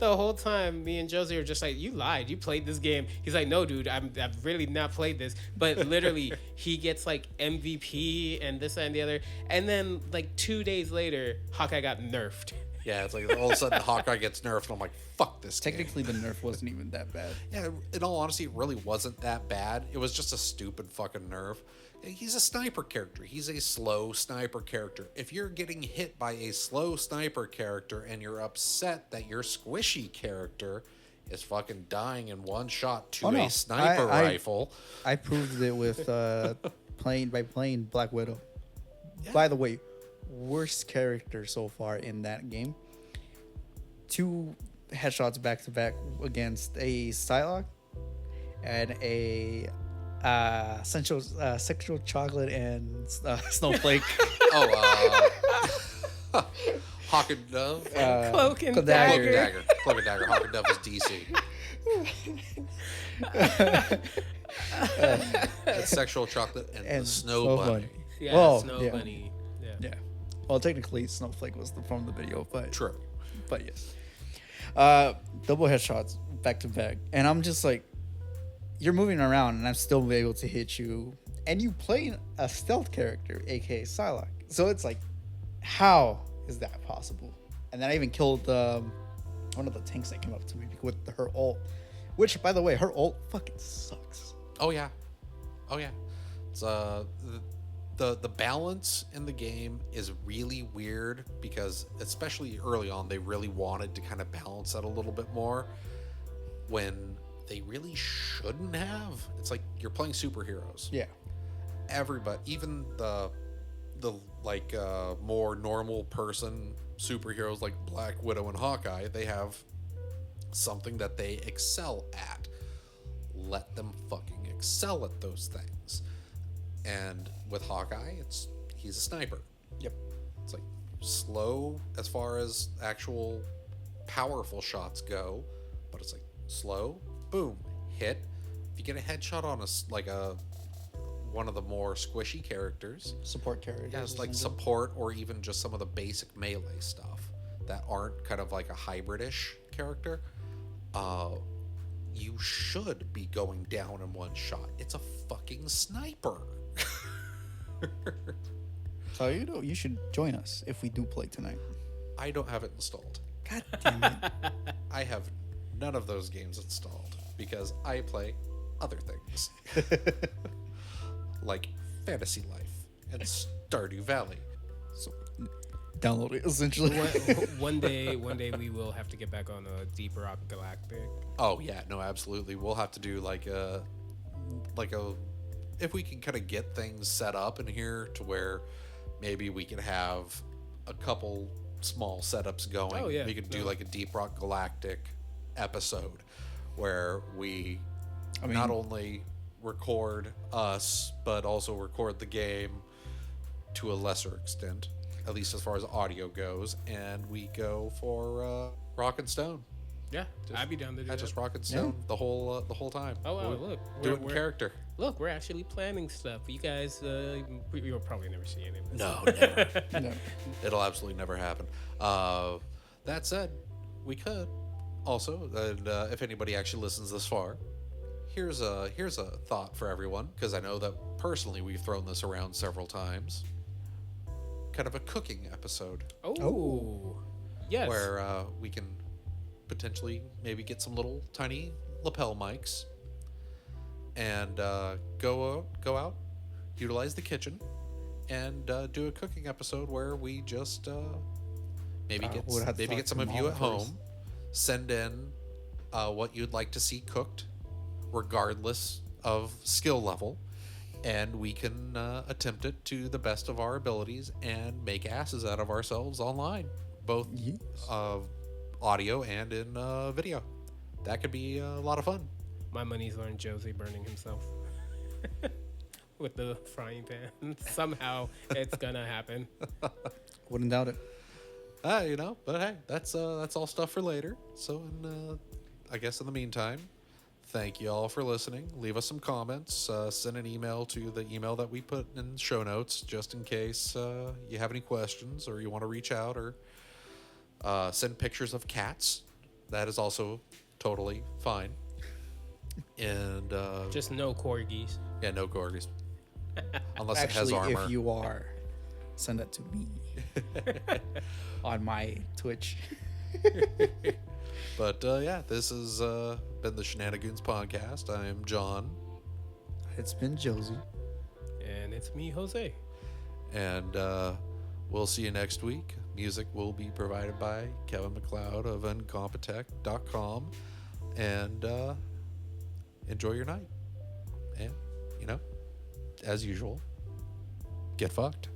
the whole time, me and Josie are just like, you lied. You played this game. He's like, no, dude, I've really not played this. But literally, he gets like MVP and this and the other. And then like 2 days later, Hawkeye got nerfed. Yeah, it's like all of a sudden Hawkeye gets nerfed, and I'm like, fuck this game. Technically, the nerf wasn't even that bad. Yeah, in all honesty, it really wasn't that bad. It was just a stupid fucking nerf. He's a sniper character. He's a slow sniper character. If you're getting hit by a slow sniper character and you're upset that your squishy character is fucking dying in one shot to no. a sniper rifle. I proved it with playing Black Widow. By the way, worst character so far in that game. 2 headshots back to back against a Psylocke and a sexual chocolate and snowflake. Hawk and Dove. Cloak and Cloak and Dagger. Dagger. Cloak and Dagger. Hawk and Dove is DC. It's sexual chocolate and the snow bunny. Yeah, Well, Snow yeah. Bunny. Yeah. Well, technically, Snowflake was from the video, but True. But yes. Double headshots back to back, and I'm just like, you're moving around, and I'm still able to hit you, and you play a stealth character, aka Psylocke. So it's like, how is that possible? And then I even killed one of the tanks that came up to me with her ult, which, by the way, her ult fucking sucks. Oh yeah. It's the balance in the game is really weird because especially early on they really wanted to kind of balance that a little bit more when they really shouldn't have. It's like you're playing superheroes. Yeah. Everybody, even the like more normal person superheroes like Black Widow and Hawkeye, they have something that they excel at. Let them fucking excel at those things. And with Hawkeye, he's a sniper. Yep. It's like slow as far as actual powerful shots go, but it's like slow, boom, hit. If you get a headshot on one of the more squishy characters, Support characters. yeah, it's like support or even just some of the basic melee stuff that aren't kind of like a hybridish character, you should be going down in one shot. It's a fucking sniper. So you should join us if we do play tonight. I don't have it installed. God damn it. I have none of those games installed because I play other things. Like Fantasy Life and Stardew Valley. So download it essentially. One day we will have to get back on a Deep Rock Galactic. Oh yeah, no, absolutely. We'll have to do like a if we can kind of get things set up in here to where maybe we can have a couple small setups going. Oh, yeah. We could do like a Deep Rock Galactic episode where we not only record us but also record the game to a lesser extent, at least as far as audio goes, and we go for Rock and Stone. Yeah, I'd be down to do that. Just rock and stone the whole time. Oh, wow, look. Do it in character. Look, we're actually planning stuff. You guys, you'll probably never see any of this. No, never. No. It'll absolutely never happen. That said, we could also, and if anybody actually listens this far, here's a thought for everyone, because I know that personally we've thrown this around several times. Kind of a cooking episode. Oh. Yes. Where we can potentially maybe get some little tiny lapel mics and go out, utilize the kitchen, and do a cooking episode where we just maybe get some of you at home, send in what you'd like to see cooked, regardless of skill level, and we can attempt it to the best of our abilities and make asses out of ourselves online, both audio and in video. That could be a lot of fun. My money's on Josie burning himself with the frying pan. Somehow it's gonna happen. Wouldn't doubt it. But hey, that's all stuff for later. So, I guess in the meantime, thank you all for listening. Leave us some comments. Send an email to the email that we put in show notes, just in case you have any questions or you want to reach out, or send pictures of cats. That is also totally fine. And just no corgis. Yeah, no corgis. Unless Actually, it has armor. if you are, send that to me on my Twitch. But this has been the Shenanigans Podcast. I am John. It's been Josie. And it's me, Jose. And we'll see you next week. Music will be provided by Kevin MacLeod of Incompetech.com. And enjoy your night. And, as usual, get fucked.